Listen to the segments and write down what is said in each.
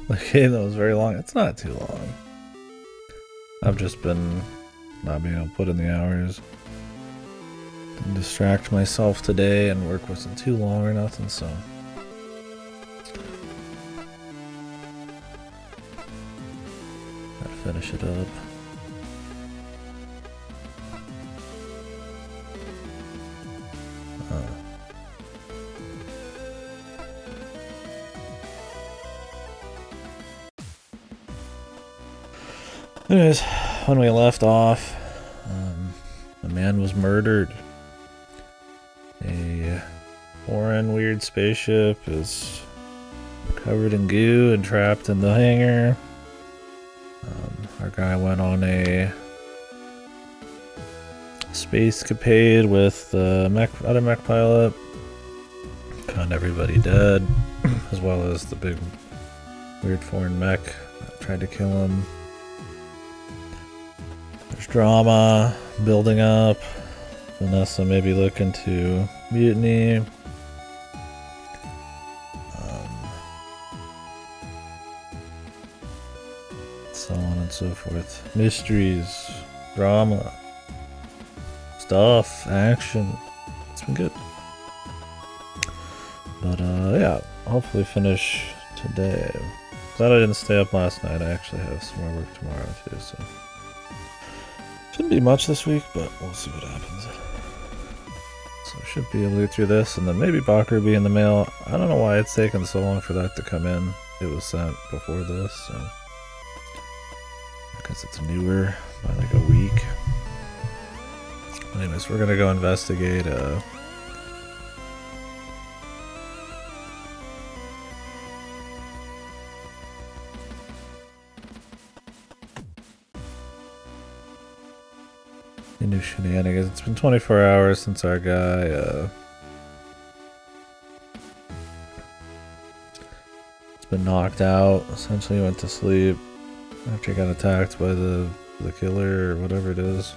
The game that was very long. It's not too long. I've just been not being able to put in the hours. Didn't distract myself today, and work wasn't too long or nothing, so. Gotta finish it up. Anyways, when we left off, a man was murdered. A foreign weird spaceship is covered in goo and trapped in the hangar. Our guy went on a space capade with the other mech pilot. Found everybody dead, as well as the big weird foreign mech that tried to kill him. There's drama building up. Vanessa may be looking to mutiny. So on and so forth. Mysteries, drama, stuff, action. It's been good. But yeah, hopefully finish today. Glad I didn't stay up last night. I actually have some more work tomorrow too, so shouldn't be much this week, but we'll see what happens. So I should be able to get through this, and then maybe Bakker will be in the mail. I don't know why it's taken so long for that to come in. It was sent before this, so because it's newer by like a week. Anyways, we're gonna go investigate new shenanigans. It's been 24 hours since our guy it's been knocked out. Essentially went to sleep after he got attacked by the killer or whatever it is.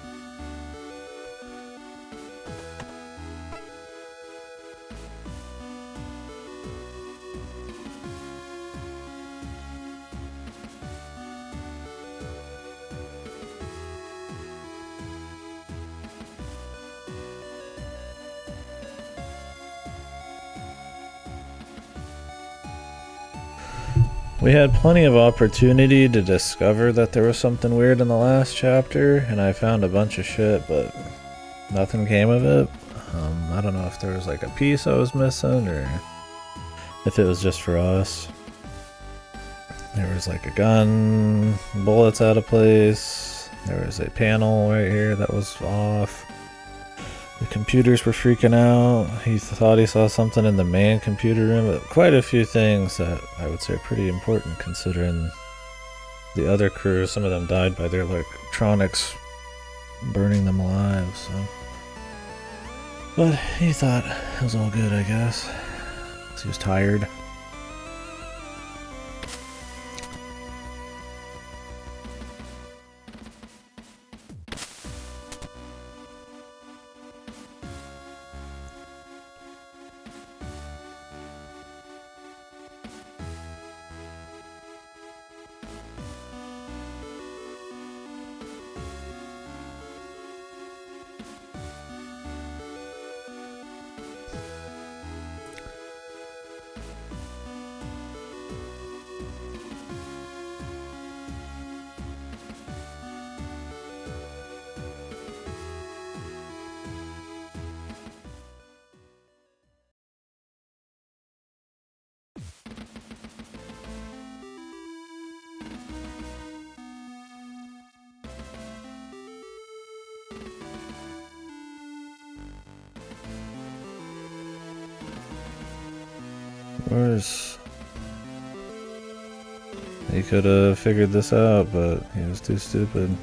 We had plenty of opportunity to discover that there was something weird in the last chapter, and I found a bunch of shit, but nothing came of it. I don't know if there was like a piece I was missing, or if it was just for us. There was like a gun, bullets out of place, there was a panel right here that was off. The computers were freaking out. He thought he saw something in the main computer room, but quite a few things that I would say are pretty important considering the other crew. Some of them died by their electronics burning them alive, so. But he thought it was all good, I guess. 'Cause he was tired. Where's... He could have figured this out, but he was too stupid.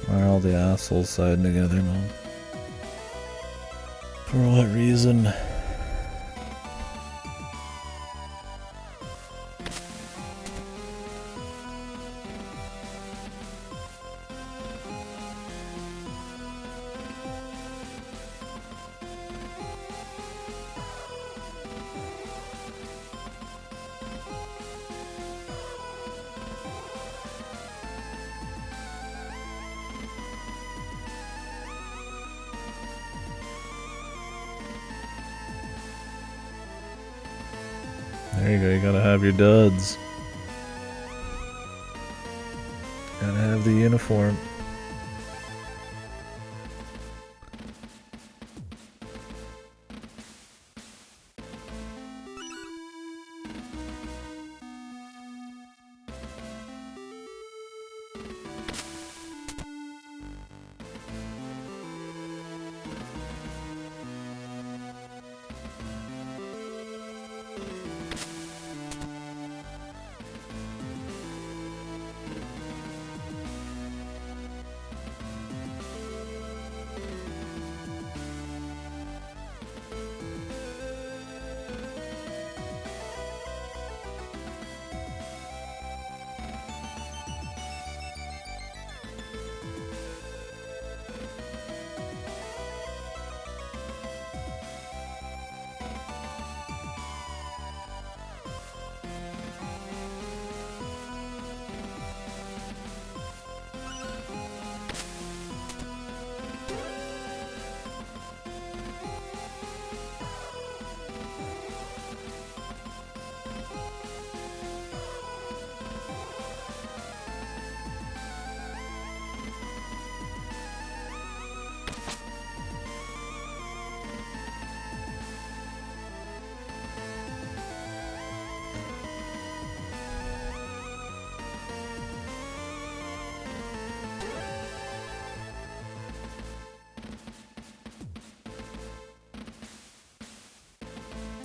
Why are all the assholes siding together, man? For what reason? There you go, you gotta have your duds. Gotta have the uniform.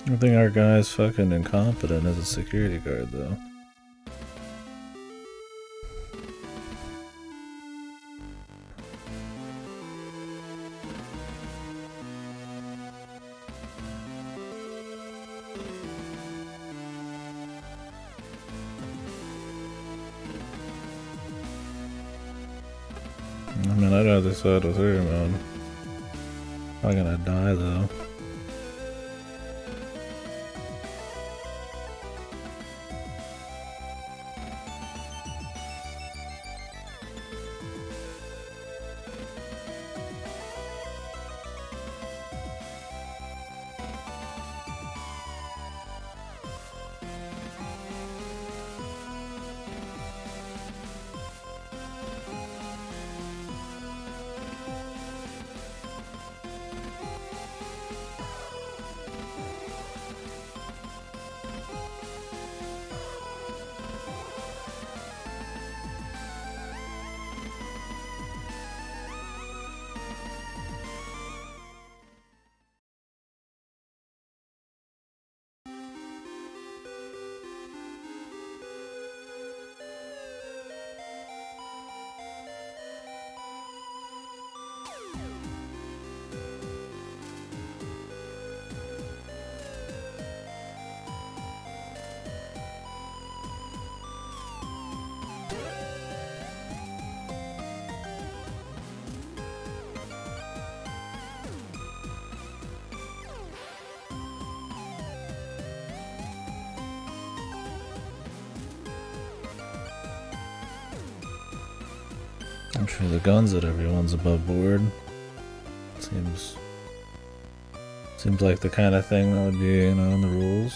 I think our guy's fucking incompetent as a security guard, though. I mean, I'd rather side with her, man. I'm gonna die, though. I'm sure the guns that everyone's above board. Seems like the kind of thing that would be, you know, in the rules.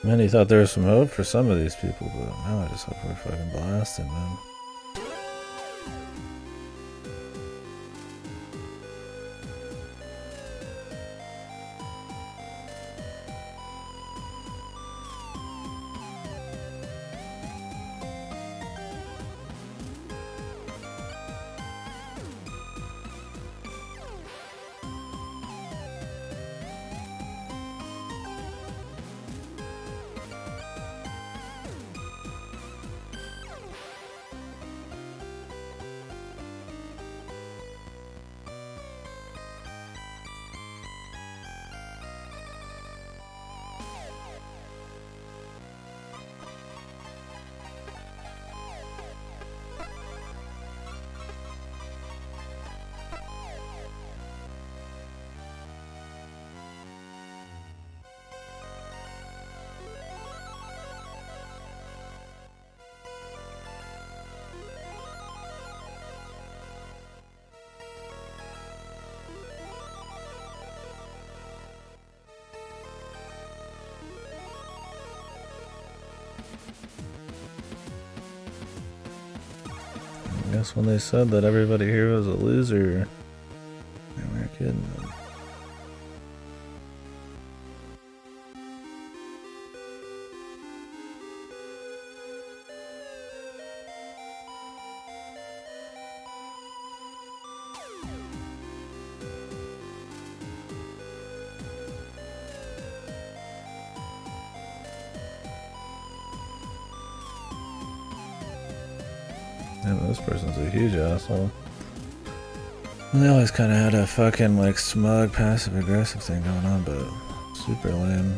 Man, he thought there was some hope for some of these people, but now I just hope we're fucking blasted, man. guess when they said that everybody here was a loser, they weren't kidding. Damn, this person's a huge asshole. And they always kind of had a fucking like smug passive aggressive thing going on, but super lame.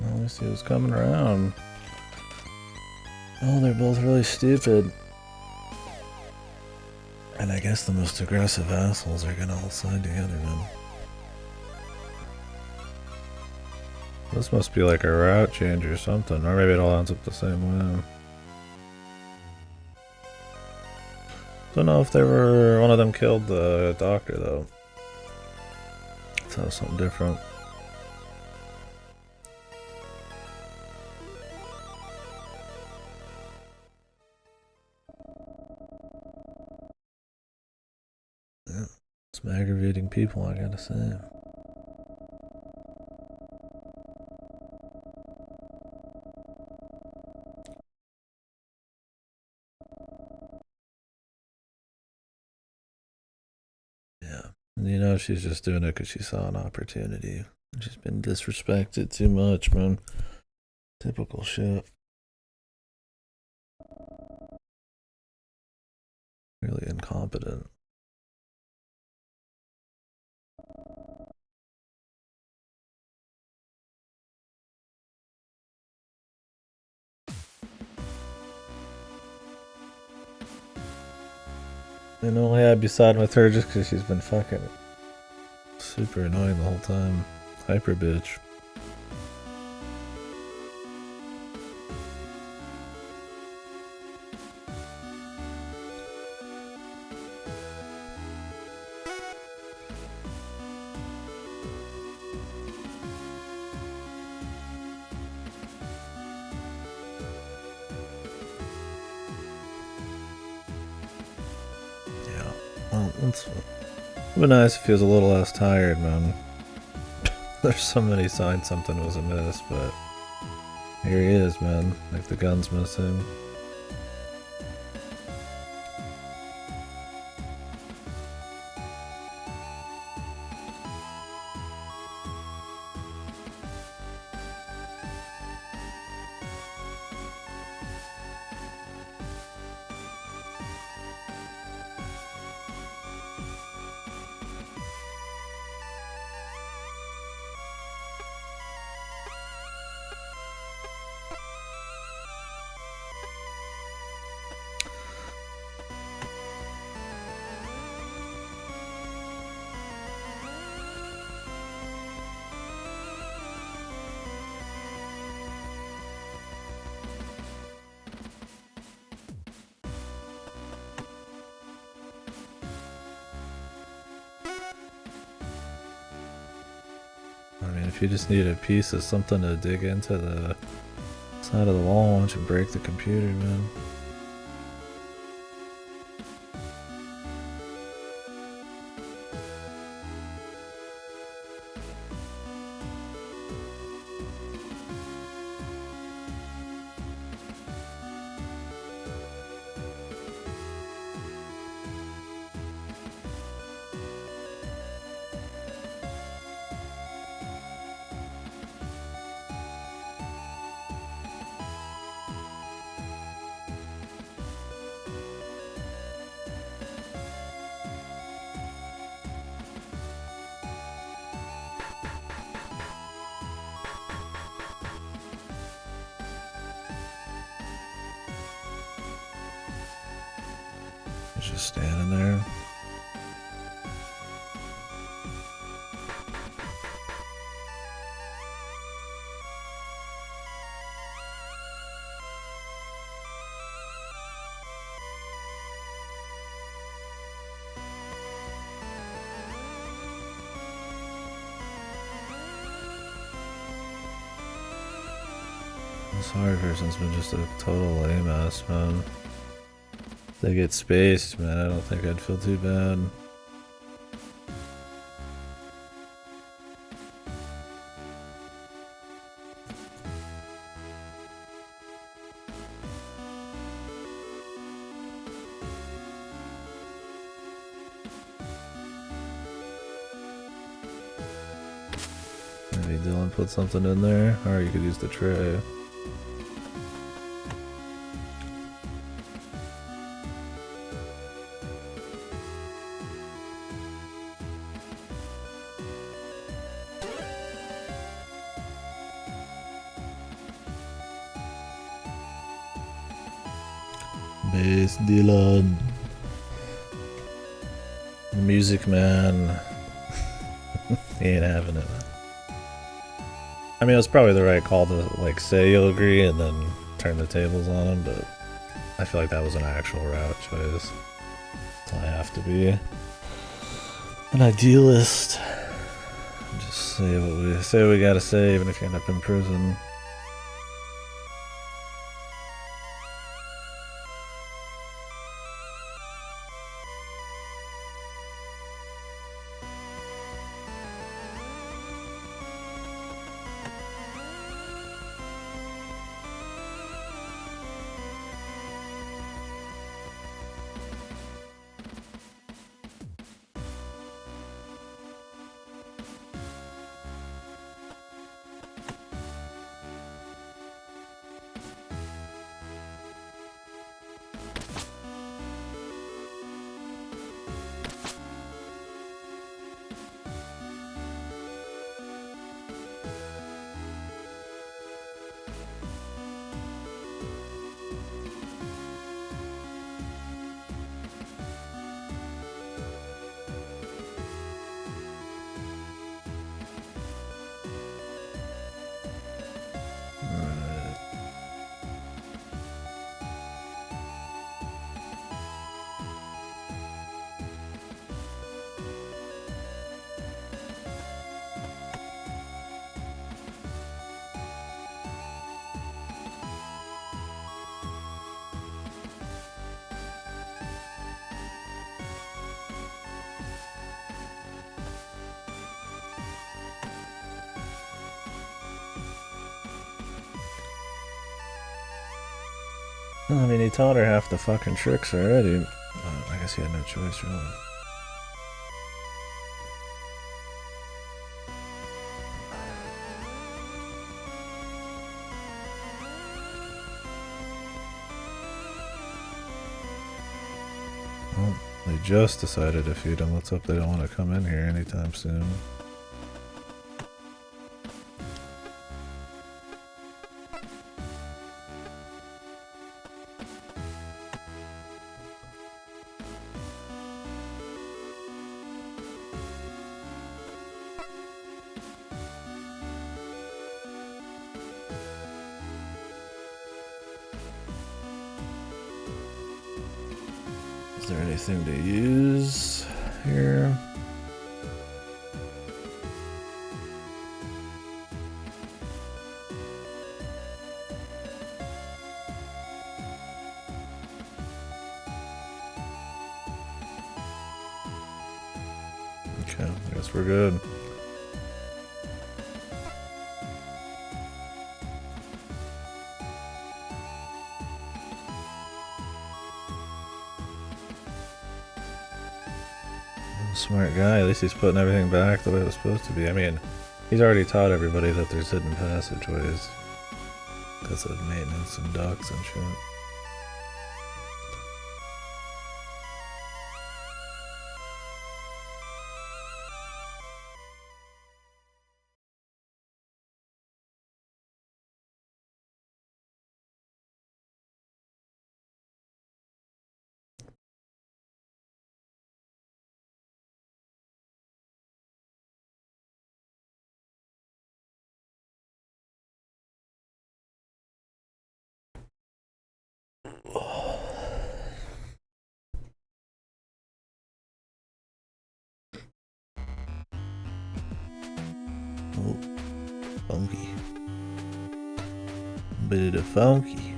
At least he was coming around. Oh, they're both really stupid. And I guess the most aggressive assholes are gonna all side together, man. This must be like a route change or something, or maybe it all ends up the same way. Don't know if they were one of them killed the doctor though. So that's something different. Yeah, some aggravating people, I gotta say. Yeah, and you know she's just doing it because she saw an opportunity. She's been disrespected too much, man. Typical shit. Really incompetent. And only I'd be siding with her just because she's been fucking super annoying the whole time. Hyper bitch. Well, it'd be nice if he was a little less tired, man. There's so many signs something was amiss, but here he is, man. Like the gun's missing. If you just need a piece of something to dig into the side of the wall, why don't you break the computer, man? Just standing there. This hard person's been just a total lame ass, man. They get spaced, man. I don't think I'd feel too bad. Maybe Dylan put something in there, or you could use the tray. Bass Dylan. Music man. He ain't having it. I mean, it was probably the right call to like say you'll agree and then turn the tables on him, but I feel like that was an actual route choice. I have to be an idealist. Just say what we gotta say, even if you end up in prison. I mean, he taught her half the fucking tricks already. I guess he had no choice, really. Well, they just decided to feed him. Let's hope they don't want to come in here anytime soon. Is there anything to use here? Okay, I guess we're good. Smart guy, at least he's putting everything back the way it was supposed to be. I mean, he's already taught everybody that there's hidden passageways because of maintenance and docks and shit. Oh, funky. Bit of funky.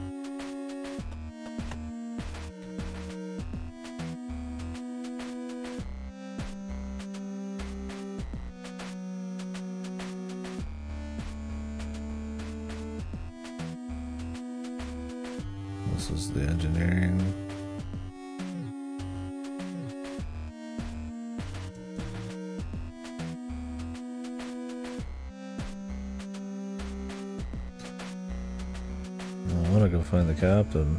This is the engineering. I want to go find the captain.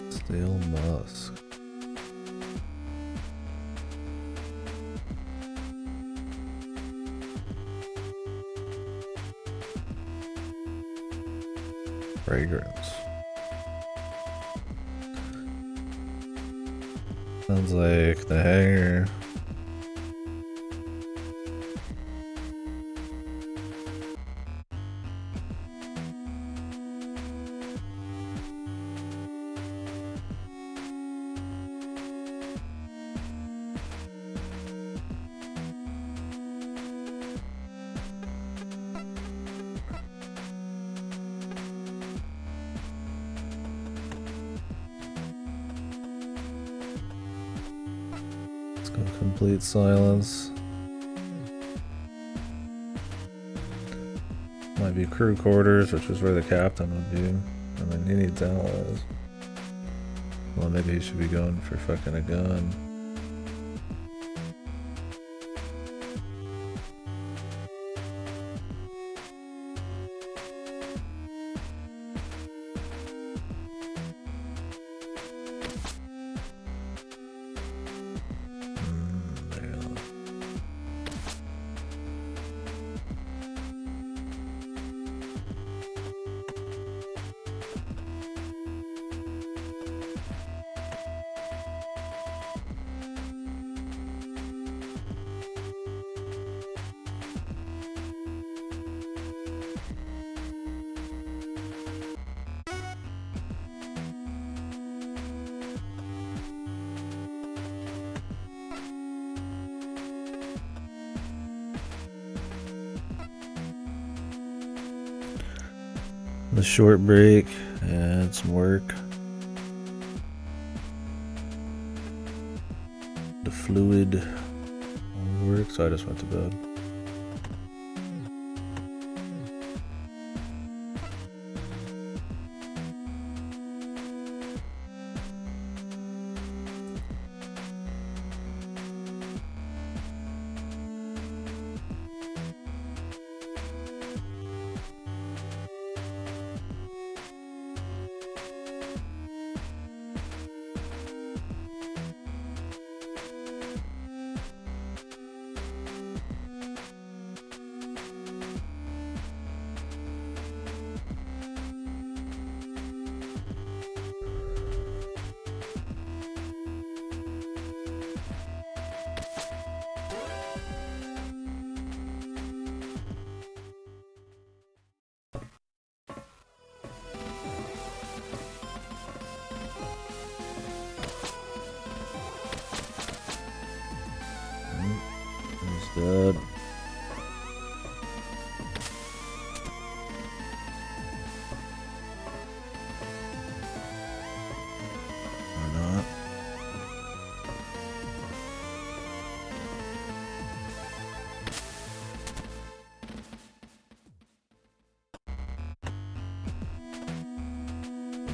Stale musk. Fragrance. Sounds like the hangar. Complete silence. Might be crew quarters, which is where the captain would be. I mean, he needs allies. Well, maybe he should be going for fucking a gun. The short break and some work. The fluid work, so I just went to bed. Dead. Or not.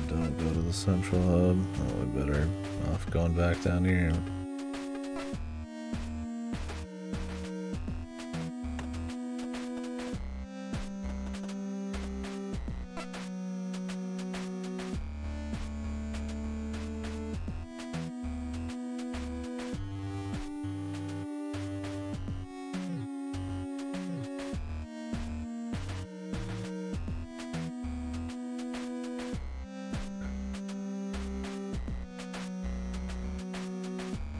Don't go to the central hub. Oh, we better off going back down here.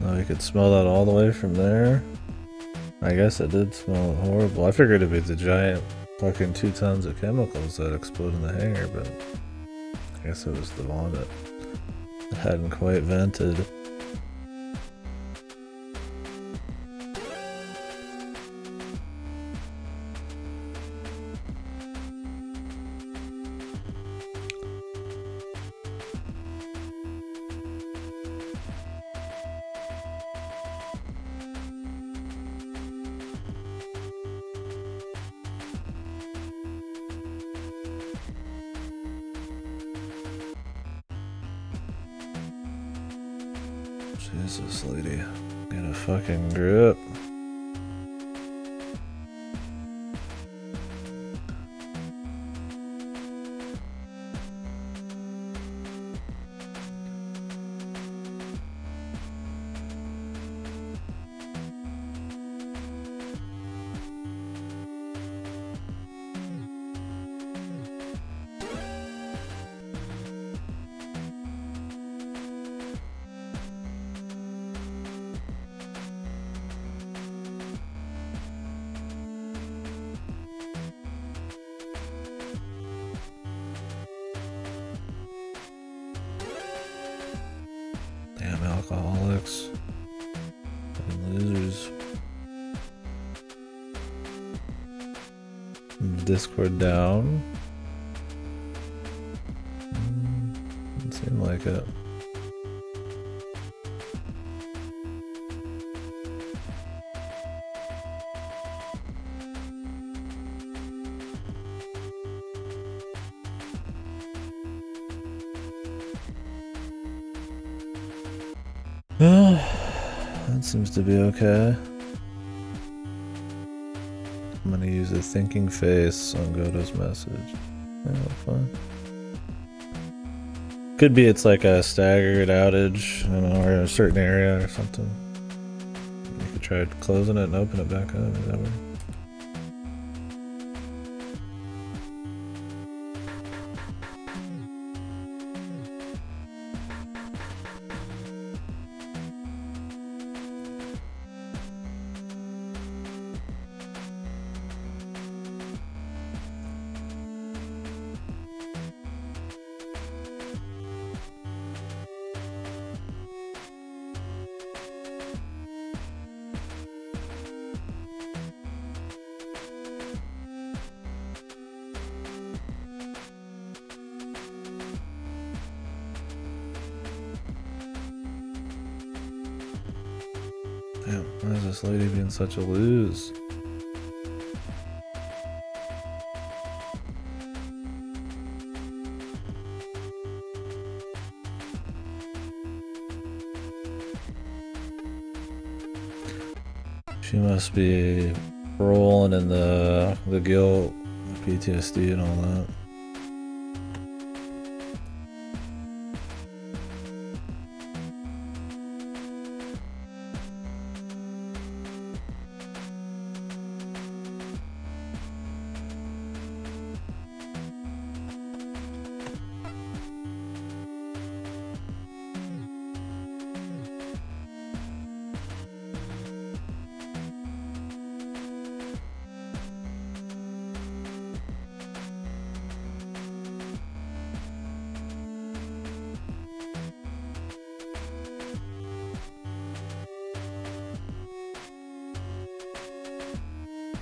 Oh, you could smell that all the way from there. I guess it did smell horrible. I figured it'd be the giant fucking 2 tons of chemicals that explode in the hangar, but I guess it was the vomit. It hadn't quite vented. Jesus, lady. Get a fucking grip. Damn alcoholics. Fucking losers. Discord down. Doesn't seem like it. That seems to be okay. I'm gonna use a thinking face on Godo's message. Yeah, fine. Could be it's like a staggered outage, you know, or in a certain area or something. You could try closing it and open it back up. Is that weird? Damn, why is this lady being such a lose? She must be rolling in the guilt, PTSD and all that.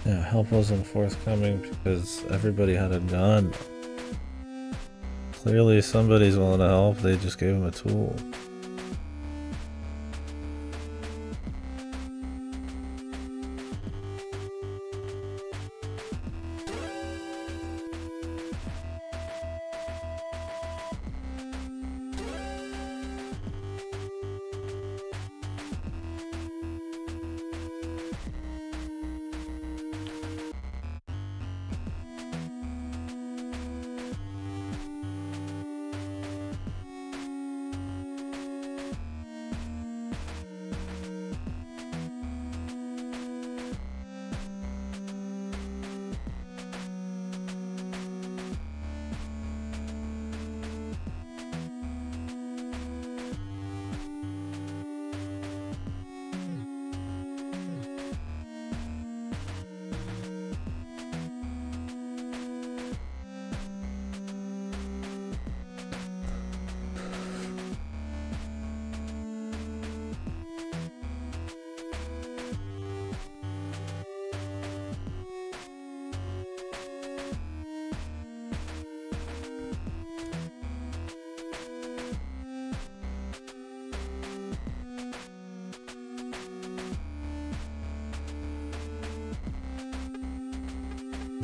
Yeah, help wasn't forthcoming because everybody had a gun. Clearly somebody's willing to help, they just gave him a tool.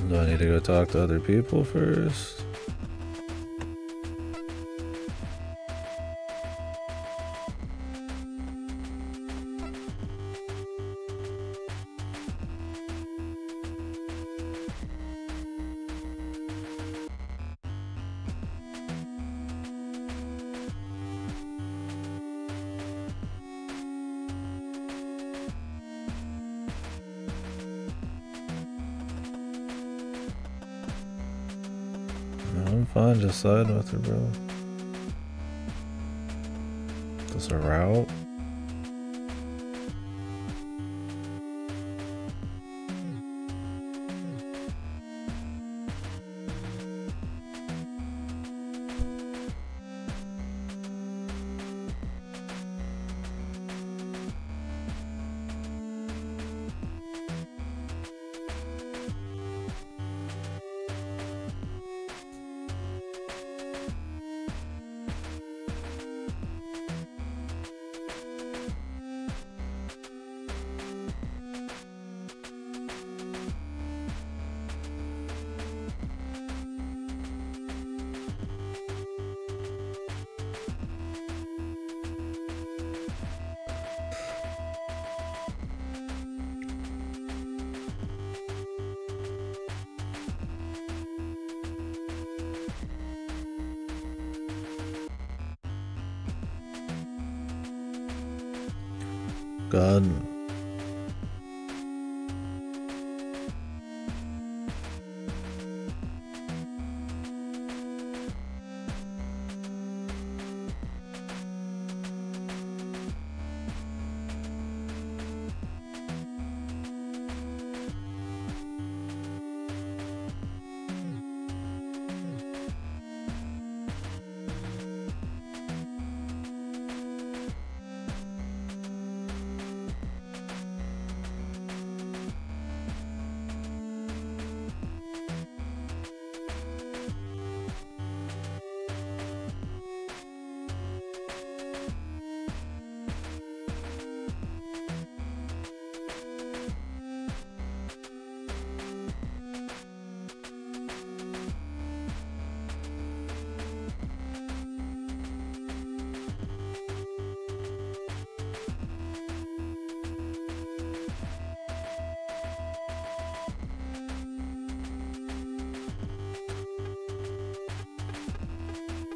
Do I need to go talk to other people first? I'm fine just siding with her, bro. Is this a route? God.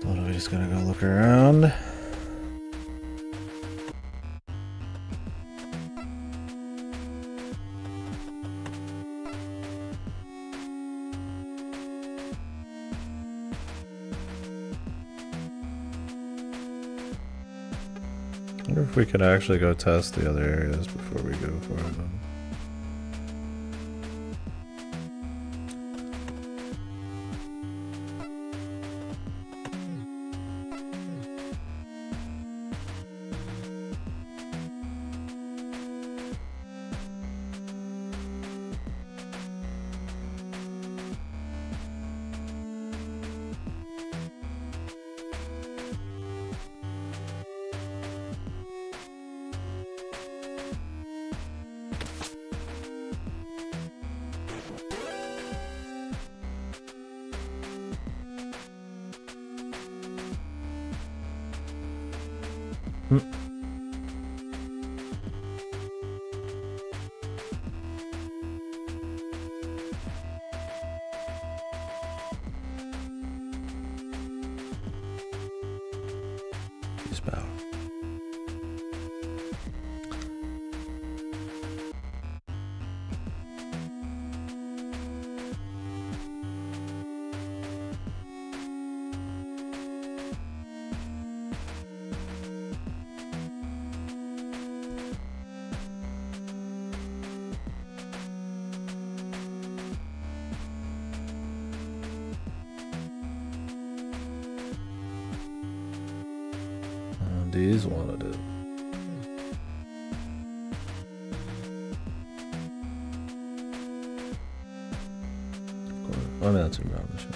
Thought I was just gonna go look around. I wonder if we could actually go test the other areas before we go for them. Spell. These wanted it. I mean, that's a brown machine.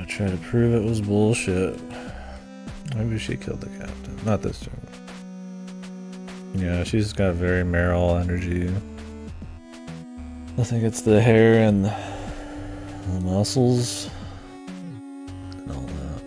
Try to prove it was bullshit. Maybe she killed the captain. Not this time. Yeah, she's got very Meryl energy. I think it's the hair and the muscles and all that.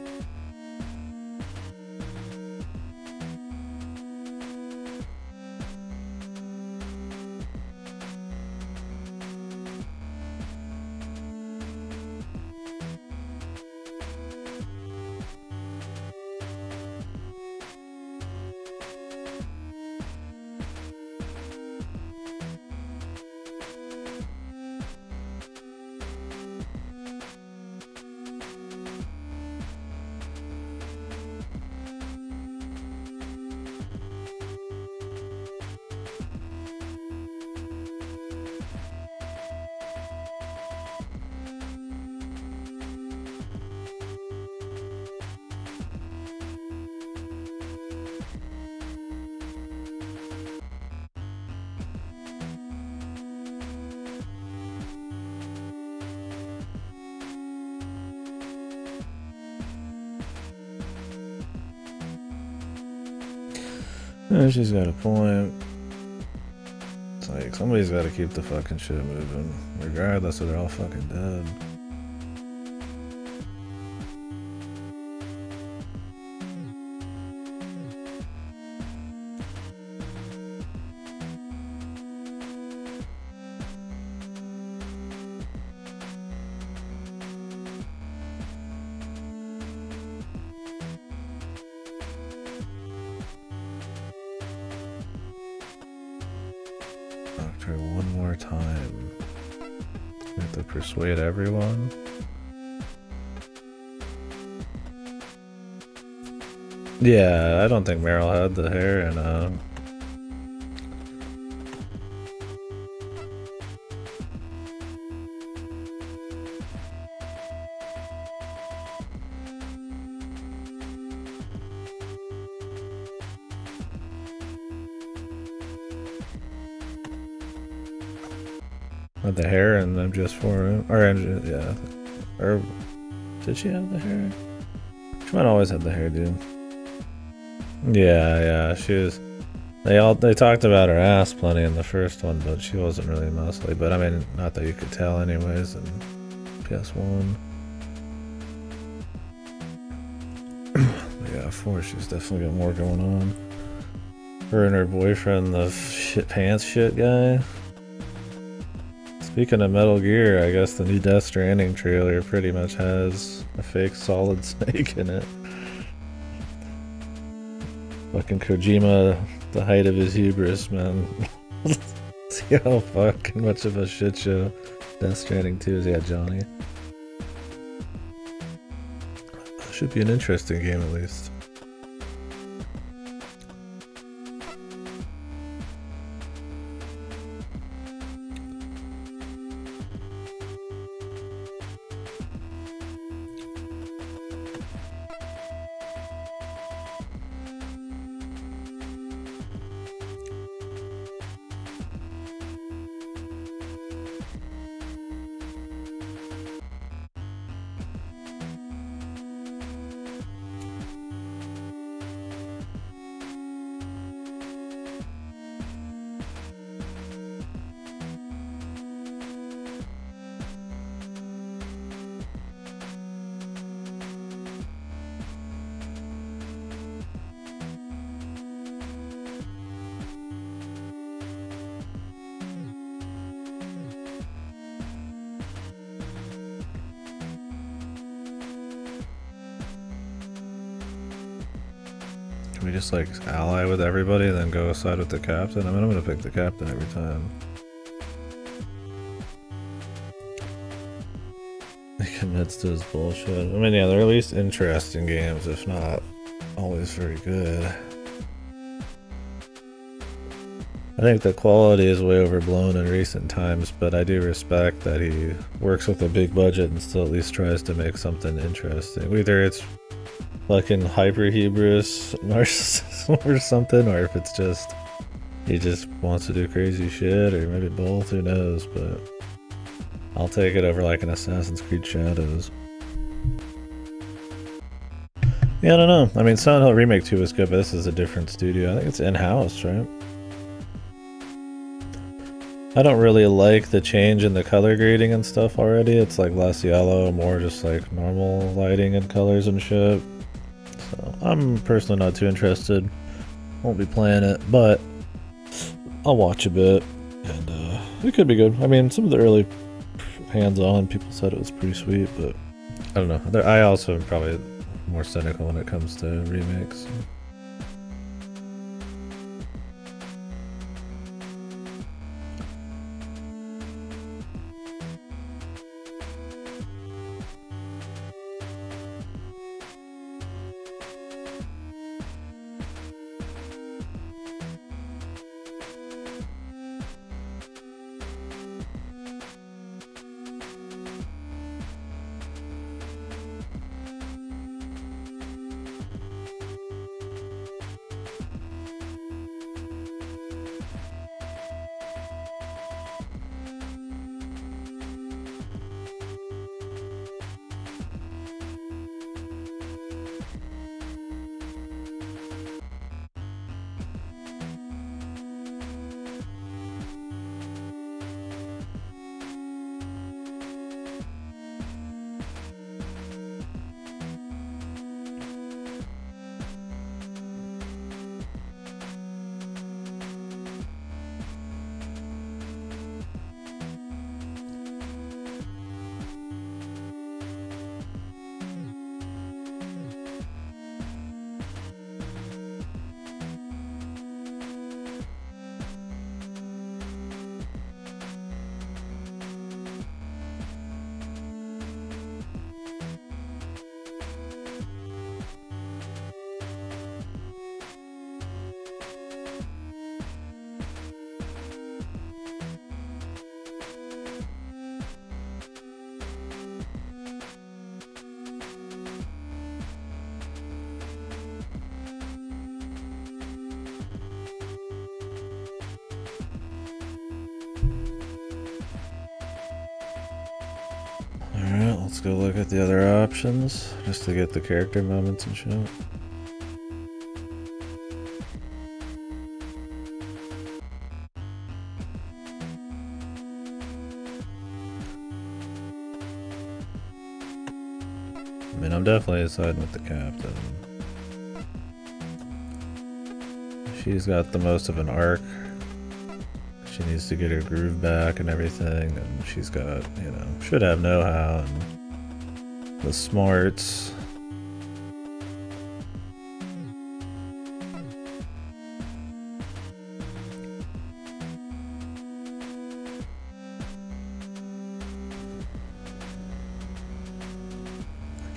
She's got a point. It's like somebody's got to keep the fucking shit moving, regardless of they're all fucking dead. One more time. We have to persuade everyone. Yeah, I don't think Meryl had the hair and had the hair and I'm just for him. Or yeah. Or did she have the hair? She might always have the hair, dude. Yeah, she was. They talked about her ass plenty in the first one, but she wasn't really muscly. But I mean, not that you could tell, anyways. In PS1. Yeah, 4. She's definitely got more going on. Her and her boyfriend, the pants shit guy. Speaking of Metal Gear, I guess the new Death Stranding trailer pretty much has a fake Solid Snake in it. Fucking Kojima, the height of his hubris, man. See how fucking much of a shit show Death Stranding 2 is, yeah, Johnny. Should be an interesting game at least. Can we just like ally with everybody and then go side with the captain? I mean, I'm gonna pick the captain every time. He commits to his bullshit. I mean, yeah, they're at least interesting games, if not always very good. I think the quality is way overblown in recent times, but I do respect that he works with a big budget and still at least tries to make something interesting. Either it's fucking hyper-Hebrews narcissism or something, or if it's just he just wants to do crazy shit, or maybe both, who knows, but I'll take it over like an Assassin's Creed Shadows. Yeah, I don't know. I mean, Silent Hill Remake 2 was good, but this is a different studio. I think it's in-house, right? I don't really like the change in the color grading and stuff already. It's like less yellow, more just like normal lighting and colors and shit. So I'm personally not too interested. Won't be playing it, but I'll watch a bit, and it could be good. I mean, some of the early hands-on people said it was pretty sweet, but I don't know. I also am probably more cynical when it comes to remakes. Alright, let's go look at the other options, just to get the character moments and shit. I mean, I'm definitely siding with the captain. She's got the most of an arc. She needs to get her groove back and everything, and she's got, you know, should have know-how and the smarts.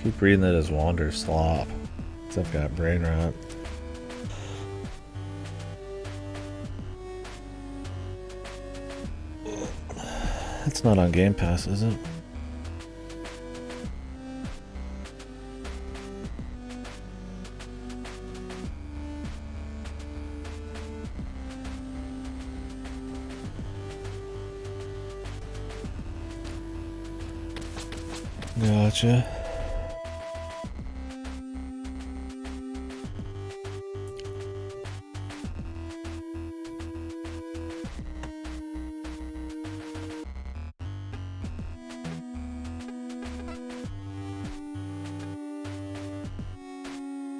Keep reading that as Wander Slop. I've got brain rot. It's not on Game Pass, is it? Gotcha.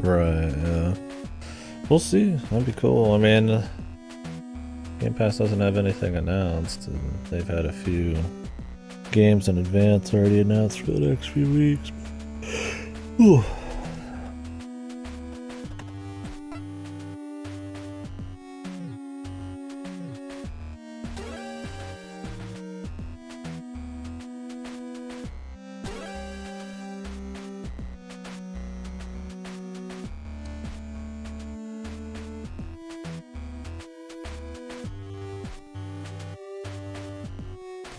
Right, yeah. We'll see. That'd be cool. I mean, Game Pass doesn't have anything announced, and they've had a few games in advance already announced for the next few weeks. Ooh.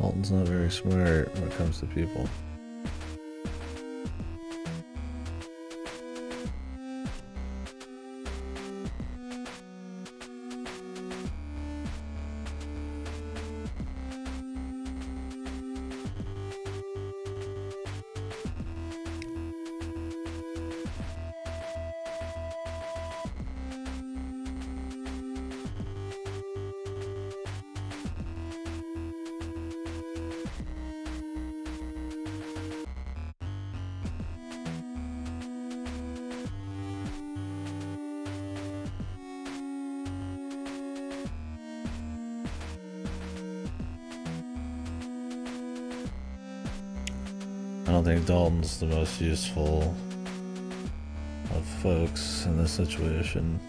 Alton's not very smart when it comes to people. I don't think Dalton's the most useful of folks in this situation.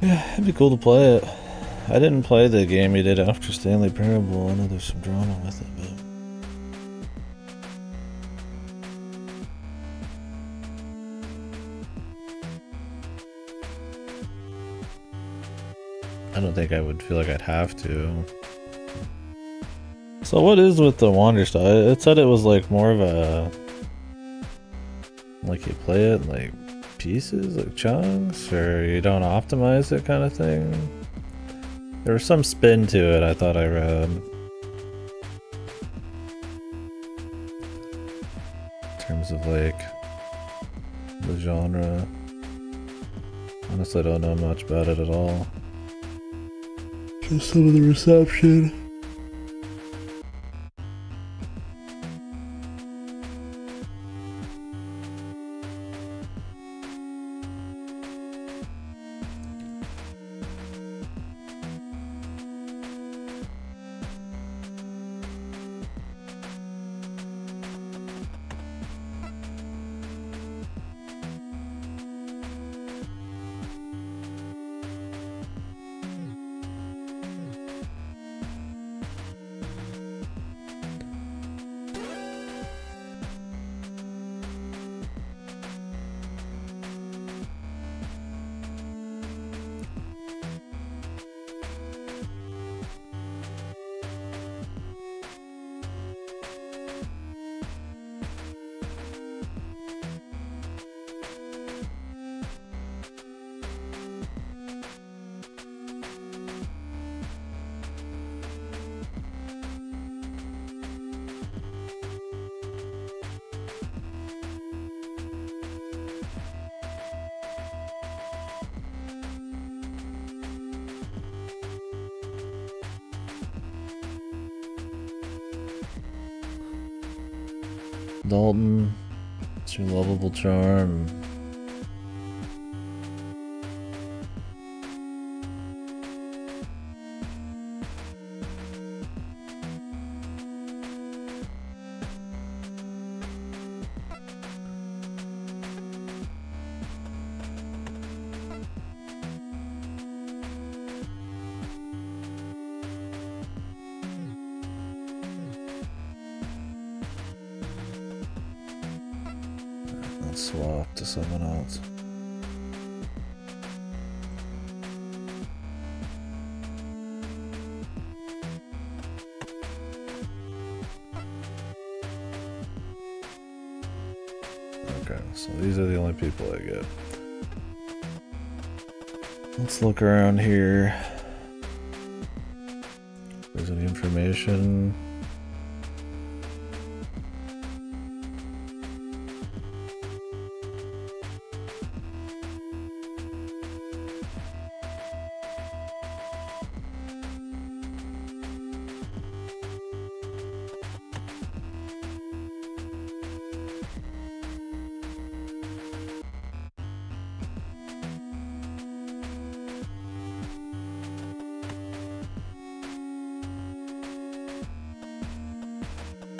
Yeah, it'd be cool to play it. I didn't play the game you did after Stanley Parable. I know there's some drama with it, but I don't think I would feel like I'd have to. So what is with the Wander stuff? It said it was like more of a, like you play it in like pieces, like chunks, or you don't optimize it kind of thing. There was some spin to it, I thought I read. In terms of like the genre. Honestly, I don't know much about it at all. Just some of the reception. Dalton, it's your lovable charm. Swap to someone else. Okay, so these are the only people I get. Let's look around here. If there's any information.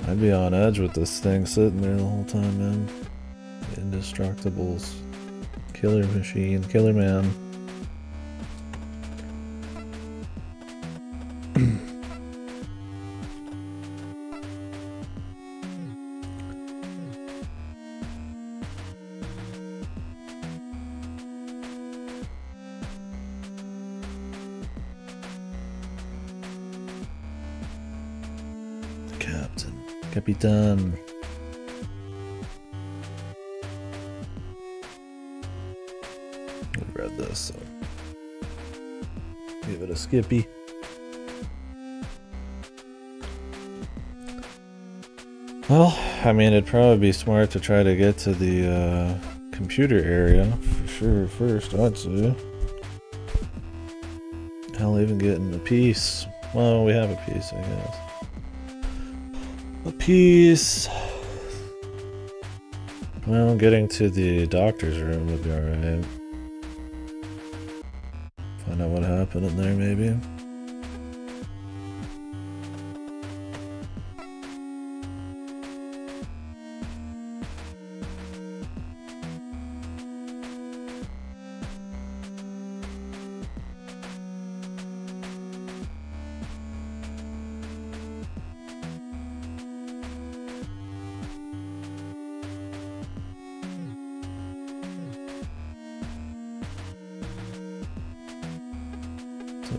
I'd be on edge with this thing sitting there the whole time, man. Indestructibles. Killer machine. Killer man. Capitan. I've read this, so give it a skippy. Well, I mean, it'd probably be smart to try to get to the computer area for sure first, I'd say. Hell, even getting a piece. Well, we have a piece, I guess. A piece. Well, getting to the doctor's room would be alright. Find out what happened in there, maybe.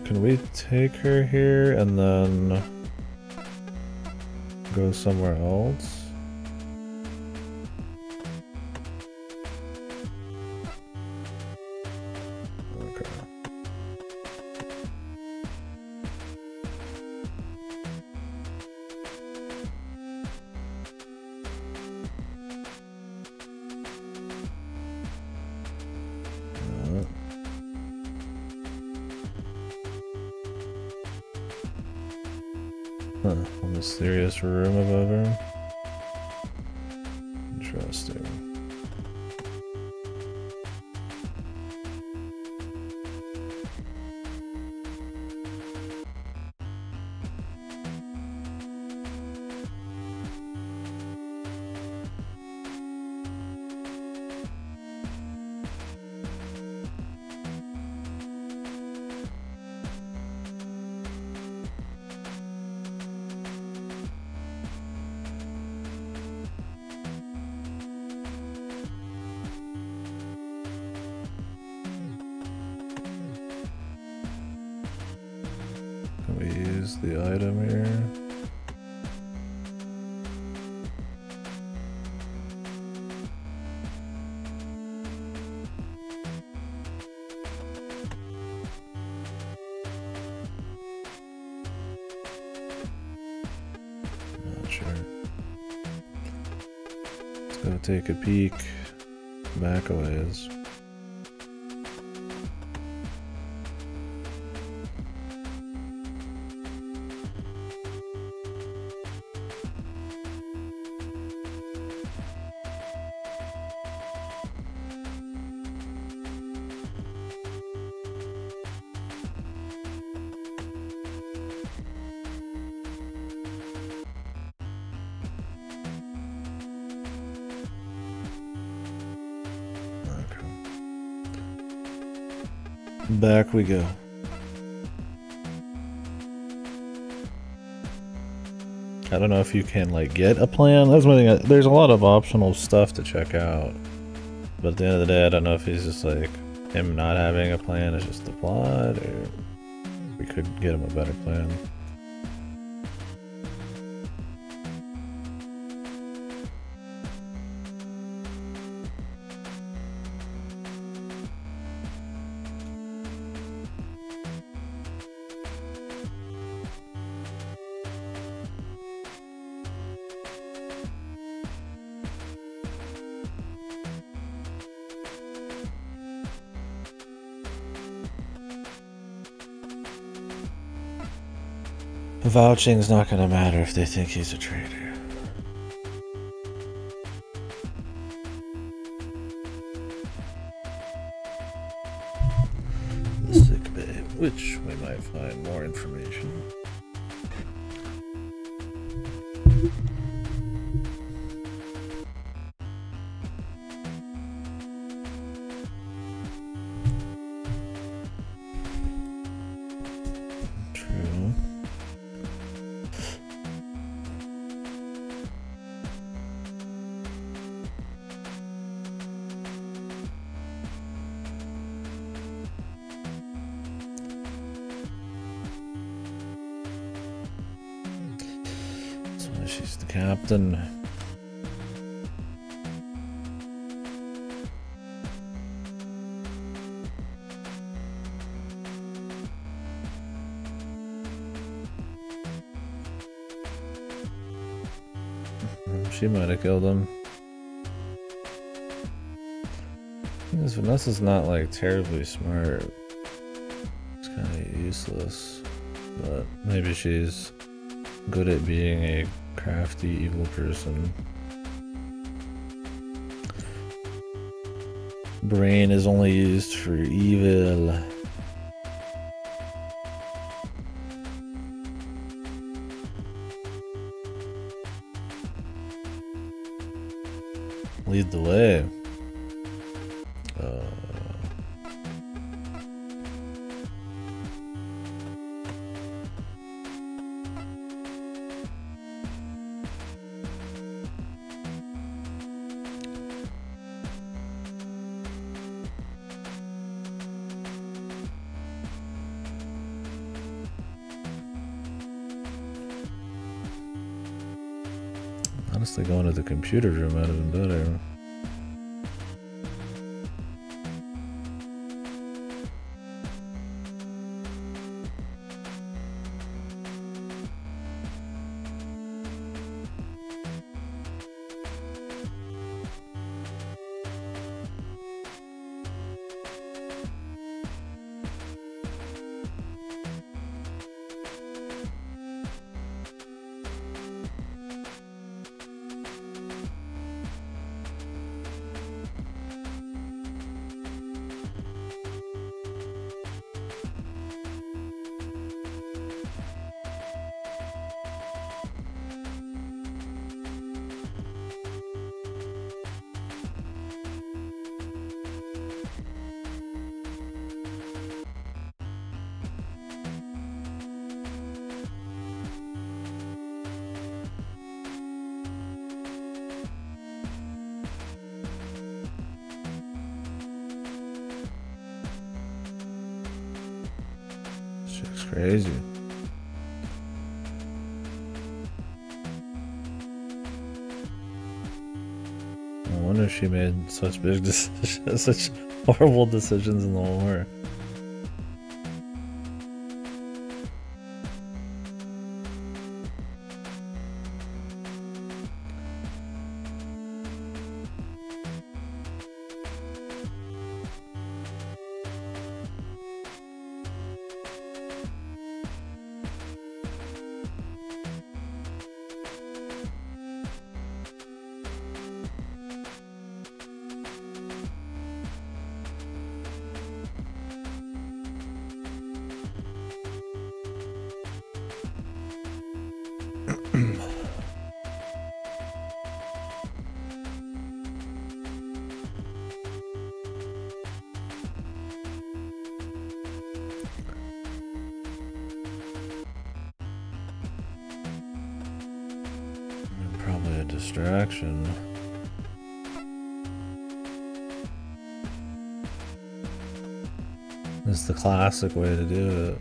Can we take her here and then go somewhere else? Okay. Huh, a mysterious room above her. Interesting. Can we use the item here? Not sure. Let's go take a peek back a ways. Back we go. I don't know if you can like get a plan. That's one thing. There's a lot of optional stuff to check out, but at the end of the day, I don't know if he's just like him not having a plan is just the plot, or we could get him a better plan. Vouching's not gonna matter if they think he's a traitor. The sick bay, which we might find more information. True. She's the captain. She might have killed him. This Vanessa's not like terribly smart. It's kind of useless, but maybe she's good at being a crafty evil person. Brain is only used for evil. Lead the way. Honestly, going to the computer room might have been better. Shit's crazy. No wonder she made such big decisions, such horrible decisions in the war. Probably a distraction. It's the classic way to do it.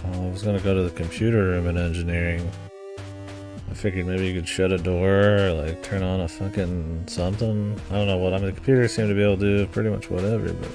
I was gonna go to the computer room in engineering. I figured maybe you could shut a door or like turn on a fucking something. I don't know what. I mean, the computers seem to be able to do pretty much whatever, but.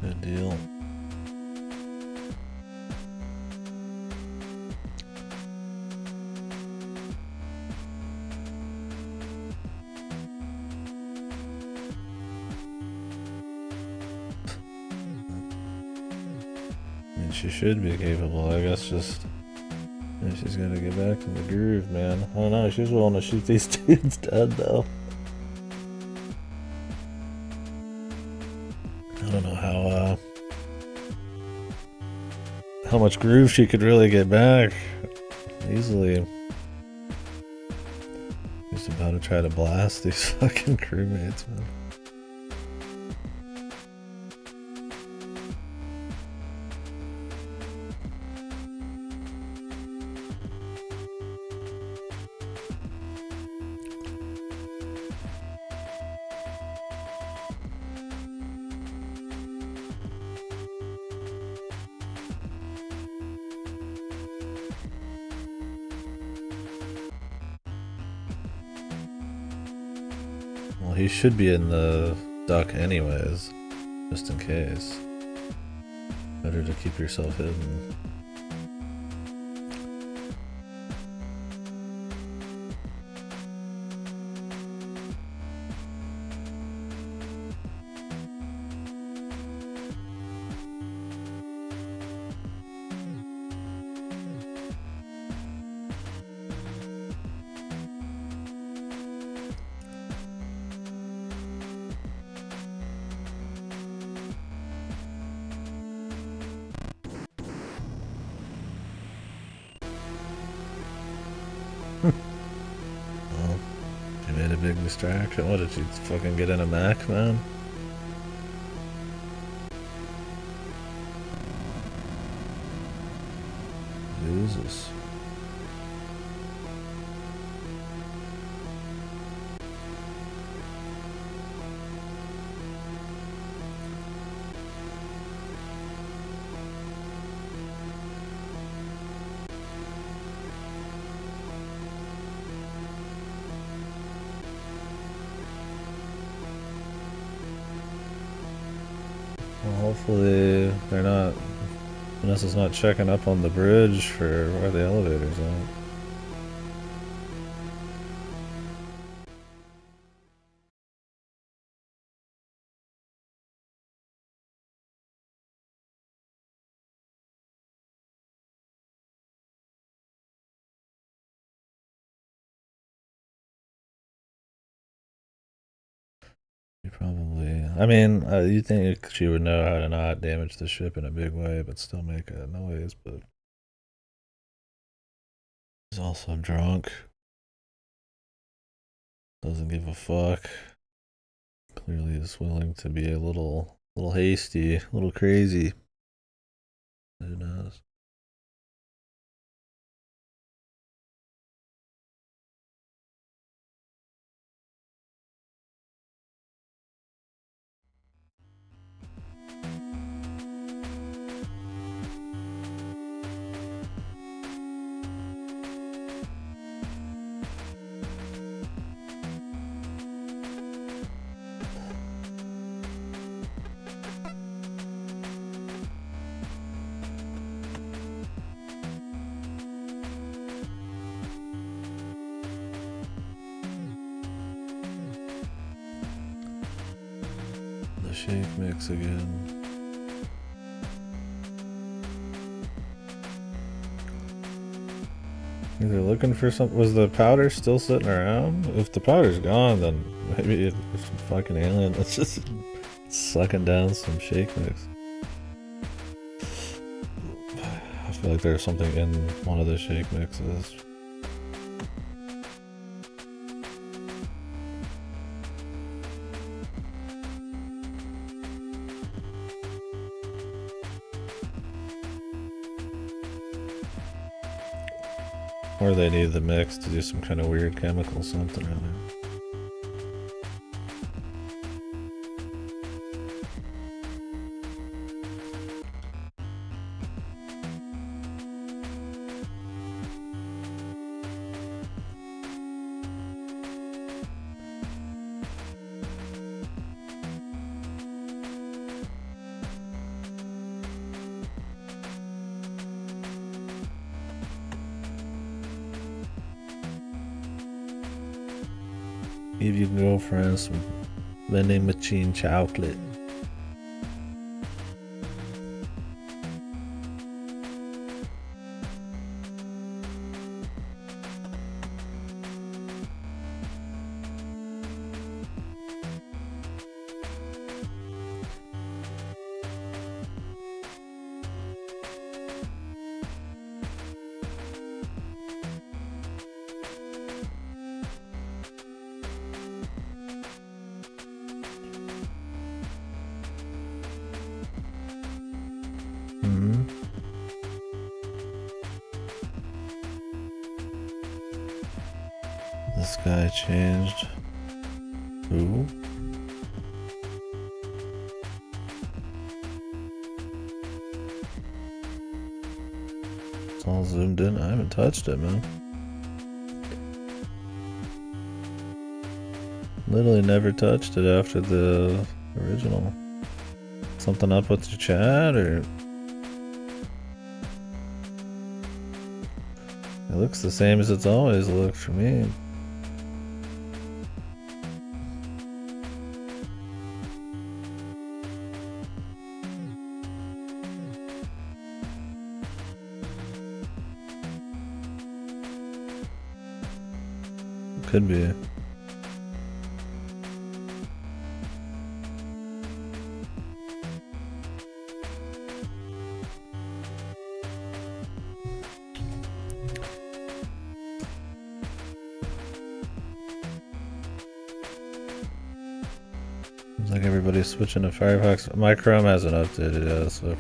Good deal. I mean, she should be capable. I guess just she's gotta get back in the groove, man. I don't know. She's willing to shoot these dudes dead, though. I don't know how much groove she could really get back easily. Just about to try to blast these fucking crewmates, man. Well, he should be in the duck anyways, just in case. Better to keep yourself hidden. Well, she made a big distraction. What did she fucking get in a Mac, man? Jesus. Well, hopefully they're not. Vanessa's not checking up on the bridge for where the elevator's at. Probably. I mean, you think she would know how to not damage the ship in a big way, but still make a noise, but she's also drunk. Doesn't give a fuck. Clearly is willing to be a little hasty, a little crazy. Who knows? the shake mix again. Either looking for something. Was the powder still sitting around? If the powder's gone, then maybe it's some fucking alien that's just sucking down some shake mix. I feel like there's something in one of the shake mixes. Or they need the mix to do some kind of weird chemical something in there. Give your girlfriend some vending machine chocolate. This guy changed. Who? It's all zoomed in. I haven't touched it, man. Literally never touched it after the original. Something up with your chat, or? It looks the same as it's always looked for me. Could be. Seems like everybody's switching to Firefox. My Chrome hasn't updated yet, so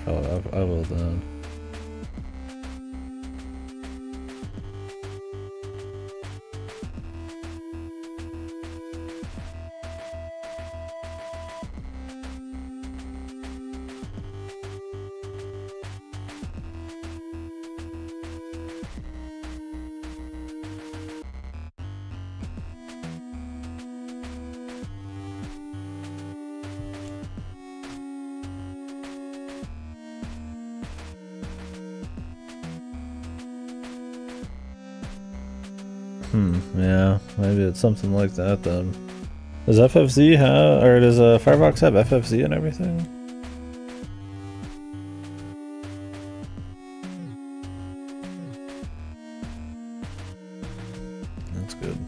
I will then. Yeah, maybe it's something like that then. Does FFZ have, or does Firefox have FFZ and everything? That's good.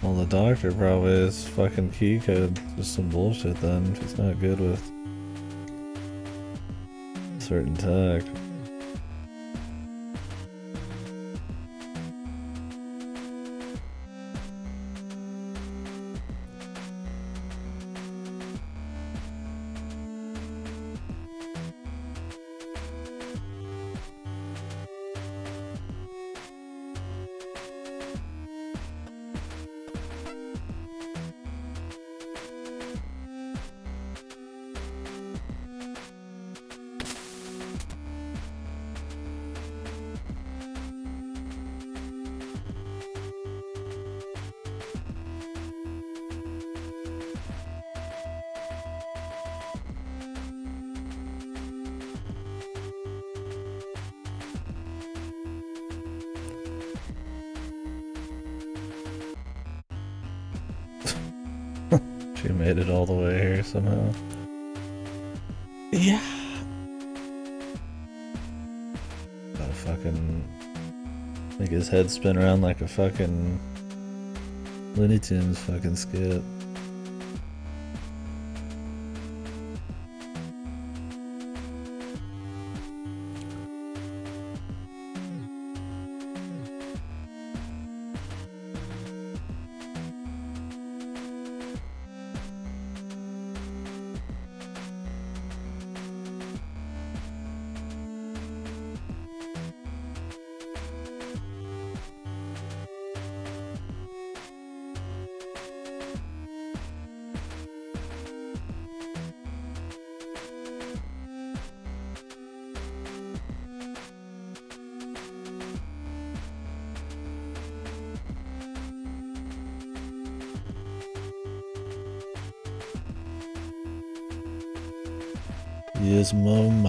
Well, the doctor probably is fucking key code. Just some bullshit then, if he's not good with certain tech. She made it all the way here somehow. Yeah. Gotta fucking make his head spin around like a fucking Looney Tunes fucking skit. Yes, mum.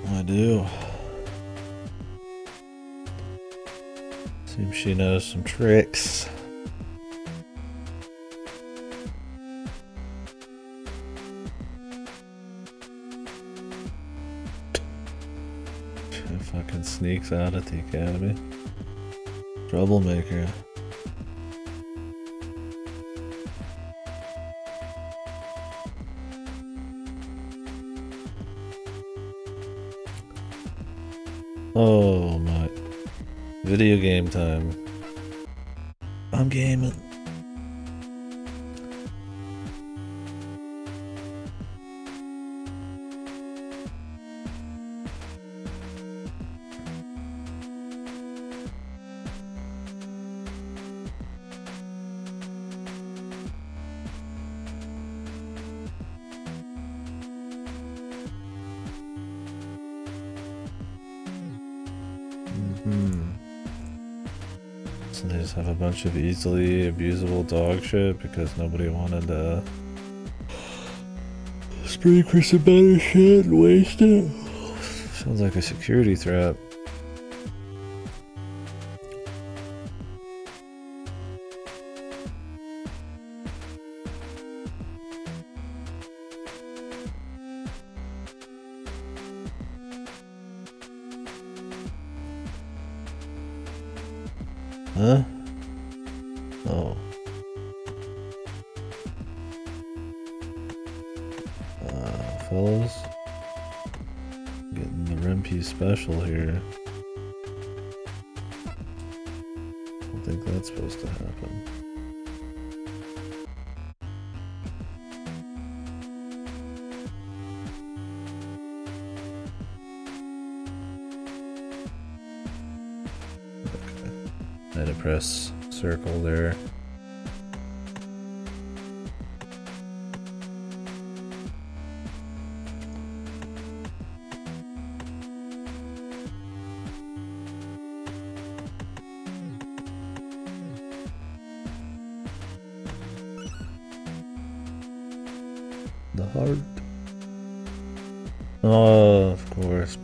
I do. Seems she knows some tricks. She fucking sneaks out at the academy. Troublemaker. Oh my. Video game time. I'm gaming. So they just have a bunch of easily abusable dog shit because nobody wanted to speak for some better shit and waste it. Sounds like a security threat. Huh? Oh. Fellas. Getting the Rempy special here. I don't think that's supposed to happen. I had to press circle there. The heart. Oh, of course.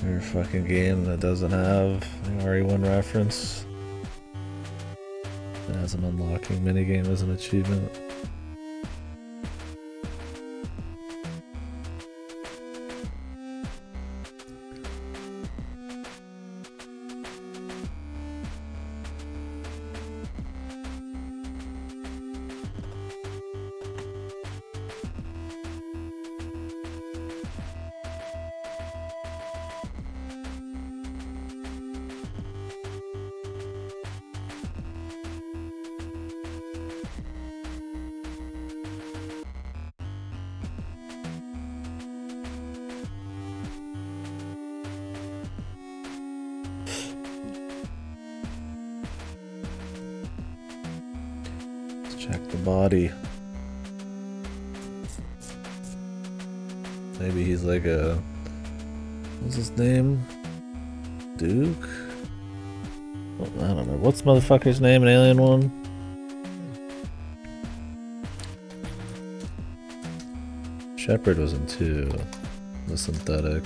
Your fucking game that doesn't have the RE1 reference. It has an unlocking minigame as an achievement. Check the body. Maybe he's like a... What's his name? Duke? Oh, I don't know. What's motherfucker's name in Alien 1? Shepard was in 2. The synthetic.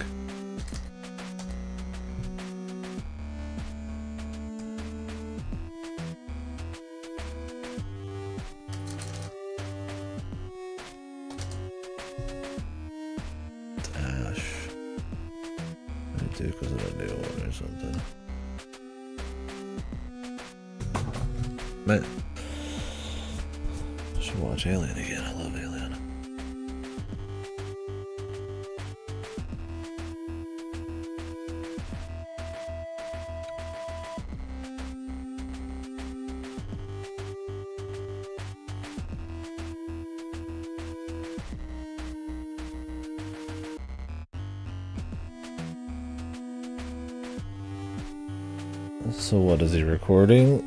Duke was in a new one or something. Man, I should watch Alien again. I love Alien. So what is he recording?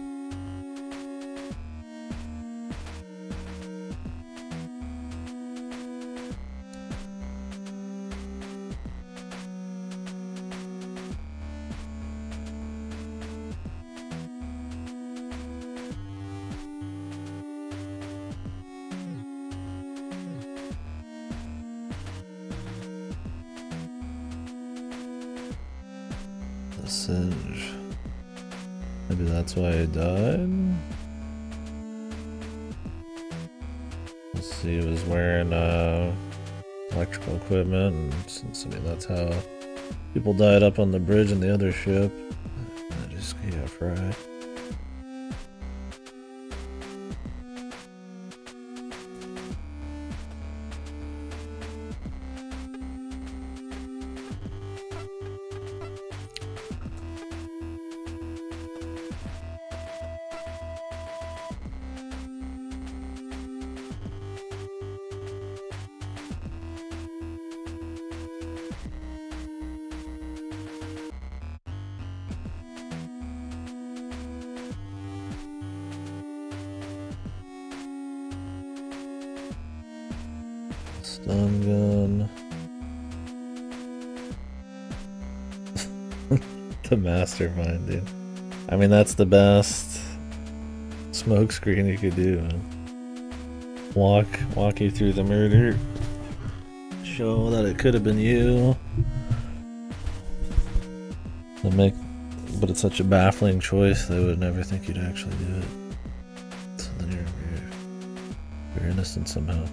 The Singe. Maybe that's why I died? Let's see, he was wearing electrical equipment, and since I mean that's how people died up on the bridge in the other ship. I just got fried. Stun gun. The mastermind, dude. I mean, that's the best smoke screen you could do, man. Walk you through the murder. Show that it could have been you. But it's such a baffling choice, they would never think you'd actually do it. So then you're innocent somehow.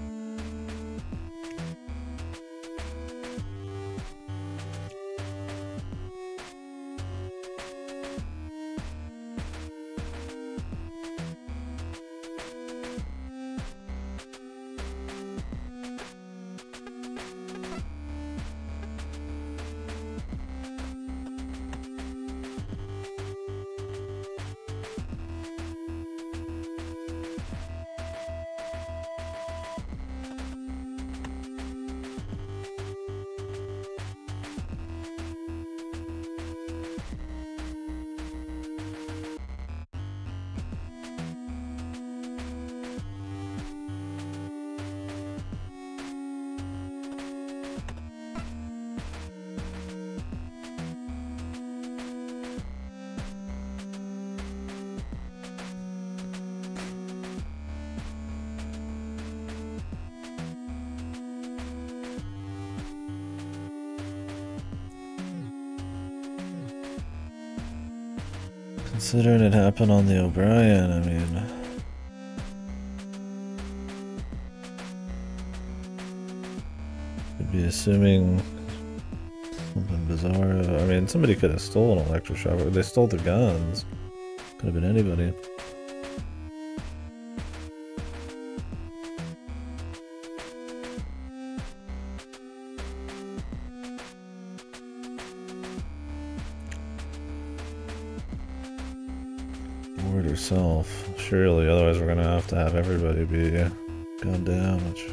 Considering it happened on the O'Brien, I mean... Could be assuming something bizarre. I mean, somebody could have stolen an electroshock. They stole the guns. Could have been anybody. Ward herself, surely, otherwise we're gonna have to have everybody be gunned down, which...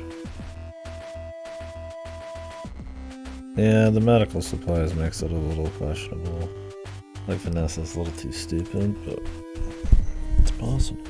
Yeah, the medical supplies makes it a little questionable. Like Vanessa's a little too stupid, but it's possible.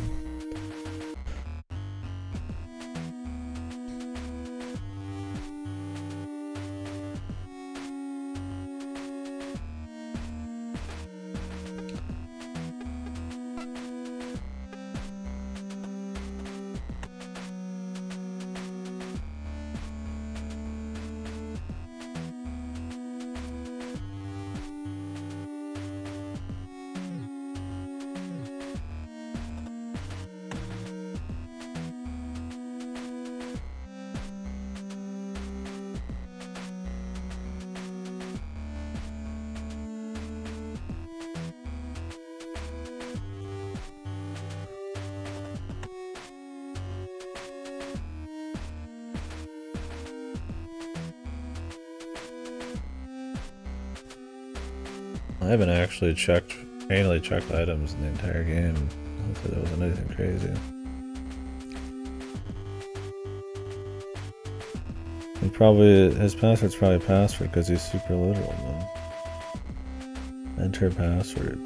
I haven't actually manually checked items in the entire game. Hopefully there wasn't anything crazy. His password's probably password because he's super literal, though. Enter password.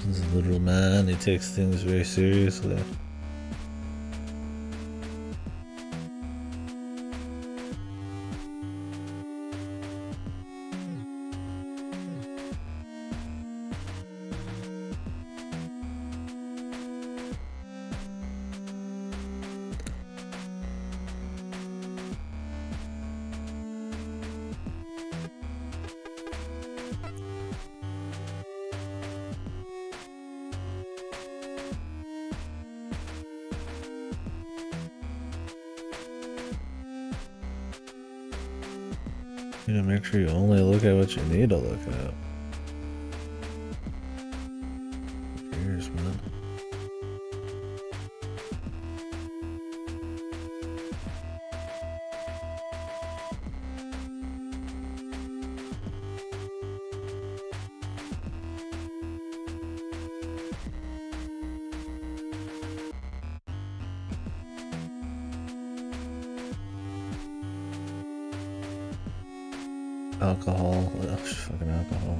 He's a literal man, he takes things very seriously. You know, make sure you only look at what you need to look at. Cheers, man. Alcohol. Oh, fucking alcohol.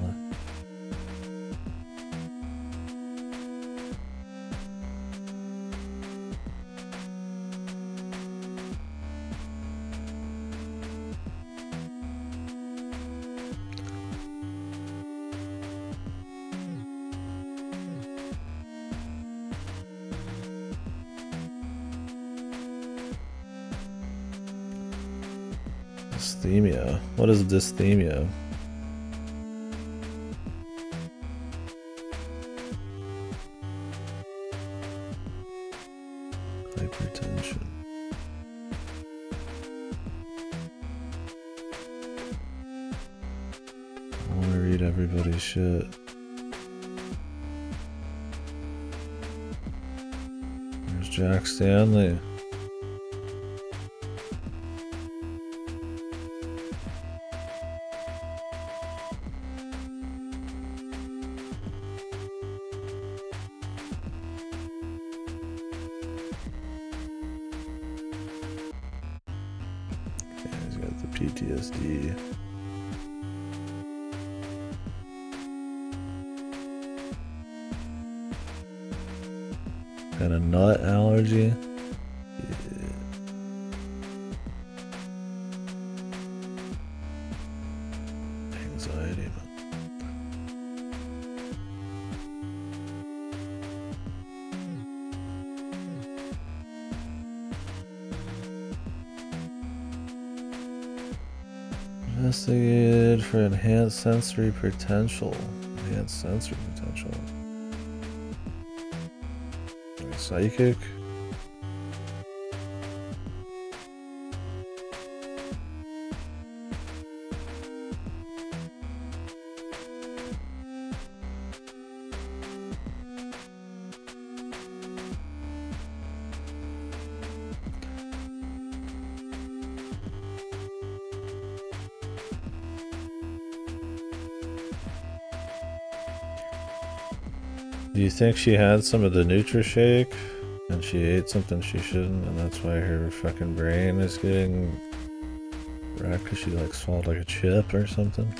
Dysthemia. What is dysthemia? Hypertension. I want to read everybody's shit. There's Jack Stanley. He's got the PTSD. Got a nut allergy. Yeah. Investigated for enhanced sensory potential. Enhanced sensory potential. Psychic. Do you think she had some of the Nutri-Shake and she ate something she shouldn't, and that's why her fucking brain is getting wrecked because she like swallowed like a chip or something?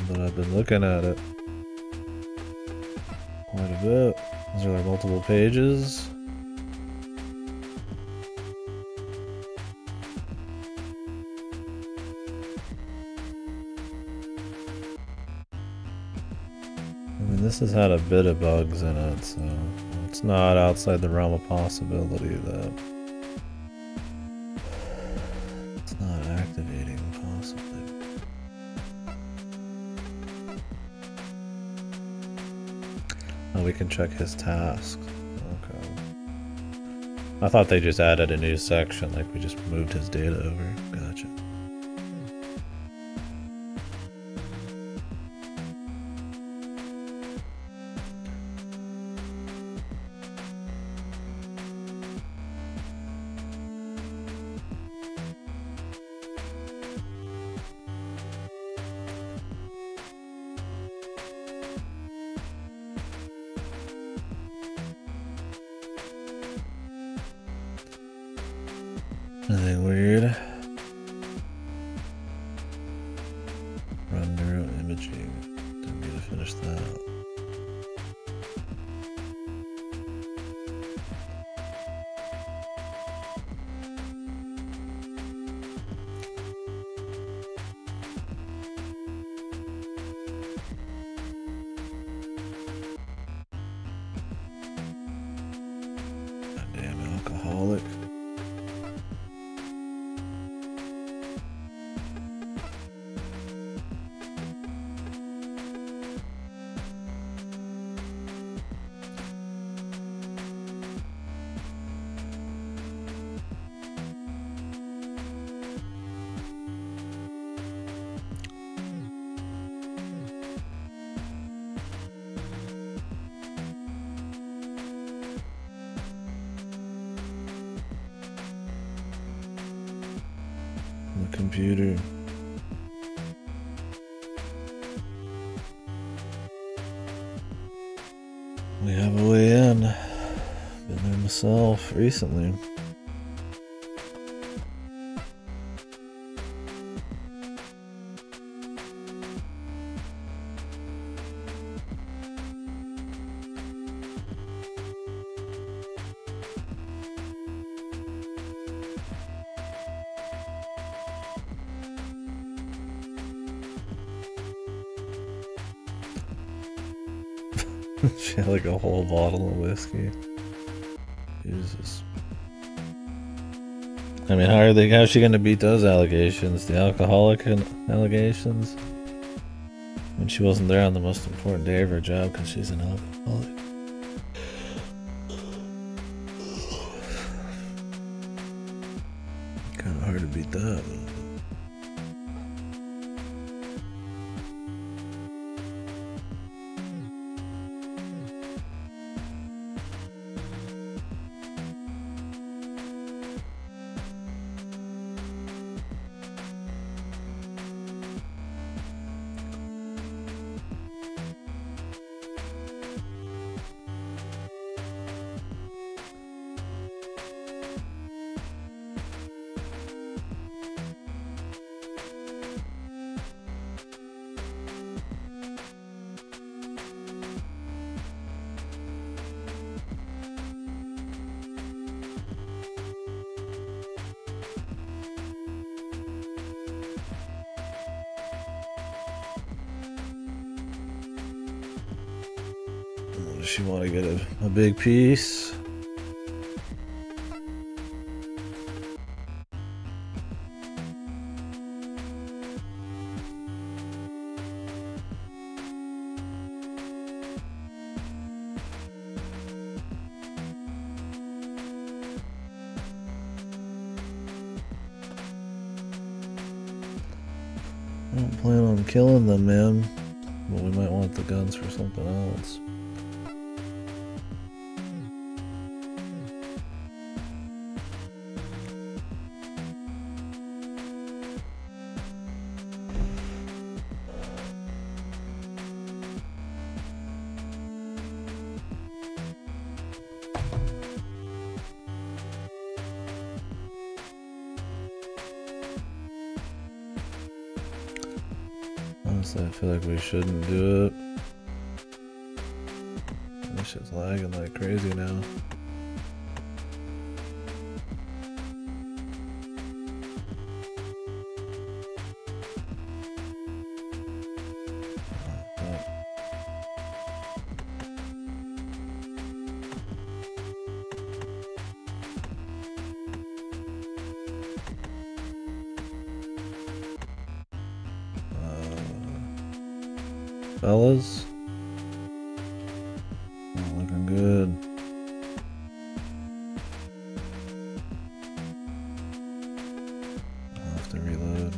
But I've been looking at it quite a bit. These are like multiple pages. I mean, this has had a bit of bugs in it, so it's not outside the realm of possibility that it's not activating, possibly. Oh, we can check his tasks. Okay. I thought they just added a new section, like we just moved his data over. Gotcha. Nothing weird. Run neuroimaging. Didn't need to finish that. Goddamn alcoholic. The computer. We have a way in. Been there myself recently. She had like a whole bottle of whiskey. Jesus. I mean, how's she gonna beat those allegations? The alcoholic allegations? When she wasn't there on the most important day of her job because she's an alcoholic. Kinda hard to beat that. does she want to get a big piece? I don't plan on killing them, man. But we might want the guns for something else. Honestly, I feel like we shouldn't do it. This shit's lagging like crazy now. Fellas? Not looking good. I'll have to reload.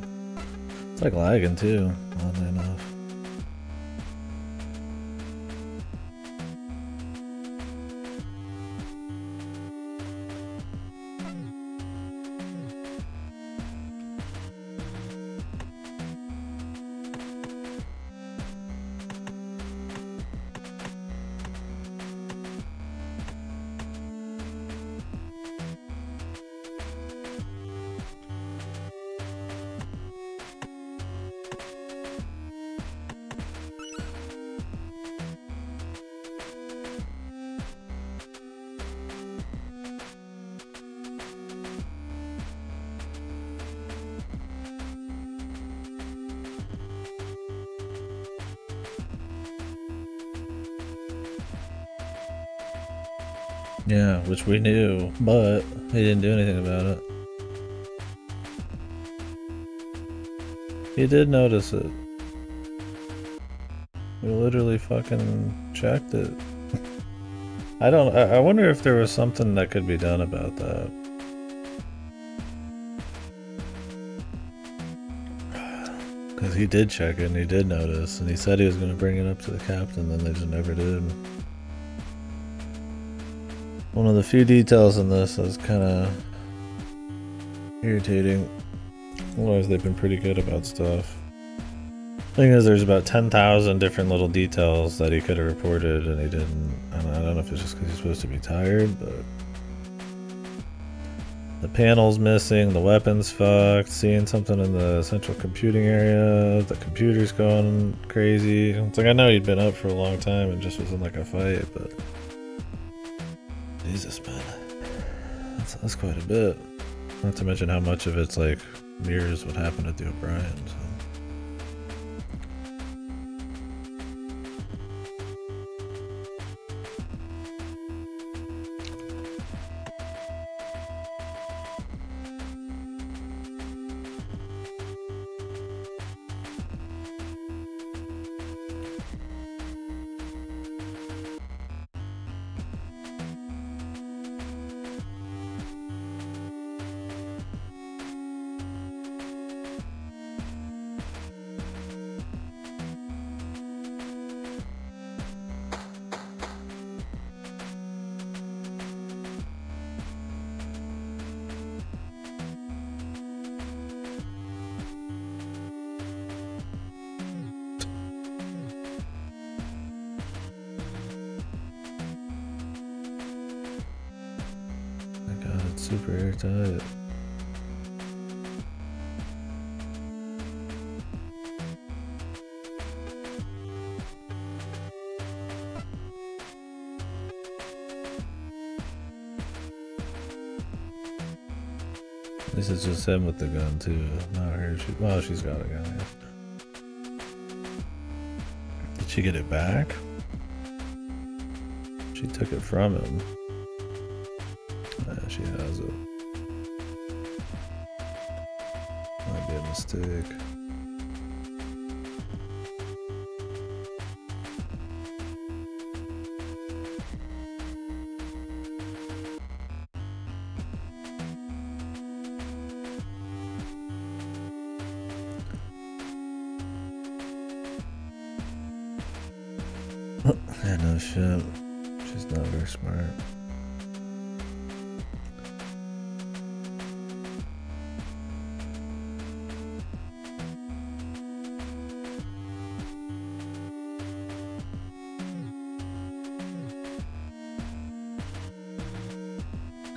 It's like lagging too, oddly enough. Yeah, which we knew, but he didn't do anything about it. He did notice it. We literally fucking checked it. I wonder if there was something that could be done about that. Because he did check it and he did notice, and he said he was going to bring it up to the captain, then they just never did. One of the few details in this is kind of irritating. Otherwise, they've been pretty good about stuff. Thing is, there's about 10,000 different little details that he could have reported, and he didn't. I don't know if it's just because he's supposed to be tired, but the panel's missing, the weapon's fucked, seeing something in the central computing area, the computer's going crazy. It's like, I know he'd been up for a long time and just was in like a fight, but Jesus, man, that's quite a bit. Not to mention how much of it's like mirrors what happened at the O'Brien. So. Super airtight. This is just him with the gun too, not her. Well, she's got a gun. Did she get it back? she took it from him. Yeah, she has it. Might be a mistake. Yeah, no shit. She's not very smart.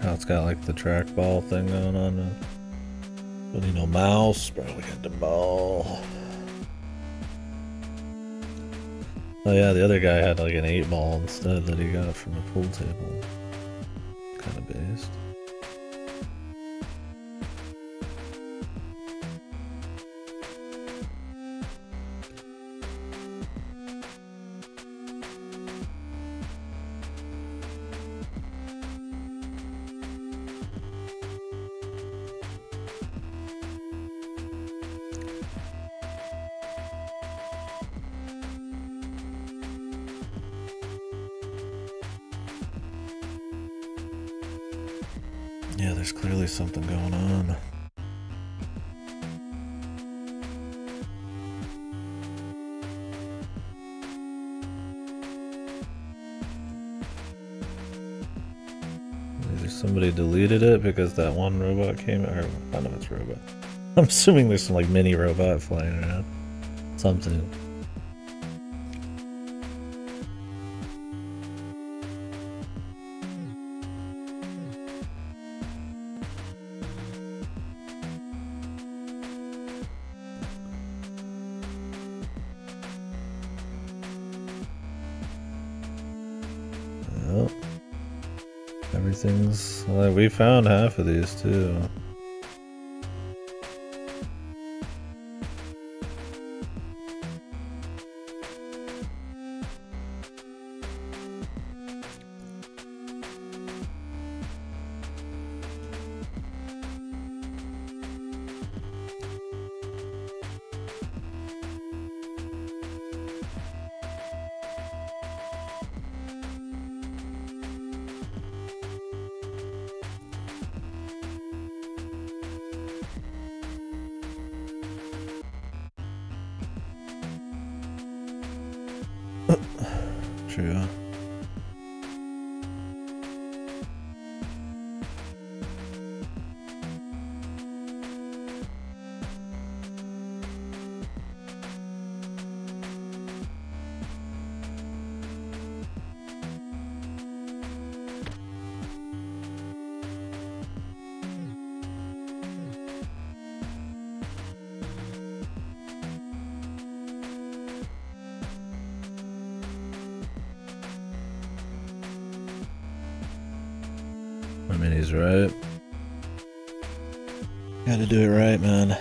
Oh, it's got like the trackball thing going on. But you know, mouse, probably got the ball. Oh yeah, the other guy had like an 8-ball instead that he got from the pool table. Kind of based. Yeah, there's clearly something going on. Either somebody deleted it because that one robot came, or none of it's robot. I'm assuming there's some like mini robot flying around. Something. Well, everything's like, we found half of these too. True. I mean, he's right. Gotta do it right, man.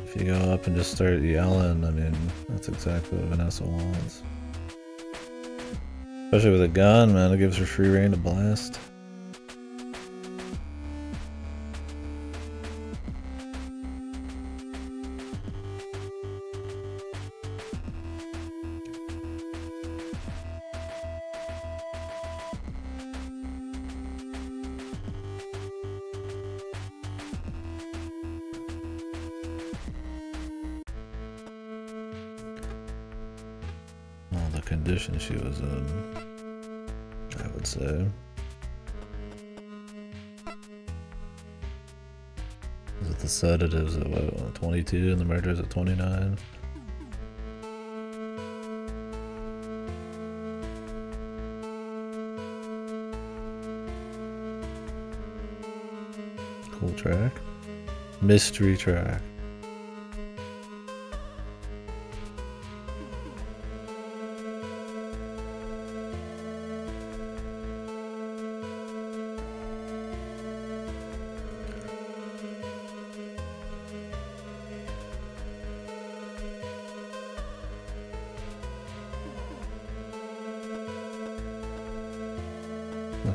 If you go up and just start yelling, I mean, that's exactly what Vanessa wants. Especially with a gun, man, it gives her free reign to blast. The condition she was in, I would say. Is it the sedatives at what, 22 and the murders at 29? Cool track. Mystery track.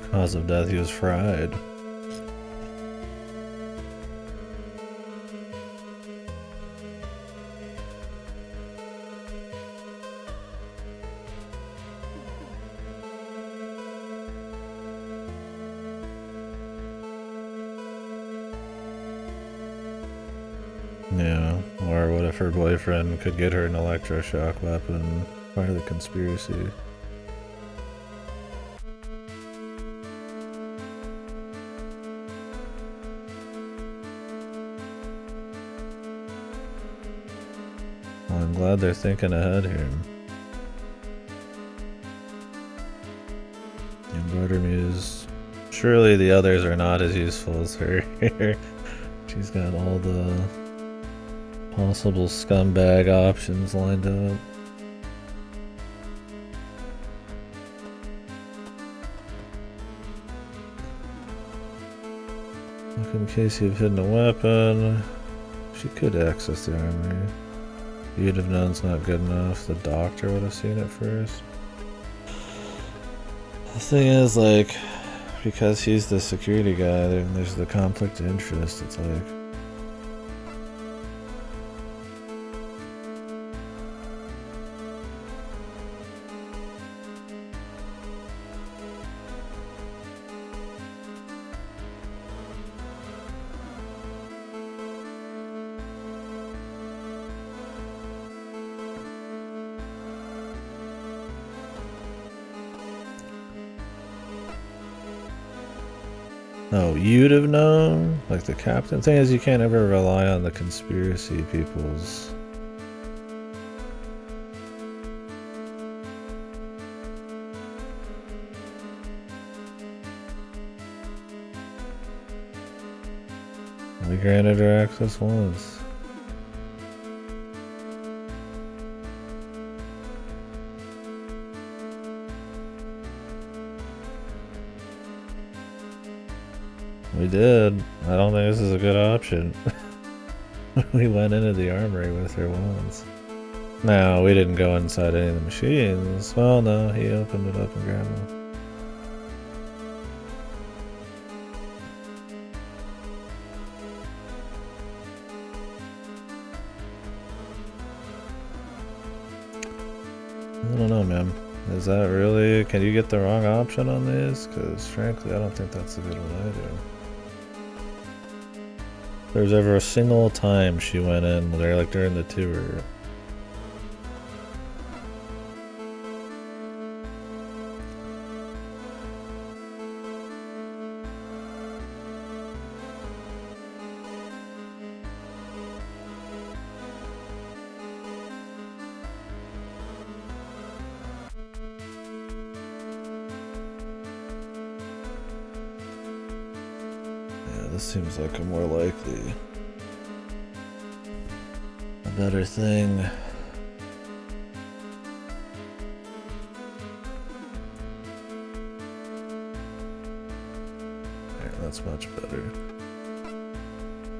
The cause of death, he was fried. Yeah, or what if her boyfriend could get her an electroshock weapon? Part of the conspiracy. Well, I'm glad they're thinking ahead here. Embroider Muse. Surely the others are not as useful as her. She's got all the possible scumbag options lined up. Look in case you've hidden a weapon. She could access the armory. You'd have known it's not good enough. The doctor would have seen it first. The thing is, like, because he's the security guy, there's the conflict of interest. It's like, oh, you'd have known? Like the captain? Thing is, you can't ever rely on the conspiracy people's... We granted her access once. We did. I don't think this is a good option. We went into the armory with her once. No, we didn't go inside any of the machines. Well, no, he opened it up and grabbed them. I don't know, man. Is that really... Can you get the wrong option on this? Because frankly, I don't think that's a good one either. There's ever a single time she went in there, like during the tour. This seems like a more likely, a better thing. There, that's much better.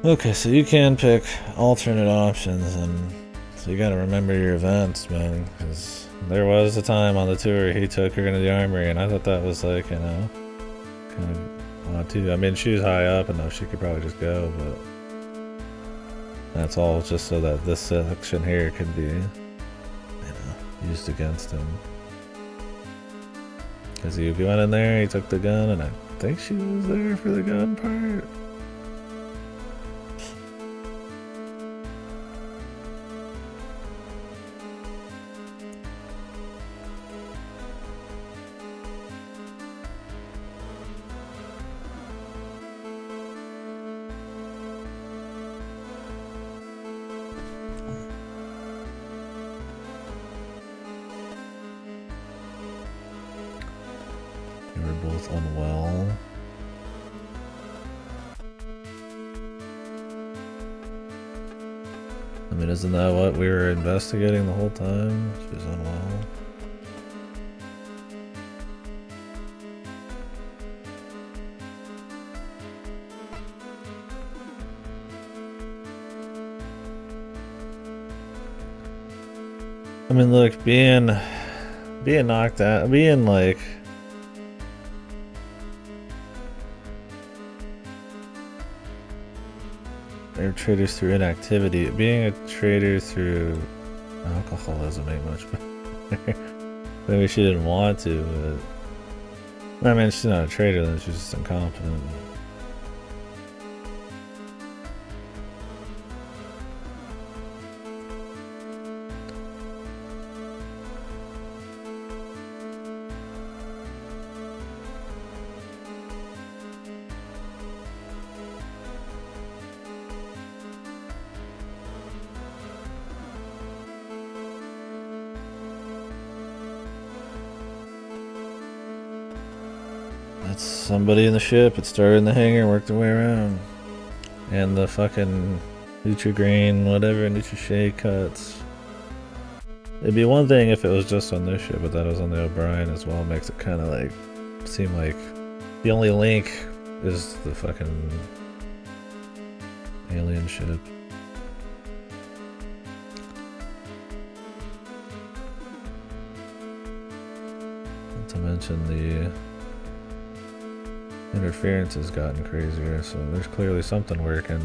Okay, so you can pick alternate options, and so you gotta remember your events, man, because there was a time on the tour he took her into the armory, and I thought that was like, you know, kind of too. I mean, she was high up enough, she could probably just go, but that's all just so that this section here could be, you know, used against him. Because he went in there, he took the gun, and I think she was there for the gun part. Both unwell. I mean, isn't that what we were investigating the whole time? She was unwell. I mean, look, being knocked out, being like They're traders through inactivity. Being a trader through alcoholism ain't much better. Maybe she didn't want to, but I mean, she's not a trader, then she's just incompetent. That's somebody in the ship. It started in the hangar and worked their way around. And the fucking Nutrigrain, whatever, Nutri-Shake cuts. It'd be one thing if it was just on this ship, but that was on the O'Brien as well. Makes it kind of like seem like the only link is the fucking alien ship. Not to mention the interference has gotten crazier, so there's clearly something working.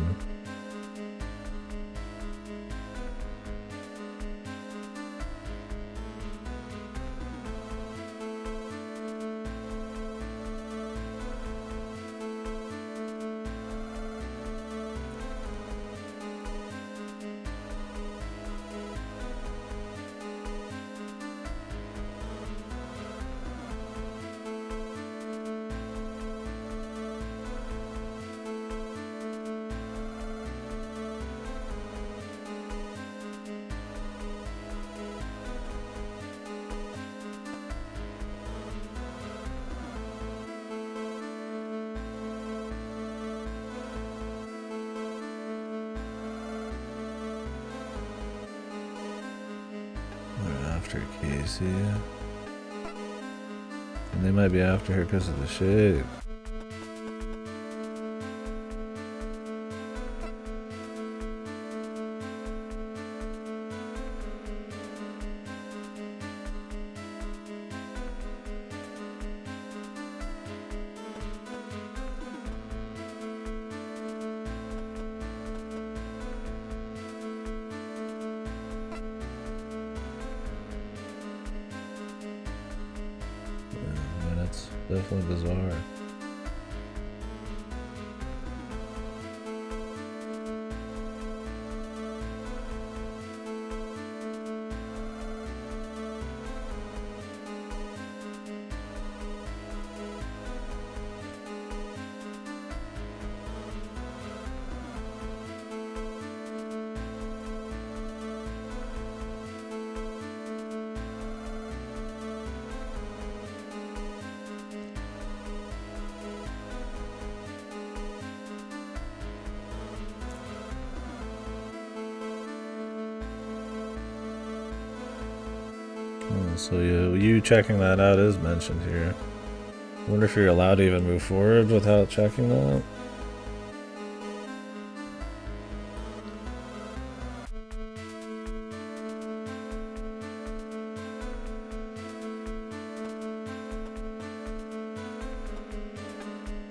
After Casey, and they might be after her because of the shade. Definitely bizarre. So you checking that out is mentioned here. I wonder if you're allowed to even move forward without checking that.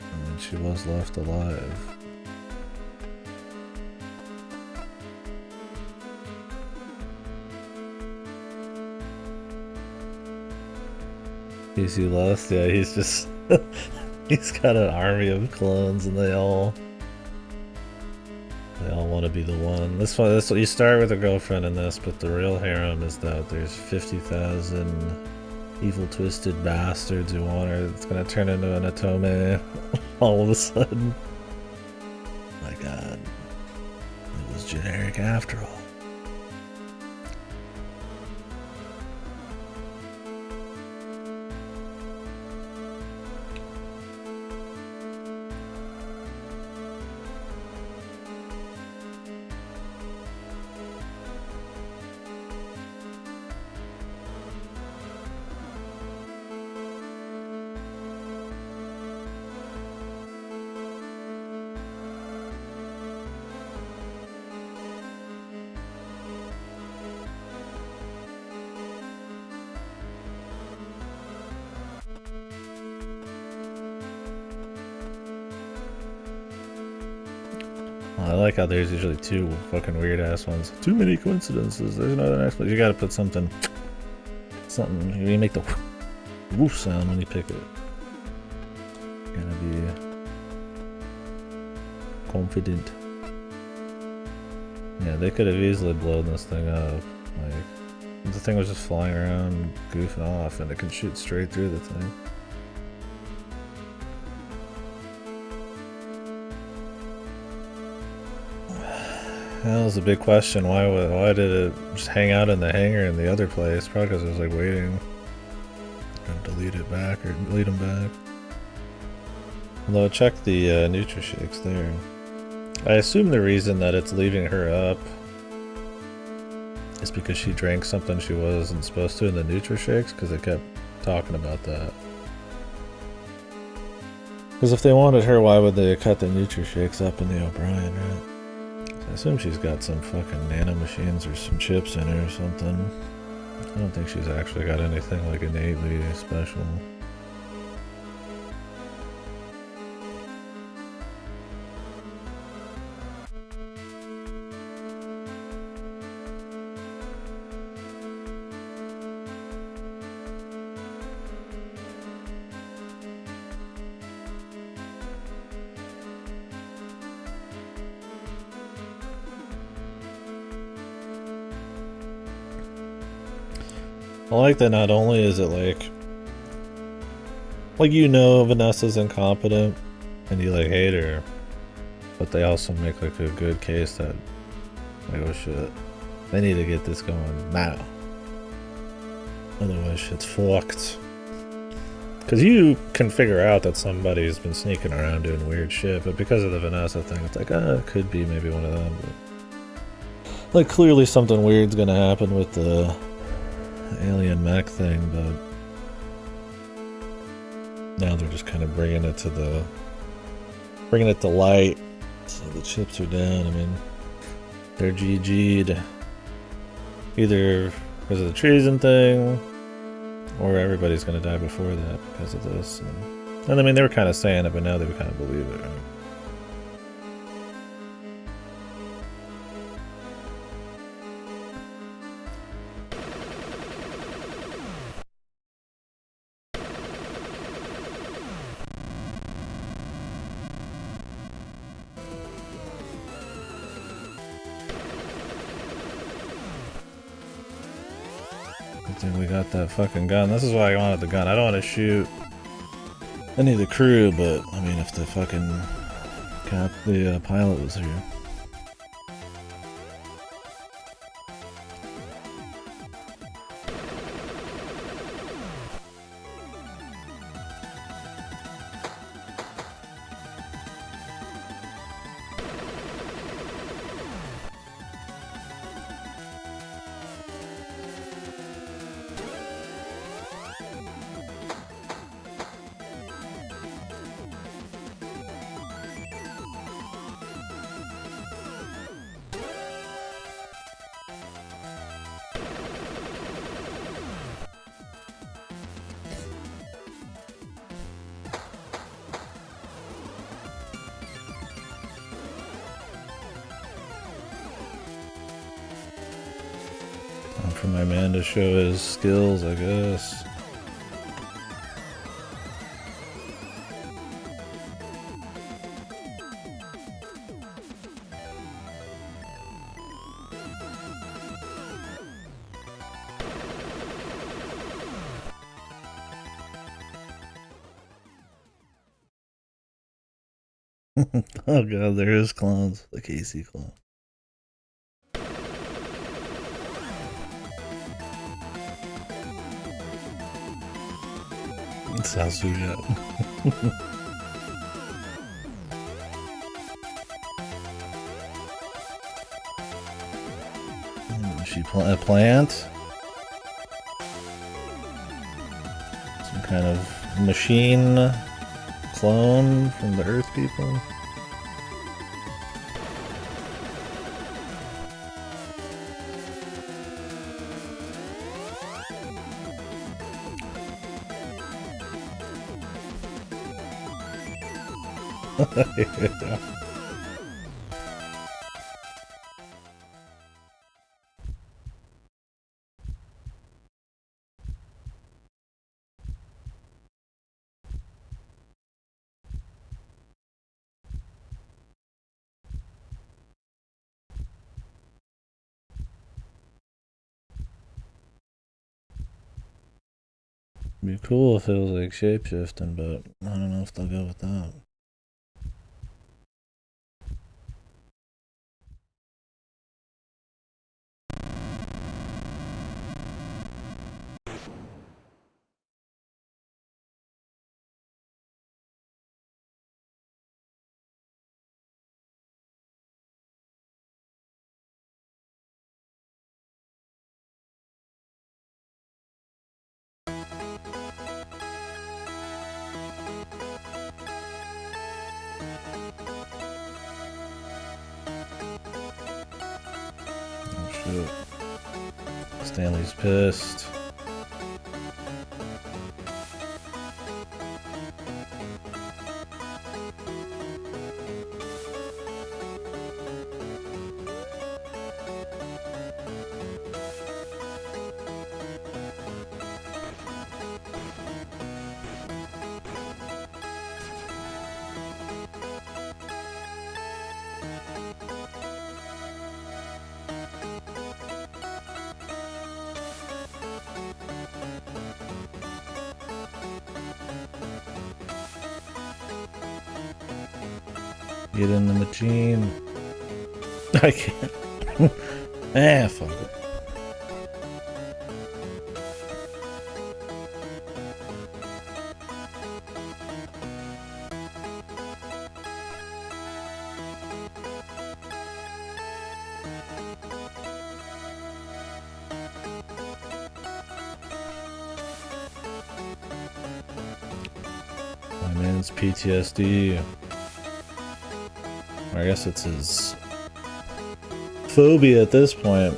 I mean, she was left alive. Casey Lust, yeah, he's just he's got an army of clones and they all want to be the one. This you start with a girlfriend in this, but the real harem is that there's 50,000 evil twisted bastards who want her. It's gonna turn into an Atome all of a sudden. My god. It was generic after all. I like how there's usually two fucking weird ass ones. Too many coincidences. There's another next place. You gotta put something. You make the woof sound when you pick it. Gotta be confident. Yeah, they could have easily blown this thing up. Like, the thing was just flying around, goofing off, and it can shoot straight through the thing. That was a big question. Why did it just hang out in the hangar in the other place? Probably because it was like waiting to delete it back or delete them back. Although check the Nutrishakes there. I assume the reason that it's leaving her up is because she drank something she wasn't supposed to in the Nutrishakes, because they kept talking about that. Because if they wanted her, why would they cut the Nutrishakes up in the O'Brien, right? I assume she's got some fucking nanomachines or some chips in her or something. I don't think she's actually got anything like innately special. I like that not only is it like you know Vanessa's incompetent and you like hate her, but they also make like a good case that like, oh shit, they need to get this going now. Otherwise shit's fucked. Because you can figure out that somebody's been sneaking around doing weird shit, but because of the Vanessa thing, it's like, it could be maybe one of them. But like clearly something weird's gonna happen with the alien mech thing, but now they're just kind of bringing it to light. So the chips are down. I mean, they're GG'd either because of the treason thing, or everybody's gonna die before that because of this. And I mean, they were kind of saying it, but now they kind of believe it. Right? We got that fucking gun. This is why I wanted the gun. I don't want to shoot any of the crew, but I mean, if the fucking pilot was here. For my man to show his skills, I guess. Oh god, there is clones, the KC clone. Sasuya. She a plant? Some kind of machine clone from the Earth people? Be cool if it was like shapeshifting, but I don't know if they'll go with that. Oh shit. Stanley's pissed. Get in the machine. I can't. Fuck it. My man's PTSD. I guess it's his phobia at this point.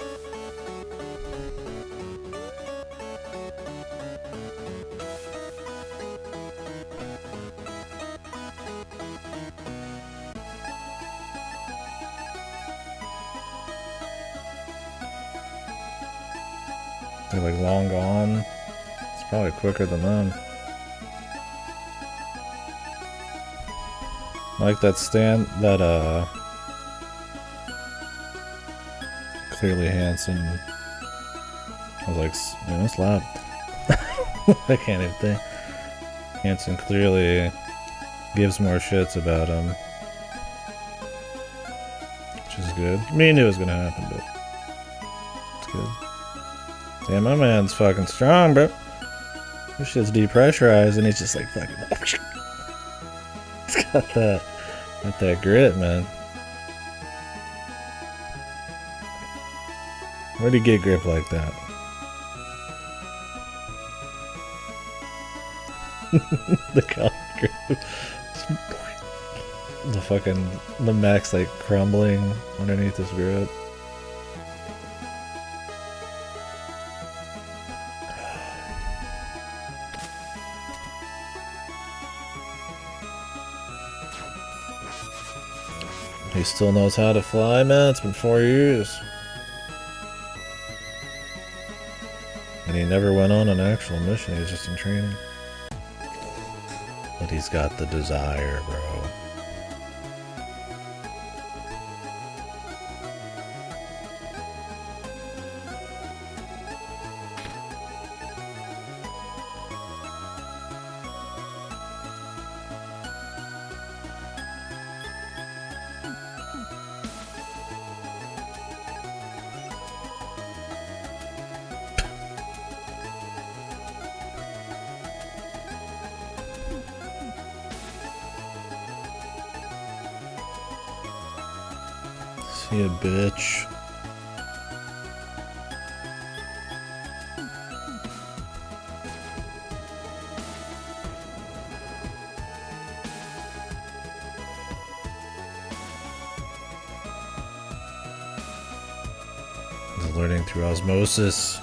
They're like long gone. It's probably quicker than them. Like that stand that clearly Hanson was like, you know, slap. I can't even think. Hanson clearly gives more shits about him, which is good. I mean, it was gonna happen, but it's good. Damn, my man's fucking strong, bro. This shit's depressurized, and he's just like fucking. He's got that grit, man. Where'd he get grip like that? The cock grip. The max like crumbling underneath his grip. He still knows how to fly, man. It's been 4 years. And he never went on an actual mission, he was just in training. But he's got the desire, bro. See a bitch. He's learning through osmosis.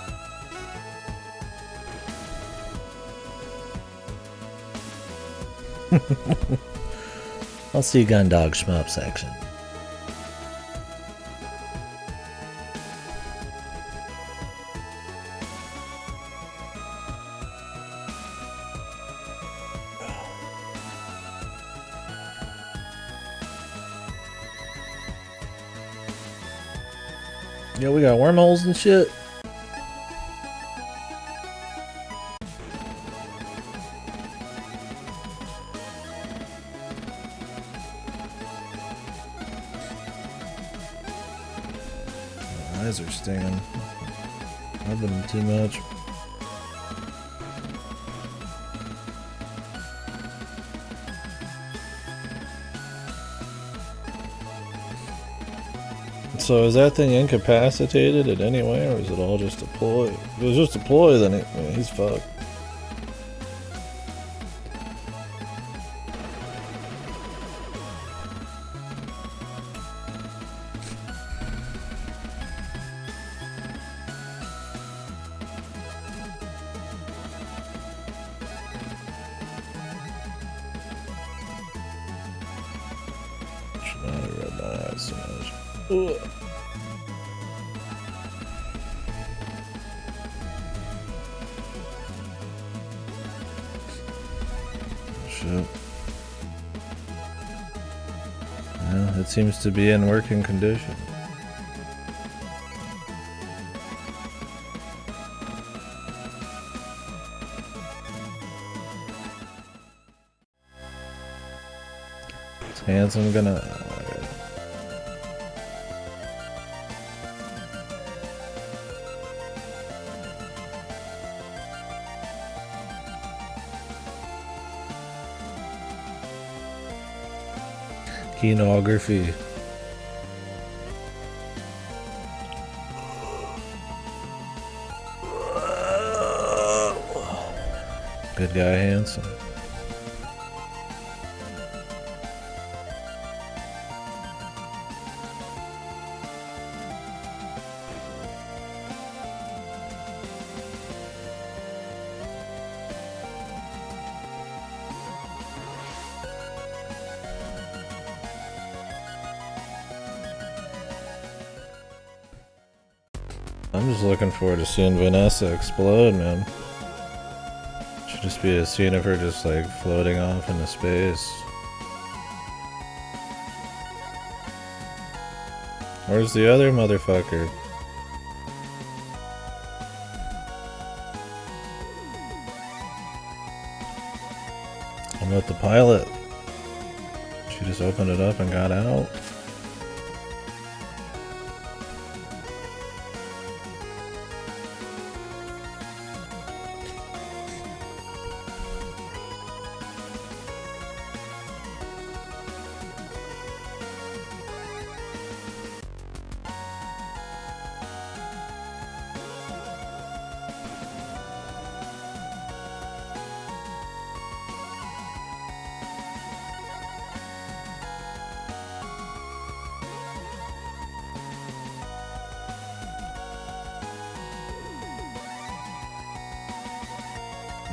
I'll see Gundog Shmup section. Yo, we got wormholes and shit. Eyes are stinging. I've been too much. So is that thing incapacitated in any way, or is it all just a ploy? If it was just a ploy, then he's fucked. Should not have rubbed my eyes so much. Ugh. Shit. Yeah, it seems to be in working condition. Is Handsome gonna... Kenography. Good guy, Handsome. I'm just looking forward to seeing Vanessa explode, man. Should just be a scene of her just like floating off into space. Where's the other motherfucker? I'm with the pilot. She just opened it up and got out.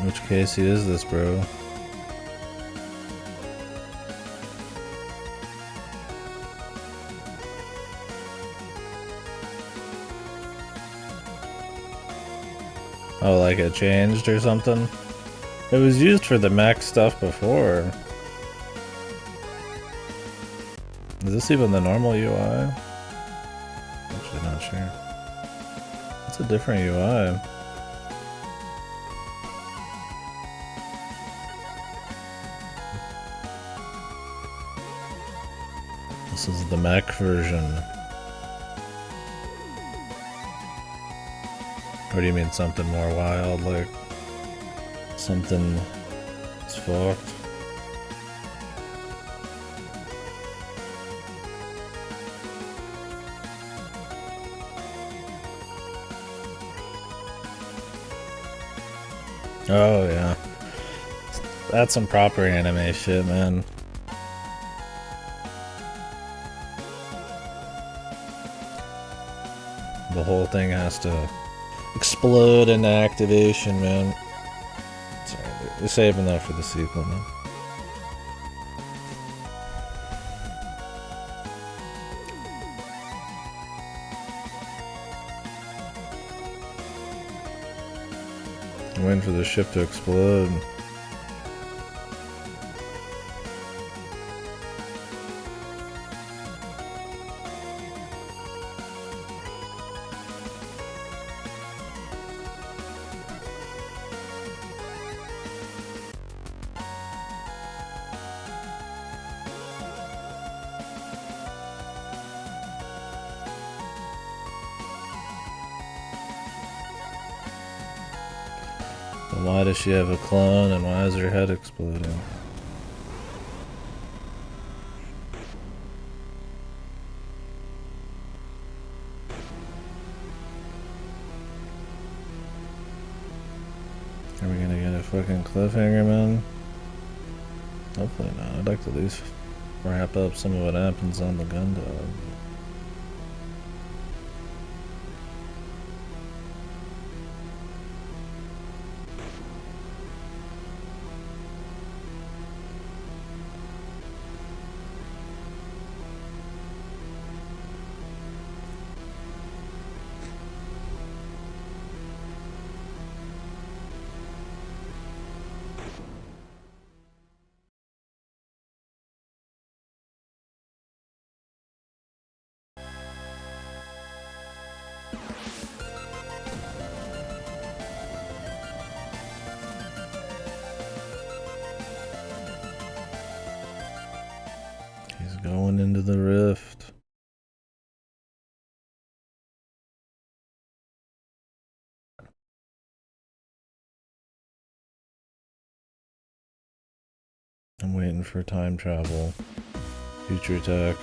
Which Casey is this, bro? Oh, like it changed or something? It was used for the mech stuff before. Is this even the normal UI? Actually not sure. It's a different UI. This is the mech version. Or do you mean something more wild, like something is fucked? Oh yeah. That's some proper anime shit, man. The whole thing has to explode into activation, man. Sorry, they're saving that for the sequel, man. I'm waiting for the ship to explode. Why does she have a clone and why is her head exploding? Are we gonna get a fucking cliffhanger, man? Hopefully not. I'd like to at least wrap up some of what happens on the Gundog. He's going into the rift. I'm waiting for time travel. Future tech.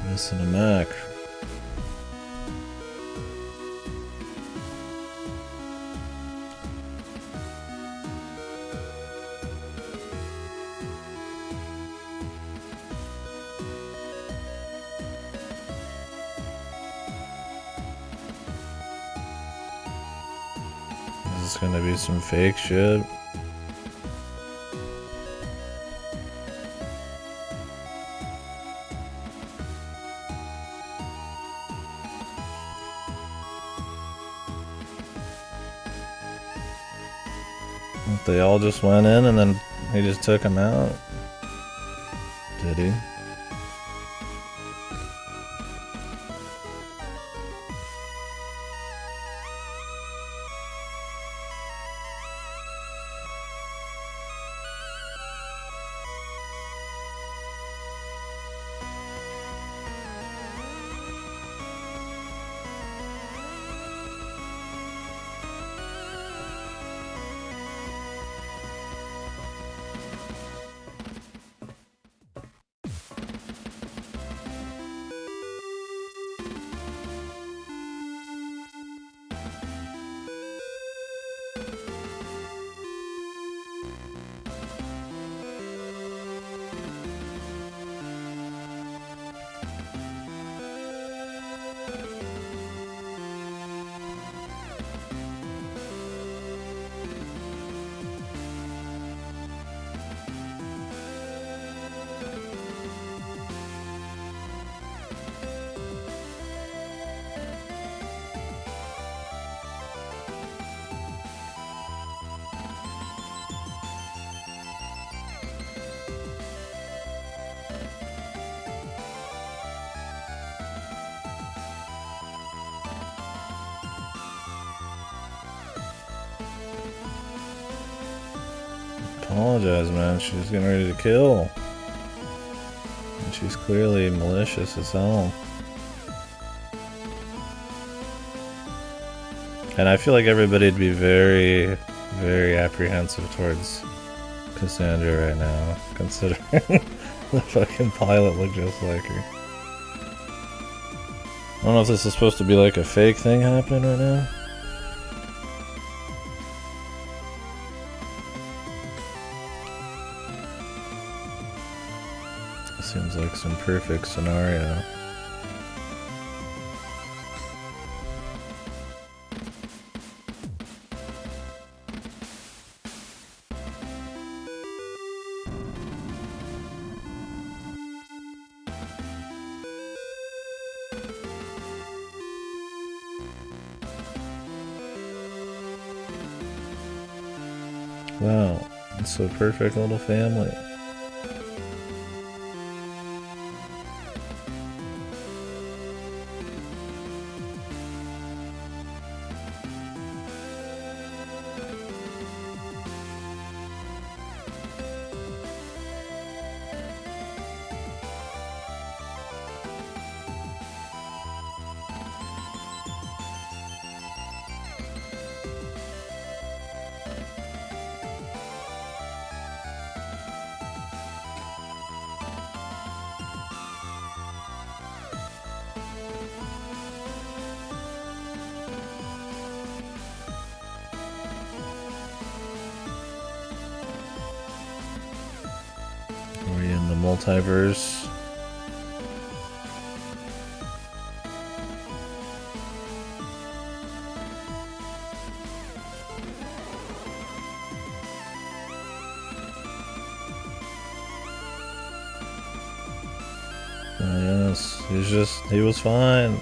Missing a Mac. Is this gonna be some fake shit? They all just went in and then he just took him out? Did he? Apologize, man. She's getting ready to kill. And she's clearly malicious as hell. And I feel like everybody'd be very, very apprehensive towards Cassandra right now, considering the fucking pilot looked just like her. I don't know if this is supposed to be like a fake thing happening right now. Seems like some perfect scenario. Wow, it's a perfect little family. multiverse. Yes, he was fine.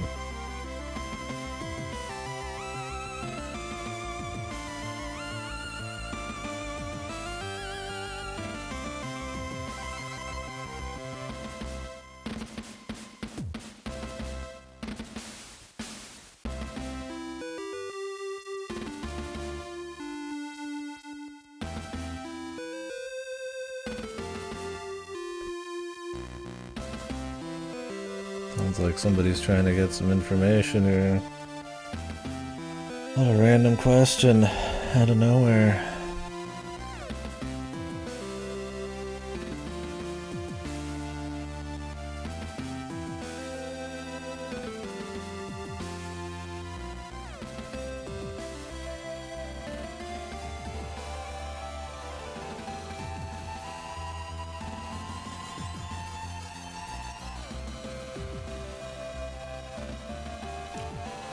Sounds like somebody's trying to get some information here. What a random question out of nowhere.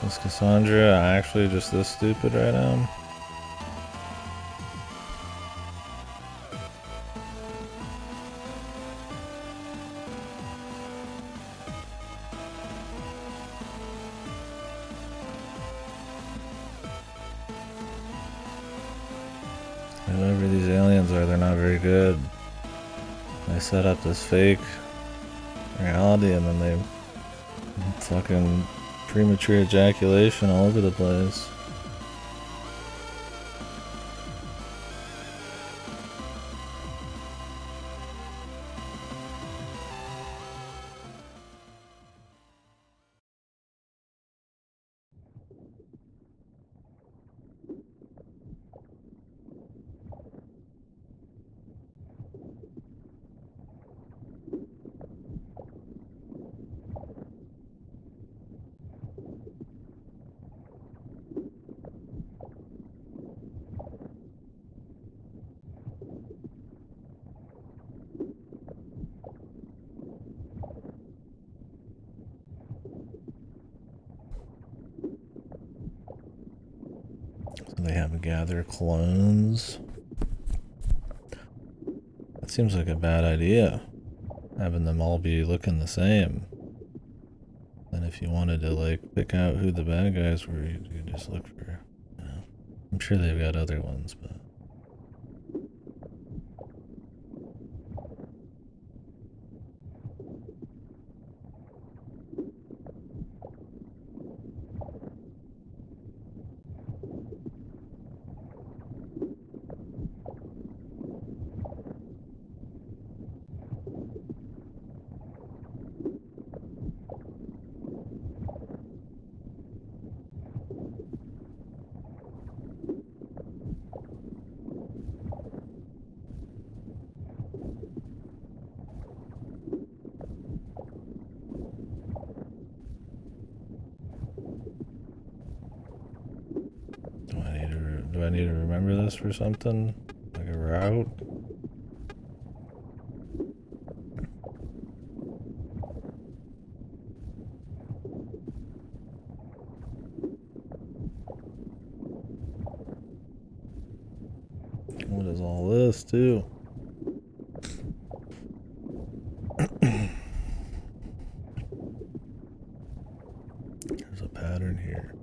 Is Cassandra actually just this stupid right now? Whoever these aliens are, they're not very good. They set up this fake reality and then they fucking premature ejaculation all over the place. So they have gather clones. That seems like a bad idea. Having them all be looking the same. And if you wanted to like pick out who the bad guys were, you could just look for, you know. I'm sure they've got other ones, but do I need to remember this for something? Like a route? What is all this too? There's a pattern here.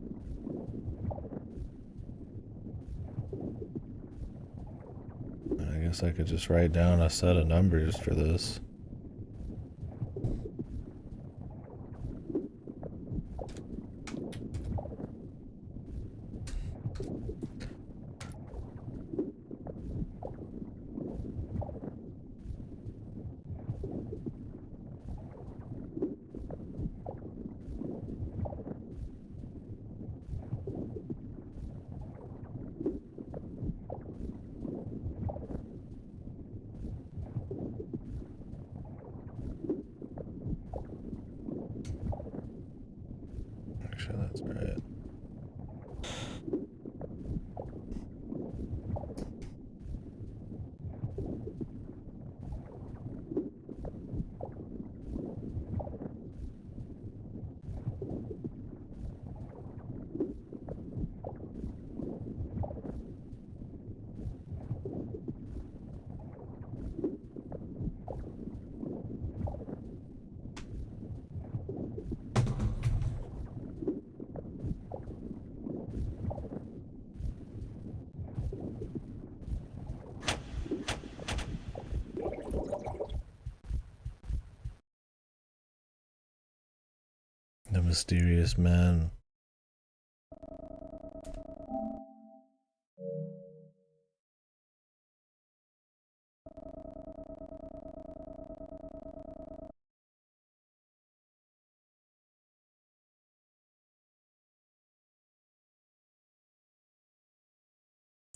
I guess I could just write down a set of numbers for this. mysterious man.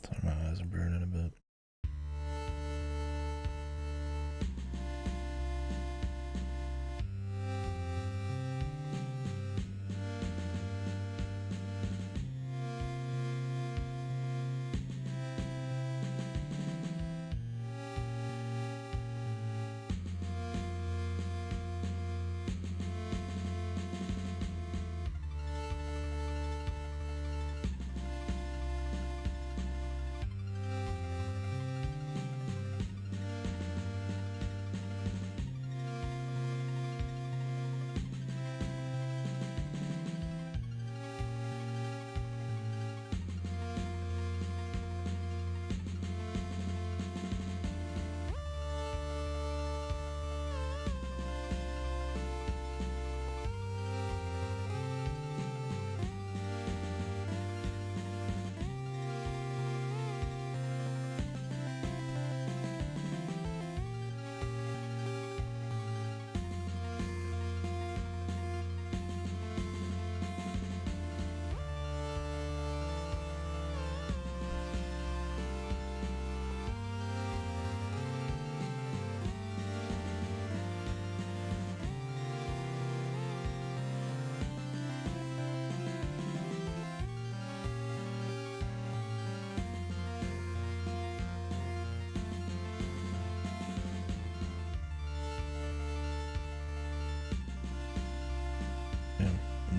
Sorry, my eyes are burning a bit.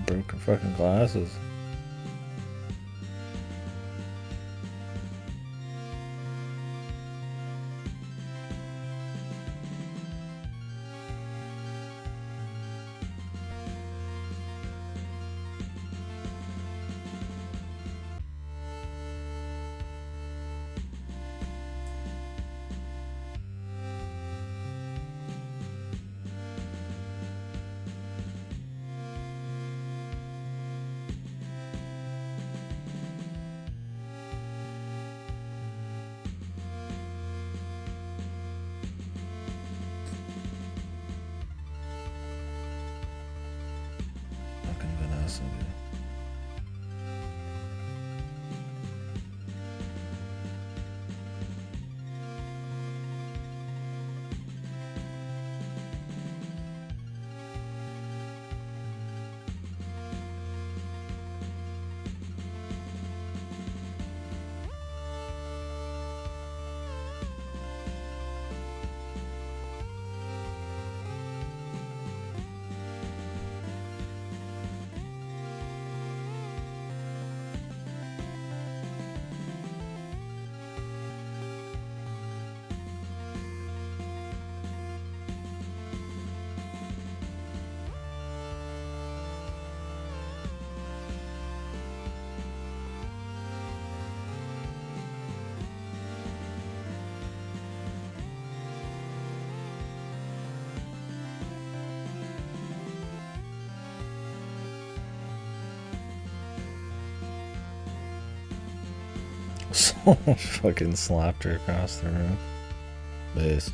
Broken fucking glasses. Fucking Vanessa, dude. Someone fucking slapped her across the room. Based.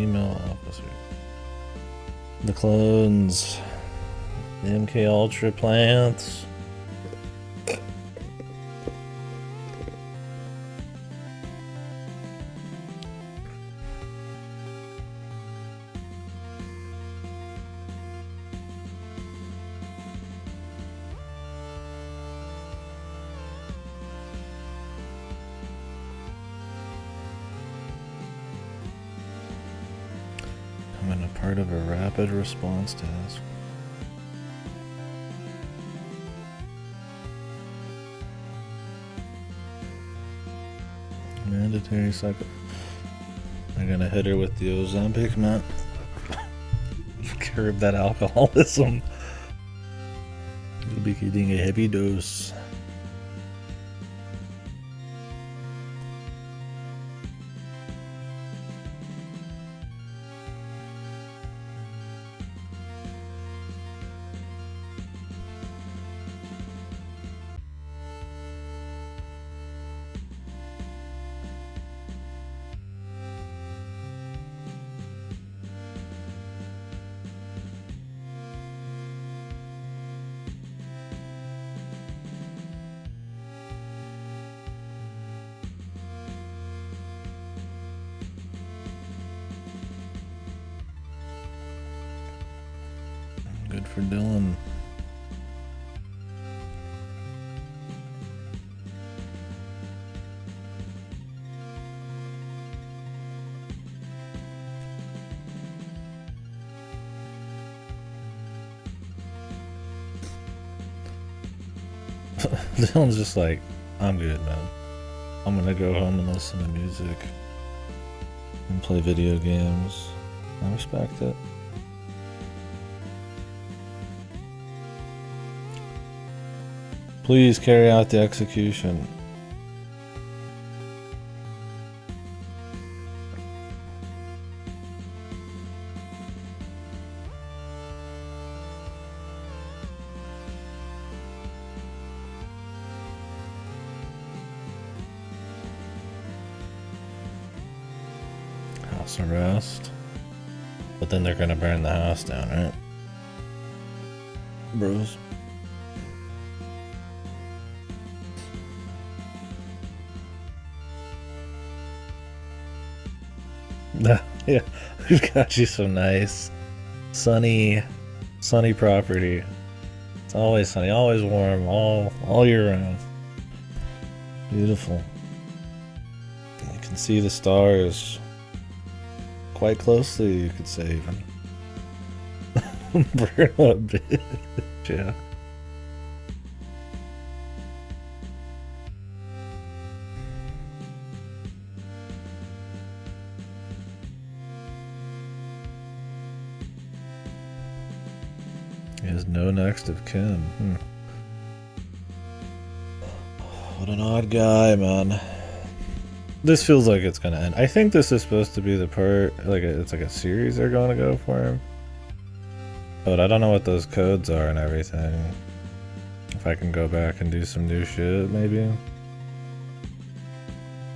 female officer. The clones. The MK Ultra plants. Becoming a part of a rapid response task. Mandatory cycle. I'm gonna hit her with the Ozempic, man. Curb that alcoholism. You'll be getting a heavy dose. Good for Dylan. Dylan's just like, I'm good, man. I'm gonna go home and listen to music and play video games. I respect it. Please carry out the execution. House arrest. But then they're gonna burn the house down, right? Bros. Yeah, we've got you some nice, sunny property. It's always sunny, always warm, all year round. Beautiful. You can see the stars quite closely, you could say even. Burn up, bitch. Yeah. He has no next of kin. What an odd guy, man. This feels like it's gonna end. I think this is supposed to be the part, like it's like a series they're going to go for him. But I don't know what those codes are and everything. If I can go back and do some new shit, maybe.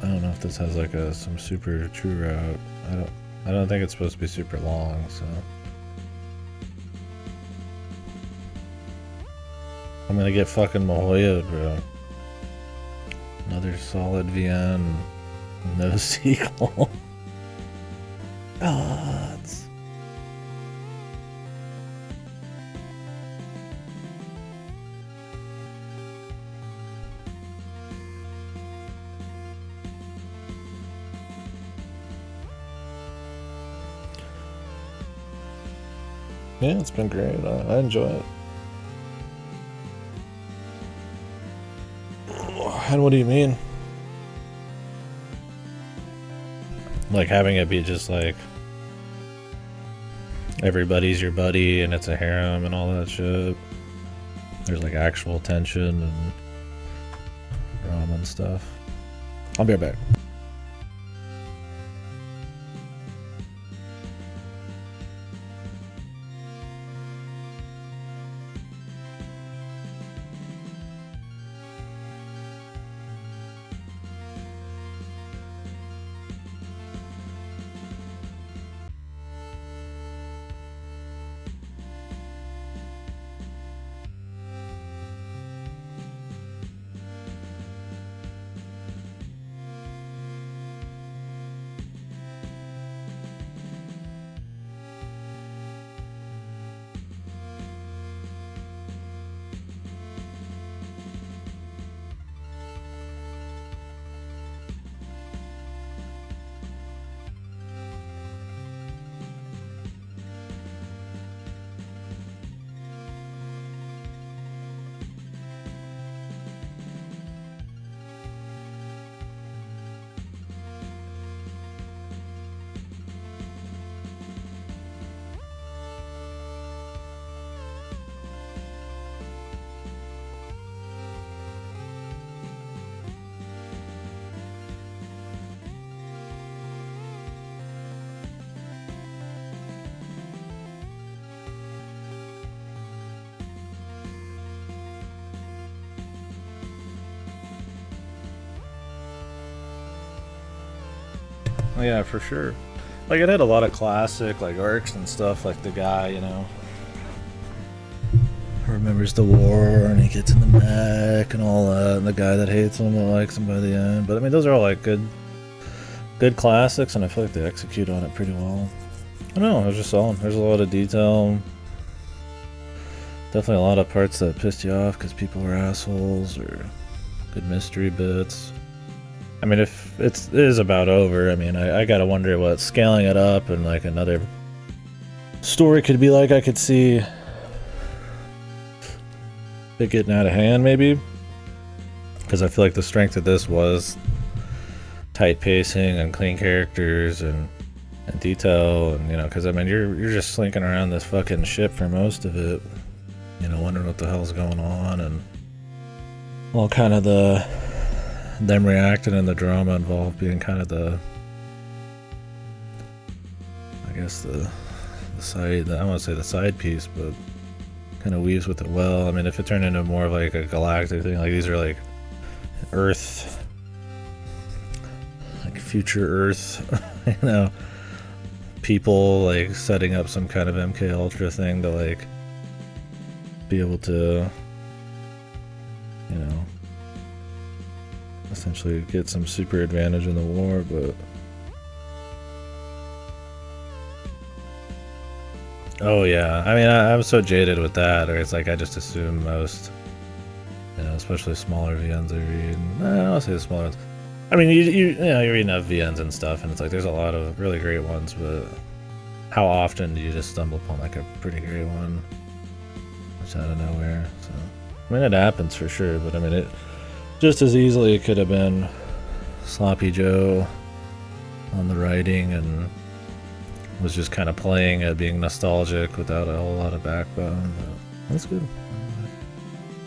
I don't know if this has like some super true route. I don't think it's supposed to be super long, so. I'm gonna get fucking Mahoya, bro. Another solid VN. No sequel. Gods. Yeah, it's been great. I enjoy it. And what do you mean? Like having it be just like everybody's your buddy and it's a harem and all that shit. There's like actual tension and drama and stuff. I'll be right back. Yeah, for sure. Like it had a lot of classic like arcs and stuff, like the guy, you know, remembers the war and he gets in the mech and all that, and the guy that hates him that likes him by the end. But I mean, those are all like good classics, and I feel like they execute on it pretty well. I don't know, I was just solid. There's a lot of detail. Definitely a lot of parts that pissed you off because people were assholes, or good mystery bits. I mean, if it is about over, I mean, I gotta wonder what scaling it up and like another story could be like. I could see it getting out of hand, maybe, because I feel like the strength of this was tight pacing and clean characters and detail, and you know, because I mean, you're just slinking around this fucking ship for most of it, you know, wondering what the hell's going on, and all kind of them reacting and the drama involved being kind of the, I guess the side, I don't want to say the side piece, but kind of weaves with it well. I mean, if it turned into more of like a galactic thing, like these are like Earth, like future Earth, you know, people like setting up some kind of MK Ultra thing to like be able to, you know, essentially get some super advantage in the war, but oh yeah, I mean, I'm so jaded with that, or it's like I just assume most, you know, especially smaller VNs I read. I'll say the smaller ones. I mean, you know, you're reading up VNs and stuff, and it's like there's a lot of really great ones, but how often do you just stumble upon like a pretty great one, which out of nowhere? So I mean, it happens for sure, but I mean, it just as easily could have been Sloppy Joe on the writing and was just kind of playing at being nostalgic without a whole lot of backbone. But that's good.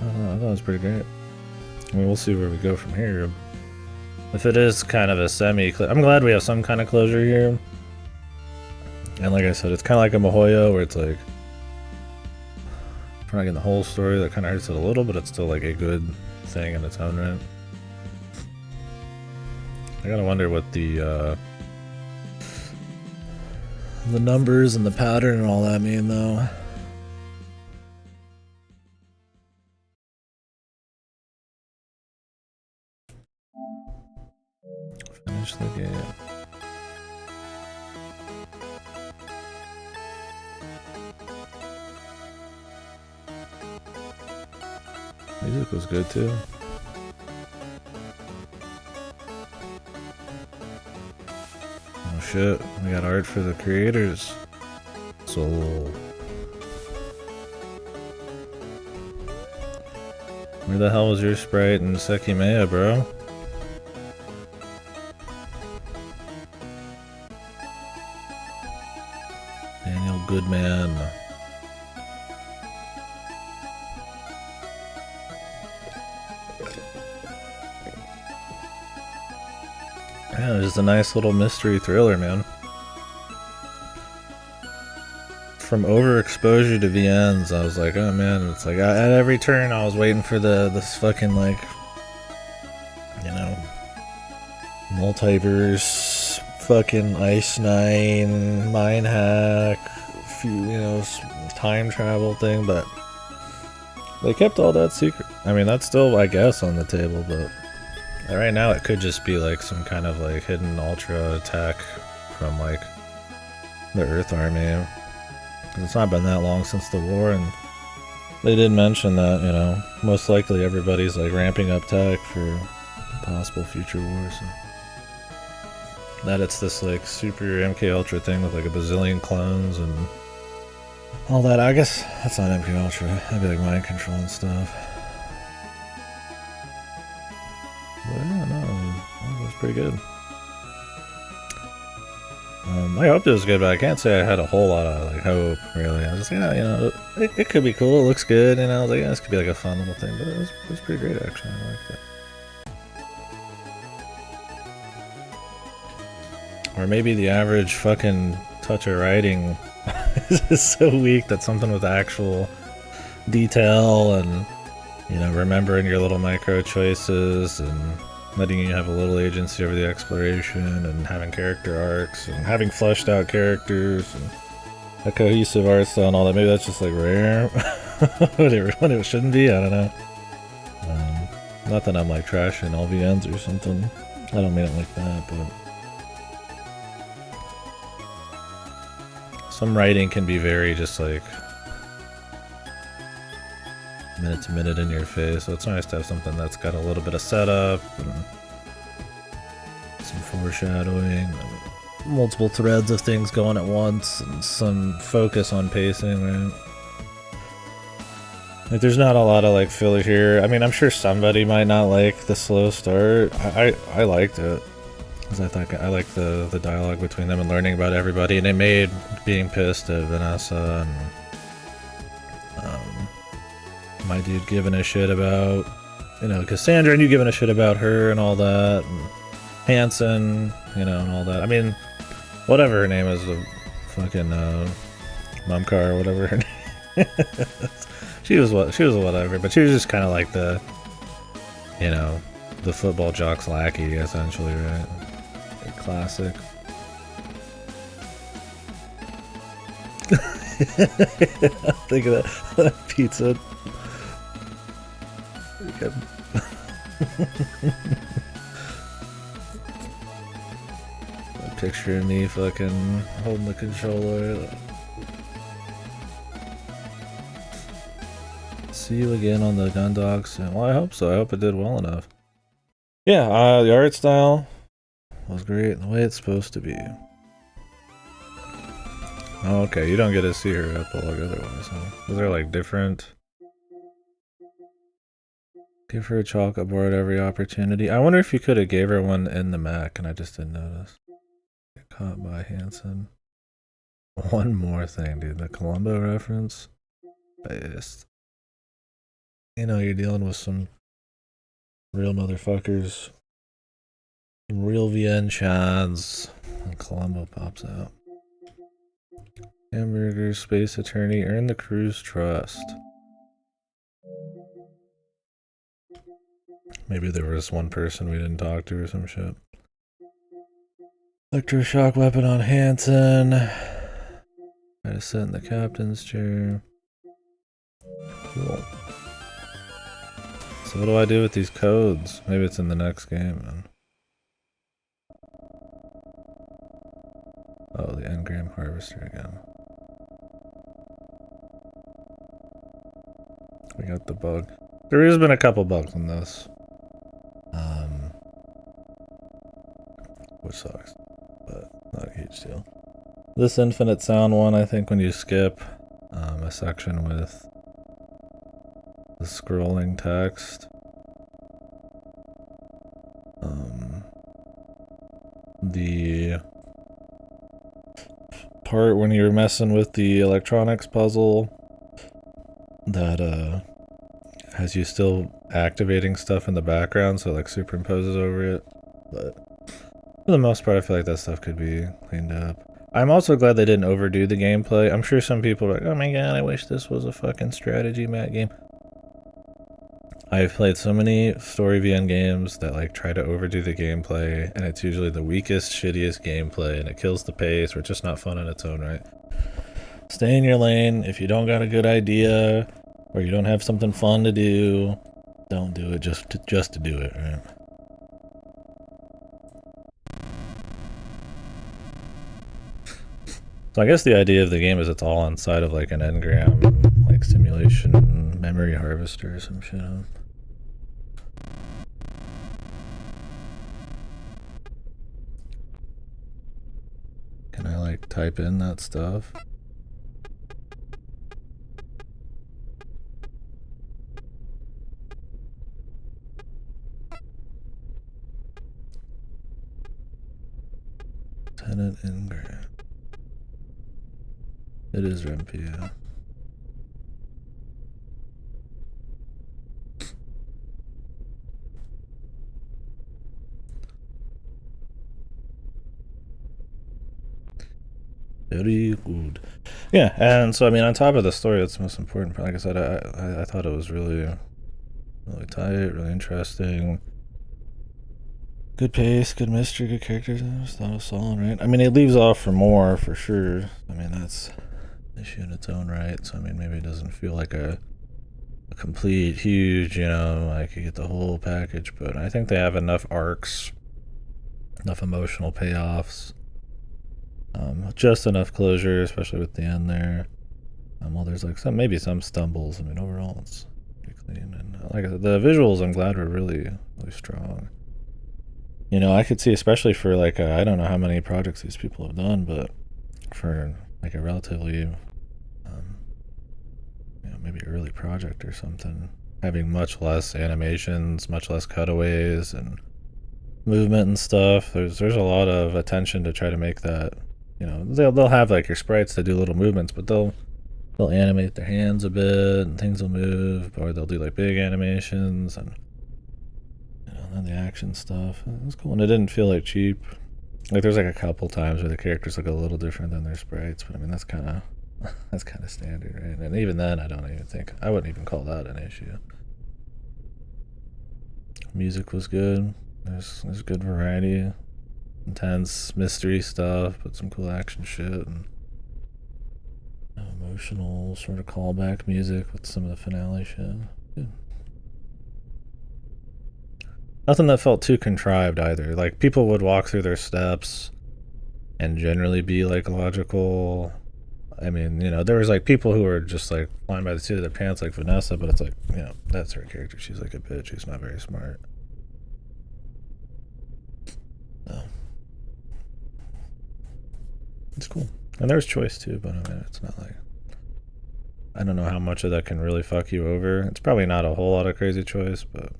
I thought it was pretty great. I mean, we'll see where we go from here. If it is kind of a I'm glad we have some kind of closure here. And like I said, it's kind of like a Mihoyo where it's like, if we're not getting the whole story, that kind of hurts it a little, but it's still like a good thing in its own right. I gotta wonder what the numbers and the pattern and all that mean, though. Finish the game. Music was good too. Oh shit, we got art for the creators. Soul. Where the hell was your sprite in Sekimea, bro? Daniel Goodman. Yeah, it was just a nice little mystery thriller, man. From overexposure to VNs, I was like, oh man, it's like at every turn I was waiting for this fucking like, you know, multiverse, fucking Ice 9, Mind Hack, you know, time travel thing, but they kept all that secret. I mean, that's still, I guess, on the table, but right now it could just be like some kind of like hidden ultra attack from like the Earth Army. It's not been that long since the war, and they did mention that, you know, most likely everybody's like ramping up tech for possible future wars. So that it's this like super MK Ultra thing with like a bazillion clones and all that. I guess that's not MK Ultra. That'd be like mind control and stuff. But yeah, no, it was pretty good. I hoped it was good, but I can't say I had a whole lot of like hope, really. I was just, yeah, you know, it could be cool, it looks good, you know, I was like, yeah, this could be like a fun little thing, but it was pretty great, actually. I liked it. Or maybe the average fucking touch of writing is so weak that something with actual detail and, you know, remembering your little micro choices and letting you have a little agency over the exploration and having character arcs and having fleshed out characters and a cohesive art style and all that. Maybe that's just like rare when it shouldn't be. I don't know. Not that I'm like trashing LVNs or something. I don't mean it like that, but some writing can be very just like minute to minute in your face, so it's nice to have something that's got a little bit of setup and some foreshadowing and multiple threads of things going at once and some focus on pacing, right? Like there's not a lot of like filler here. I mean, I'm sure somebody might not like the slow start. I liked it because I thought I liked the dialogue between them and learning about everybody, and it made being pissed at Vanessa and my dude giving a shit about, you know, Cassandra and you giving a shit about her and all that, and Hanson, you know, and all that. I mean, whatever her name is, the fucking Mumcar or whatever her name is. She was whatever, but she was just kind of like the, you know, the football jock's lackey, essentially, right? Classic. Think of that pizza. A picture of me fucking holding the controller. See you again on the Gundogs soon. Well, I hope so. I hope it did well enough. Yeah, the art style was great, the way it's supposed to be. Oh, okay, you don't get to see her epilogue otherwise, huh? Was there like different... Give her a chocolate bar at every opportunity. I wonder if you could have gave her one in the Mac and I just didn't notice. Get caught by Hanson. One more thing, dude. The Columbo reference. Based. You know, you're dealing with some real motherfuckers. Some real VN chads. And Columbo pops out. Hamburger, Space Attorney, earn the crew's trust. Maybe there was one person we didn't talk to or some shit. Electroshock weapon on Hanson. Try to sit in the captain's chair. Cool. So what do I do with these codes? Maybe it's in the next game then. Oh, the engram harvester again. We got the bug. There has been a couple bugs in this. Which sucks, but not a huge deal. This infinite sound one, I think when you skip a section with the scrolling text, the part when you're messing with the electronics puzzle that has you still activating stuff in the background, so it like superimposes over it, but for the most part I feel like that stuff could be cleaned up. I'm also glad they didn't overdo the gameplay. I'm sure some people are like, oh my god, I wish this was a fucking strategy map game. I've played so many story VN games that like try to overdo the gameplay, and it's usually the weakest, shittiest gameplay, and it kills the pace, or it's just not fun in its own right. Stay in your lane. If you don't got a good idea, or you don't have something fun to do, don't do it just to do it, right? So I guess the idea of the game is it's all inside of like an engram, like simulation memory harvester or some shit. Can I like type in that stuff? Tenant engram. It is REMPU. Very good. Yeah, and so I mean, on top of the story, that's the most important part. Like I said, I thought it was really tight, really interesting. Good pace, good mystery, good characters. I just thought it was solid, right? I mean, it leaves off for more, for sure. I mean, that's an issue in its own right. So, I mean, maybe it doesn't feel like a complete, huge, like you get the whole package. But I think they have enough arcs, enough emotional payoffs, just enough closure, especially with the end there. Well, there's like maybe some stumbles. I mean, overall, it's pretty clean. And like the visuals, I'm glad were really, really strong. I could see, especially for like I don't know how many projects these people have done, but for like a relatively, maybe early project or something, having much less animations, much less cutaways and movement and stuff. There's a lot of attention to try to make that. They'll have like your sprites to do little movements, but they'll animate their hands a bit and things will move, or they'll do like big animations and. And the action stuff. It was cool, and it didn't feel like cheap. Like there's like a couple times where the characters look a little different than their sprites, but I mean that's kind of standard, right? And even then, I wouldn't even call that an issue. Music was good. There's good variety, intense mystery stuff, but some cool action shit and emotional sort of callback music with some of the finale shit. Good. Nothing that felt too contrived either. Like people would walk through their steps and generally be like logical. I mean, there was like people who were just like flying by the seat of their pants like Vanessa, but it's like, that's her character. She's like a bitch. She's not very smart. So it's cool. And there's choice too, but I mean, it's not like, I don't know how much of that can really fuck you over. It's probably not a whole lot of crazy choice, but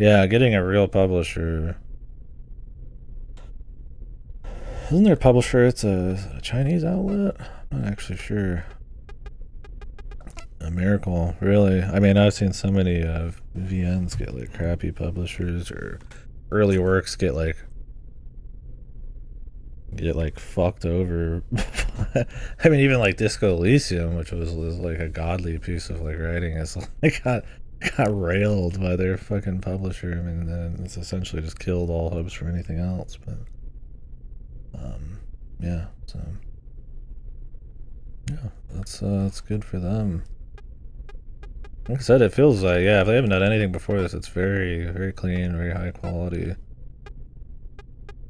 yeah, getting a real publisher. Isn't there a publisher? It's a Chinese outlet? I'm not actually sure. A miracle, really. I mean, I've seen so many VNs get like crappy publishers, or early works get like fucked over. I mean, even like Disco Elysium, which was like a godly piece of like writing, is like got railed by their fucking publisher. I mean, then it's essentially just killed all hopes for anything else. But yeah, so yeah, that's good for them. Like I said, it feels like, if they haven't done anything before this, it's very, very clean, very high quality.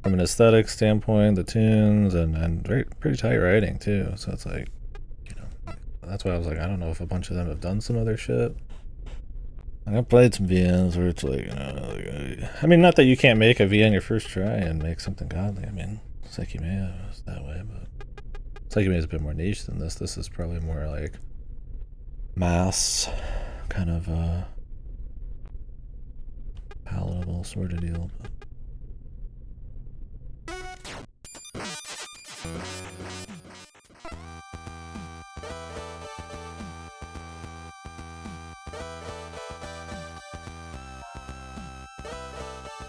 From an aesthetic standpoint, the tunes and very pretty tight writing too. So it's like, that's why I was like, I don't know if a bunch of them have done some other shit. I played some VNs where it's like, I mean, not that you can't make a VN your first try and make something godly. I mean, Sekimea was that way, but Sekimea is a bit more niche than this. This is probably more like mass, kind of palatable sort of deal. But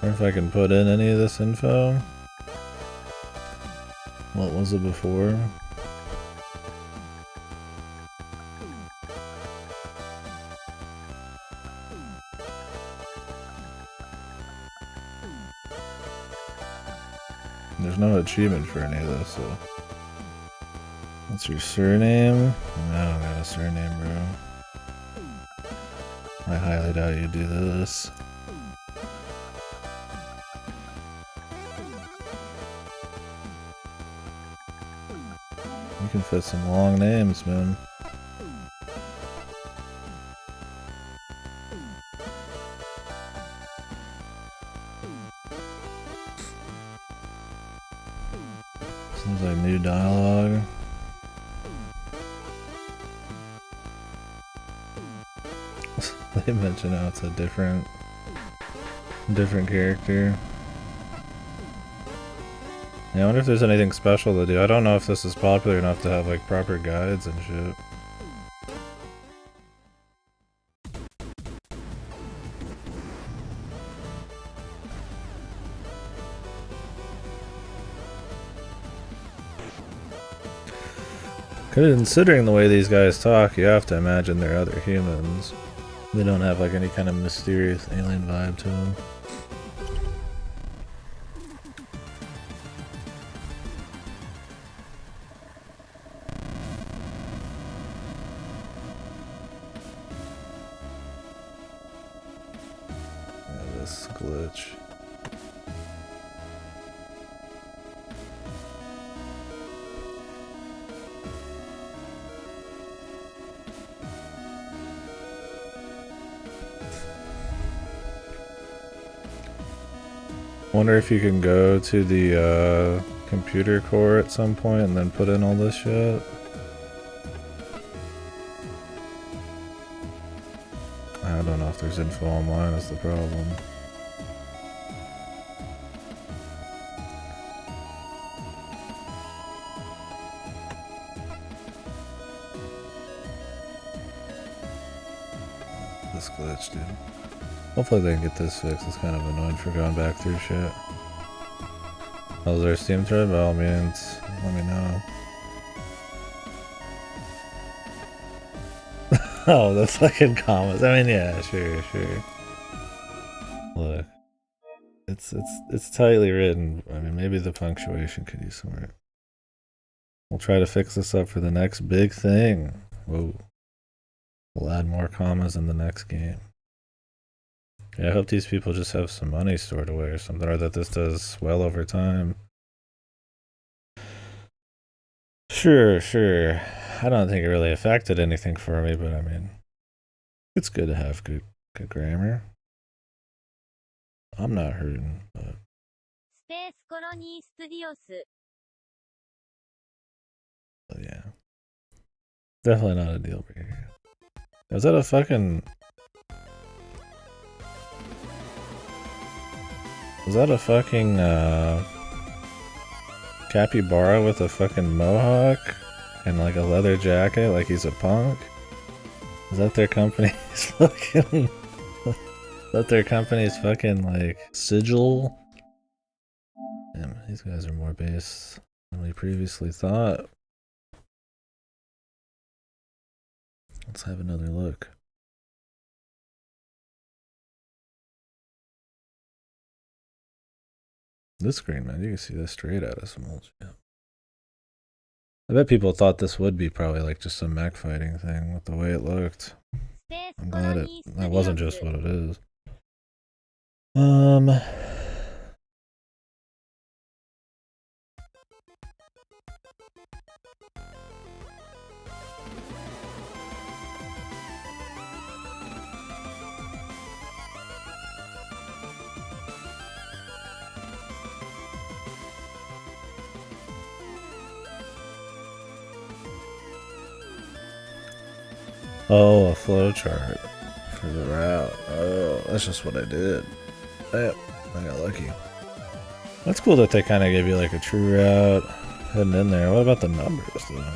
I wonder if I can put in any of this info. What was it before? There's no achievement for any of this, so. What's your surname? No, I don't got a surname, bro. I highly doubt you do this. You can fit some long names, man. Seems like new dialogue. They mention how it's a different character. Yeah, I wonder if there's anything special to do. I don't know if this is popular enough to have like proper guides and shit. Considering the way these guys talk, you have to imagine they're other humans. They don't have like any kind of mysterious alien vibe to them. Yeah, this glitch. Wonder if you can go to the computer core at some point and then put in all this shit. I don't know if there's info online is the problem. This glitch, dude. Hopefully they can get this fixed. It's kind of annoying for going back through shit. Oh, is there a Steam thread? By all means, let me know. Oh, the fucking comments. I mean, yeah, sure. Look, it's tightly written. I mean, maybe the punctuation could use some work. We'll try to fix this up for the next big thing. Whoa. We'll add more commas in the next game. Yeah, I hope these people just have some money stored away or something, or that this does well over time. Sure. I don't think it really affected anything for me, but I mean, it's good to have good grammar. I'm not hurting, but... Space Colony Studios. But yeah. Definitely not a deal breaker. Is that a fucking... Was that a fucking, capybara with a fucking mohawk and like a leather jacket like he's a punk? Is that their company's fucking... Is that their company's fucking, like, sigil? Damn, these guys are more based than we previously thought. Let's have another look. This screen, man, you can see this straight out of some old shit. I bet people thought this would be probably like just some mech fighting thing with the way it looked. I'm glad that wasn't just what it is. Oh, a flowchart for the route. Oh, that's just what I did. Yep, I got lucky. That's cool that they kind of gave you like a true route heading in there. What about the numbers though?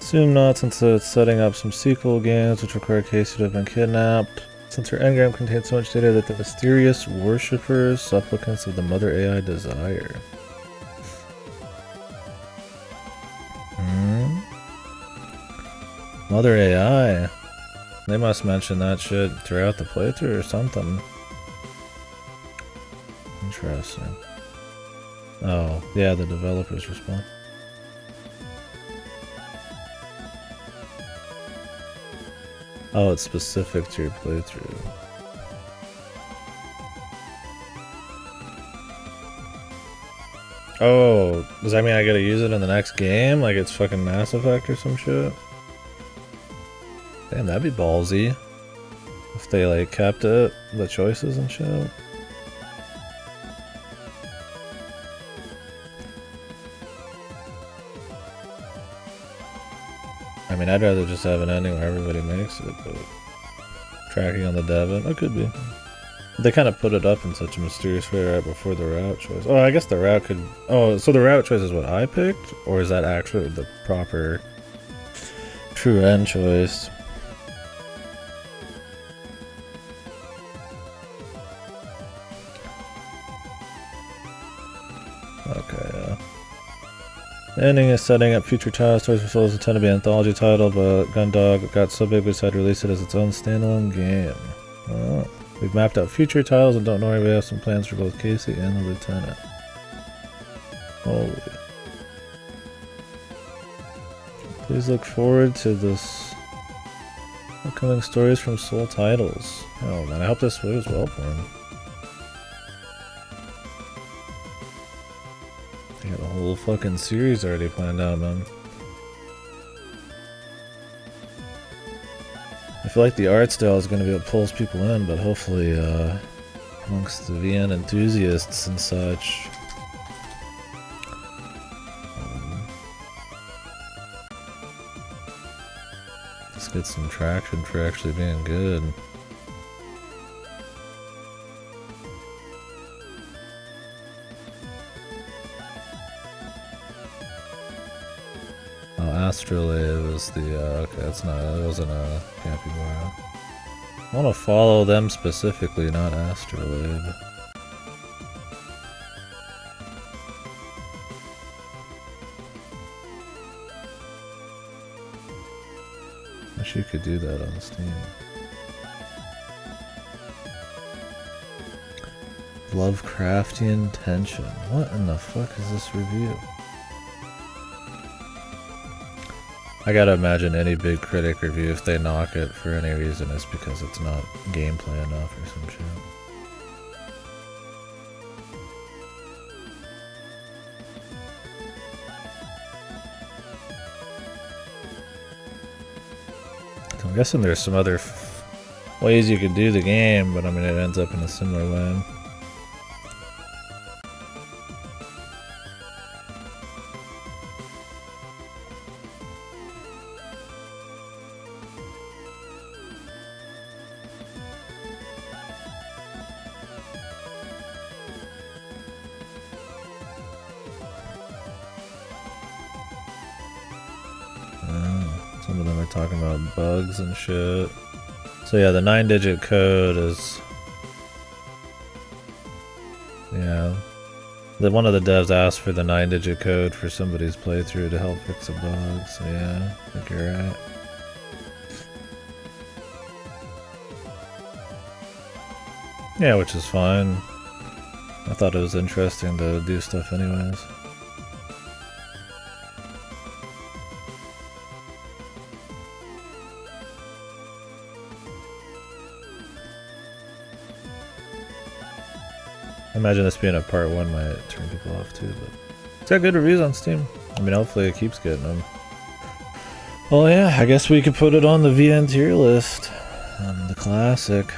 Assume not, since it's setting up some sequel games which require Casey to have been kidnapped. Since her engram contains so much data that the mysterious worshippers, supplicants of the Mother AI desire. Mother AI. They must mention that shit throughout the playthrough or something. Interesting. Oh, yeah, the developers respond. Oh, it's specific to your playthrough. Oh, does that mean I gotta use it in the next game? Like it's fucking Mass Effect or some shit? Damn, that'd be ballsy. If they like kept it, the choices and shit. I mean, I'd rather just have an ending where everybody makes it, but tracking on the Devon, it could be. They kind of put it up in such a mysterious way right before the route choice. Oh, I guess the route could... Oh, so the route choice is what I picked? Or is that actually the proper true end choice? Okay, yeah. The ending is setting up future title stories for Souls intended to be an anthology title, but Gundog got so big we decided to release it as its own standalone game. Well, we've mapped out future titles and don't worry, we have some plans for both Casey and the Lieutenant. Holy. Please look forward to this upcoming stories from Soul Titles. Oh man, I hope this goes well for him. They got a whole fucking series already planned out, man. I feel like the art style is going to be what pulls people in, but hopefully, amongst the VN enthusiasts and such, let's get some traction for actually being good. Astrolabe is the, okay, that's not, it wasn't a Capybara. I want to follow them specifically, not Astrolabe. Wish you could do that on Steam. Lovecraftian Tension. What in the fuck is this review? I gotta imagine any big critic review, if they knock it for any reason, is because it's not gameplay enough or some shit. So I'm guessing there's some other ways you could do the game, but I mean it ends up in a similar way. Some of them are talking about bugs and shit. So yeah, the 9-digit code is... yeah. One of the devs asked for the 9-digit code for somebody's playthrough to help fix a bug, so yeah, I think you're right. Yeah, which is fine. I thought it was interesting to do stuff anyways. I imagine this being a part 1 might turn people off too, but it's got good reviews on Steam. I mean, hopefully it keeps getting them. Well, yeah, I guess we could put it on the VN tier list. The classic.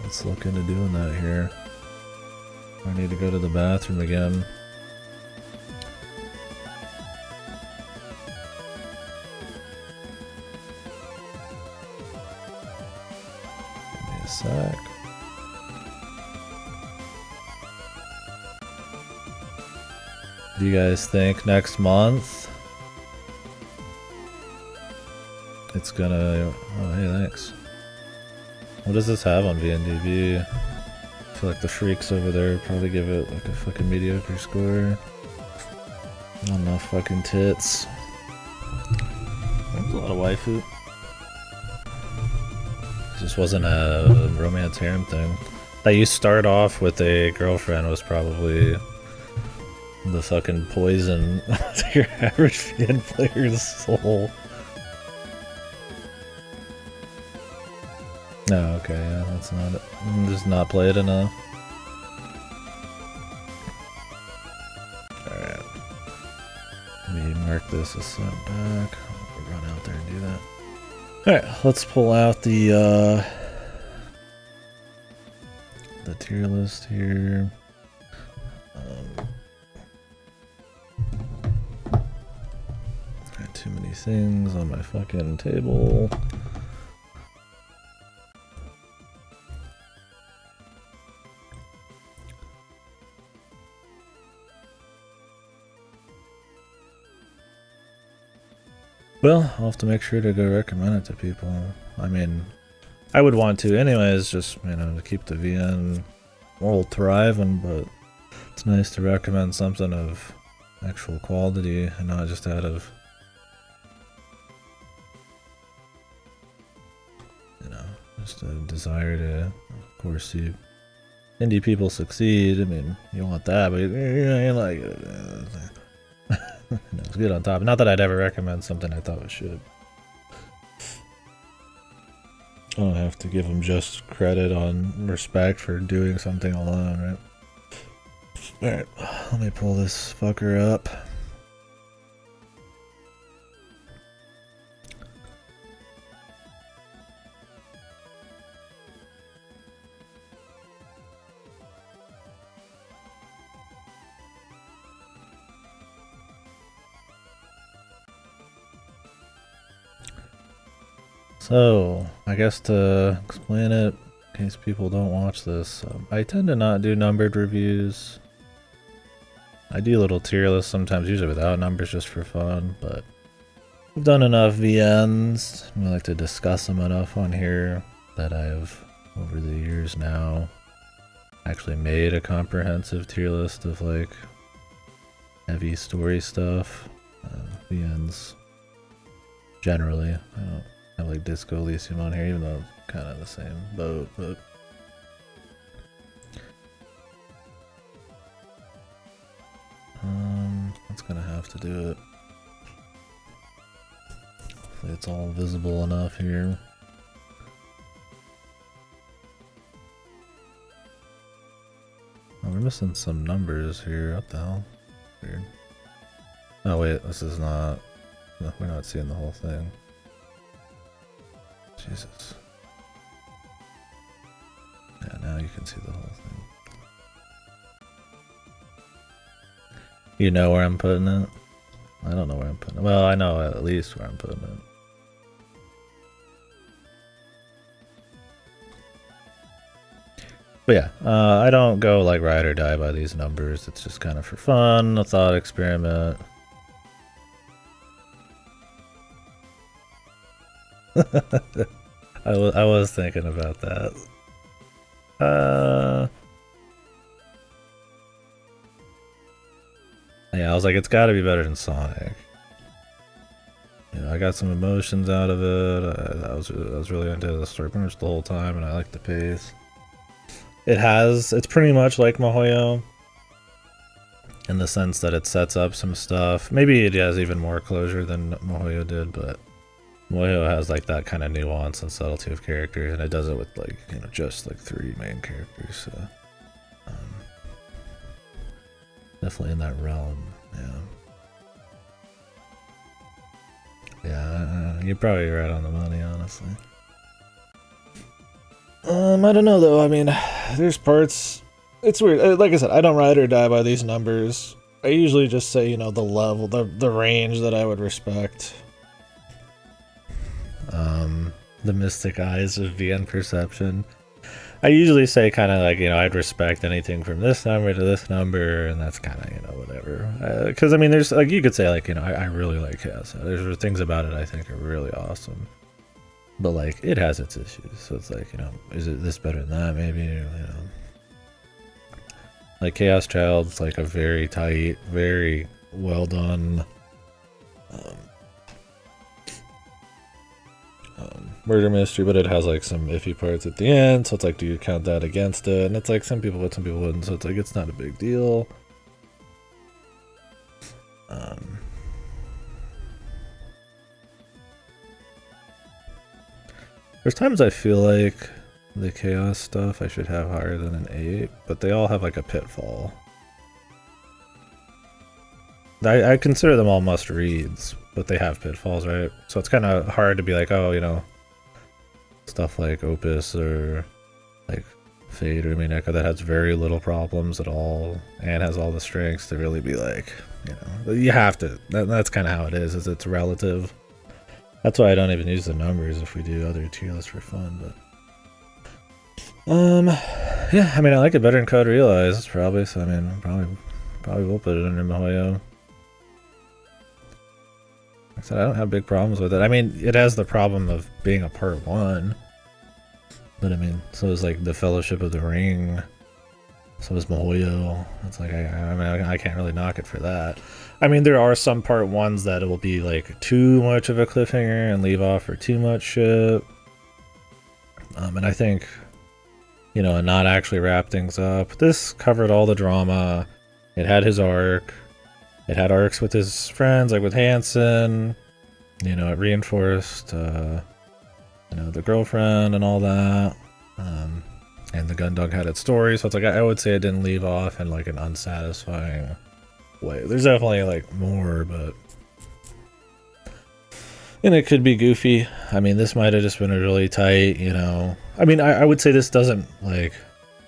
Let's look into doing that here. I need to go to the bathroom again. Sec. Do you guys think next month it's gonna... oh hey, thanks. What does this have on VNDB? I feel like the freaks over there probably give it like a fucking mediocre score. Not enough fucking tits. There's a lot of waifu. Just wasn't a romance harem thing. That you start off with a girlfriend was probably the fucking poison to your average VN player's soul. No, okay, yeah, that's not it. Just not played enough. Alright. Let me mark this a step back. I'll run out there and do that. Alright, let's pull out the tier list here. Got too many things on my fucking table. Well, I'll have to make sure to go recommend it to people. I mean, I would want to anyways, just, you know, to keep the VN world thriving, but It's nice to recommend something of actual quality and not just out of, you know, just a desire to, of course, see indie people succeed. I mean, you want that, but you like it's good on top. Not that I'd ever recommend something I thought was shit. I don't have to give them just credit on respect for doing something alone, right? Alright, let me pull this fucker up. So, I guess to explain it, in case people don't watch this, I tend to not do numbered reviews. I do little tier lists sometimes, usually without numbers just for fun, but I've done enough VNs. I like to discuss them enough on here that I've, over the years now, actually made a comprehensive tier list of like heavy story stuff. VNs generally. I don't have like Disco Elysium on here, even though kind of the same boat, but that's gonna have to do it. Hopefully it's all visible enough here. Oh, we're missing some numbers here. What the hell? Weird. Oh wait, this is not. No, we're not seeing the whole thing. Jesus. Yeah, now you can see the whole thing. You know where I'm putting it? I don't know where I'm putting it. Well, I know at least where I'm putting it. But yeah, I don't go like ride or die by these numbers. It's just kind of for fun, a thought experiment. I was thinking about that. Yeah, I was like, it's got to be better than Sonic. You know, I got some emotions out of it. I was really into the story pretty much the whole time, and I like the pace. It's pretty much like MiHoYo in the sense that it sets up some stuff. Maybe it has even more closure than MiHoYo did, but MiHoYo has like that kind of nuance and subtlety of characters, and it does it with like, you know, just like 3 main characters, so definitely in that realm. Yeah, you're probably right on the money, honestly. I don't know though. I mean, there's parts. It's weird. Like I said, I don't ride or die by these numbers. I usually just say, you know, the level, the range that I would respect. The mystic eyes of VN perception. I usually say kind of like, you know, I'd respect anything from this number to this number, and that's kind of, you know, whatever. Because I mean, there's like, you could say like, you know, I really like Chaos. There's things about it I think are really awesome, but like it has its issues. So it's like, you know, is it this better than that? Maybe, you know, like Chaos Child's like a very tight, very well done murder mystery, but it has like some iffy parts at the end, so it's like, do you count that against it? And it's like some people would, some people wouldn't, so it's like it's not a big deal. There's times I feel like the Chaos stuff I should have higher than an 8, but they all have like a pitfall. I consider them all must reads, but they have pitfalls, right? So it's kind of hard to be like, oh, you know, stuff like Opus or like Fate or Mineka that has very little problems at all and has all the strengths to really be like, you know, you have to. That's kind of how it is it's relative. That's why I don't even use the numbers if we do other tier lists for fun. But yeah, I mean, I like it better than Code Realize probably. So I mean, probably will put it under MiHoYo. Like I said, I don't have big problems with it. I mean, it has the problem of being a part 1. But I mean, so it's like the Fellowship of the Ring So is Mihoyo. It's like I mean I can't really knock it for that. I mean there are some part ones that it will be like too much of a cliffhanger and leave off for too much shit. And I think, you know, and not actually wrap things up. This covered all the drama. It had his arc. It had arcs with his friends, like with Hansen. You know, it reinforced, you know, the girlfriend and all that. And the Gundog had its story, so it's like I would say it didn't leave off in like an unsatisfying way. There's definitely like more, but and it could be goofy. I mean, this might have just been a really tight, you know. I mean, I would say this doesn't like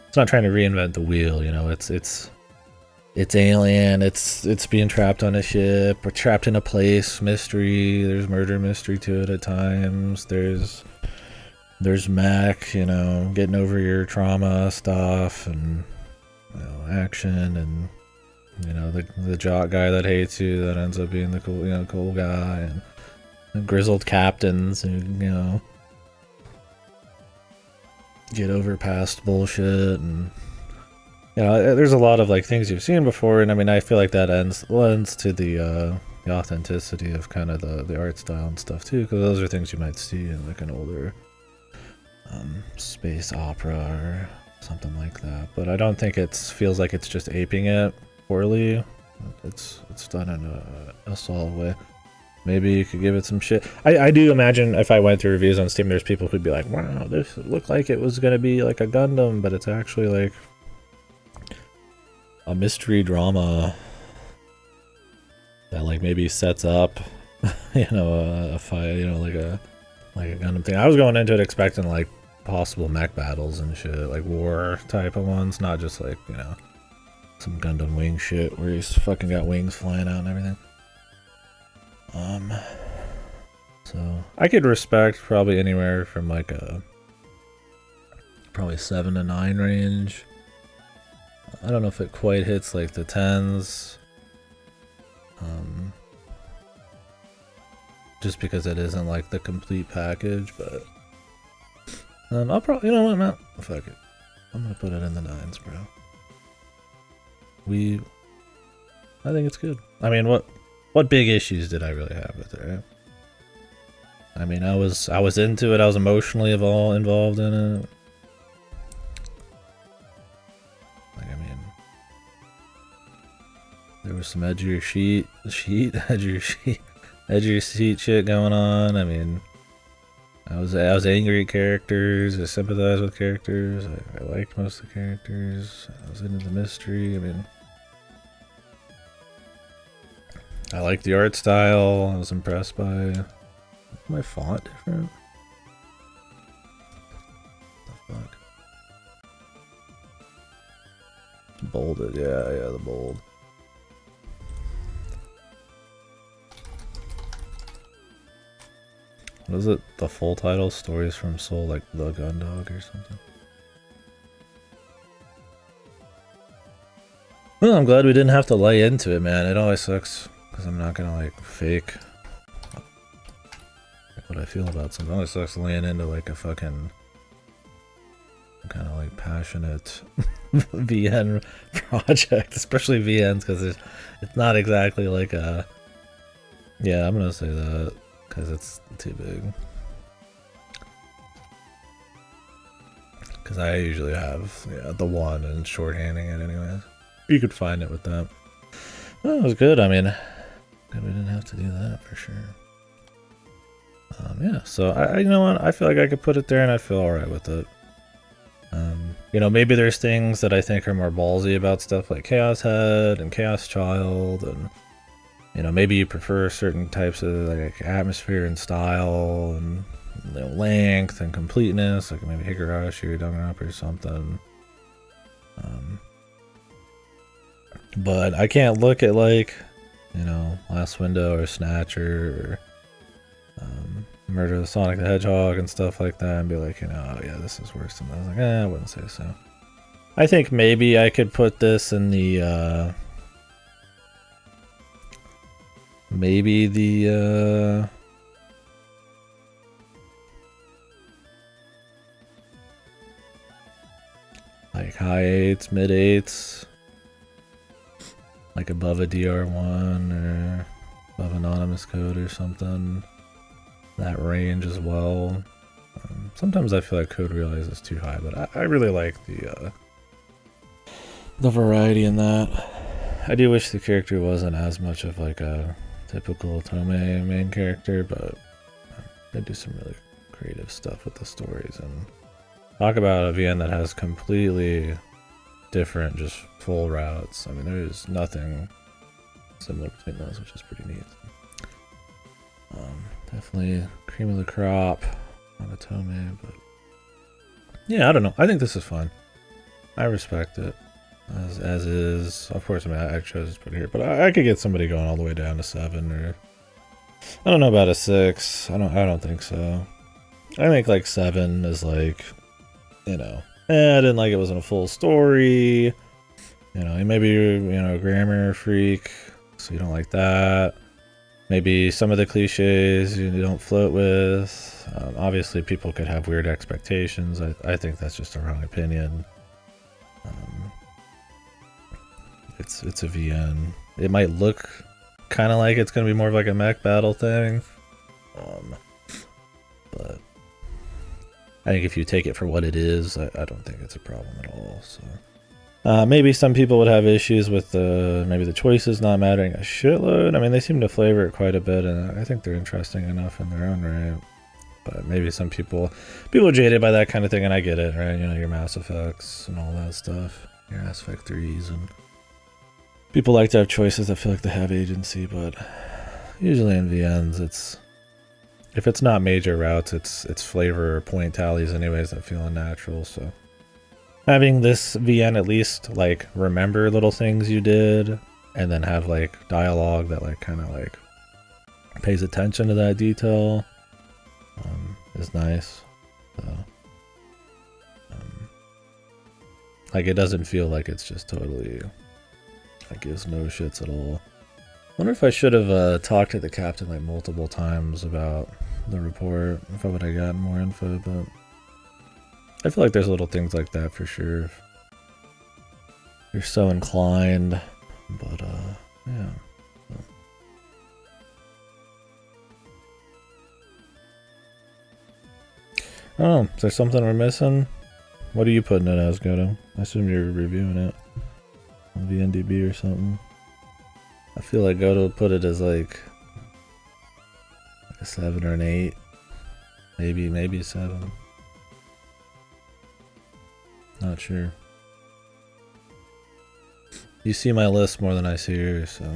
it's not trying to reinvent the wheel, you know. It's alien. It's being trapped on a ship or trapped in a place. Mystery. There's murder mystery to it at times. There's mech, you know, getting over your trauma stuff and, you know, action and, you know, the jock guy that hates you that ends up being the cool, you know, cool guy and grizzled captains who, you know, get over past bullshit and, you know, there's a lot of like things you've seen before, and I mean, I feel like that lends to the authenticity of kind of the art style and stuff too, because those are things you might see in like an older space opera or something like that. But I don't think it feels like it's just aping it poorly. It's done in a solid way. Maybe you could give it some shit. I do imagine if I went through reviews on Steam, there's people who'd be like, wow, this looked like it was gonna be like a Gundam, but it's actually like a mystery drama that like maybe sets up, you know, a fight, you know, like a Gundam thing. I was going into it expecting like possible mech battles and shit, like war type of ones, not just like, you know, some Gundam wing shit where he's fucking got wings flying out and everything. So I could respect probably anywhere from like a probably 7 to 9 range. I don't know if it quite hits like the 10s. Just because it isn't like the complete package, but I'll probably, you know what, man, fuck it. I'm gonna put it in the 9s, bro. I think it's good. I mean, what big issues did I really have with it, right? I mean, I was into it. I was emotionally involved in it. Like, I mean, there was some edgier seat shit going on. I mean, I was angry at characters. I sympathized with characters. I liked most of the characters. I was into the mystery. I mean, I liked the art style. I was impressed by. Is my font different? What the fuck? Bolded, yeah, the bold. What is it? The full title? Stories from Seoul, like The Gundog or something? Well, I'm glad we didn't have to lay into it, man. It always sucks because I'm not gonna like fake what I feel about something. It always sucks laying into like a fucking kind of like passionate VN project, especially VNs, because it's not exactly like a. Yeah, I'm gonna say that because it's too big. Because I usually have the one and shorthanding it anyways. You could find it with that. Well, it was good. I mean, good we didn't have to do that for sure. Yeah, so I you know what? I feel like I could put it there and I'd feel alright with it. You know, maybe there's things that I think are more ballsy about stuff like Chaos Head and Chaos Child, and you know, maybe you prefer certain types of like atmosphere and style and, you know, length and completeness, like maybe Higurashi or Danganronpa or something. But I can't look at like, you know, Last Window or Snatcher or Murder of the Sonic the Hedgehog and stuff like that and be like, you know, oh yeah, this is worse than that. I was like, I wouldn't say so. I think maybe I could put this in the maybe the like high 8s, mid 8s, like above a DR1 or above anonymous code or something. That range as well. Sometimes I feel like code realize is too high, but I really like the variety in that. I do wish the character wasn't as much of like a typical Tomei main character, but they do some really creative stuff with the stories. And talk about a VN that has completely different, just full routes. I mean, there's nothing similar between those, which is pretty neat. Definitely cream of the crop on a Tomei, but yeah, I don't know. I think this is fun. I respect it. As is, of course. I mean, I chose to put it here, but I could get somebody going all the way down to 7, or I don't know about a 6. I don't think so. I think like 7 is like, you know, I didn't like it wasn't a full story. You know, maybe you're a grammar freak, so you don't like that. Maybe some of the cliches you don't float with. Obviously, people could have weird expectations. I think that's just a wrong opinion. It's a VN. It might look kind of like it's going to be more of like a mech battle thing. But I think if you take it for what it is, I don't think it's a problem at all. So maybe some people would have issues with maybe the choices not mattering a shitload. I mean, they seem to flavor it quite a bit, and I think they're interesting enough in their own right. But maybe some people are jaded by that kind of thing, and I get it, right? You know, your Mass Effects and all that stuff, your Mass Effect 3s, and people like to have choices that feel like they have agency, but usually in VNs, if it's not major routes, it's flavor or point tallies anyways that feel unnatural. So having this VN at least like remember little things you did, and then have like dialogue that like kind of like pays attention to that detail is nice. So like it doesn't feel like it's just totally like gives no shits at all. Wonder if I should have talked to the captain like multiple times about the report, if I would have gotten more info, but I feel like there's little things like that for sure if you're so inclined. But yeah. I don't know, is there something we're missing? What are you putting it as, Goto? I assume you're reviewing it on VNDB or something. I feel like Goto put it as like a 7 or an 8. Maybe a 7. Not sure. You see my list more than I see yours, so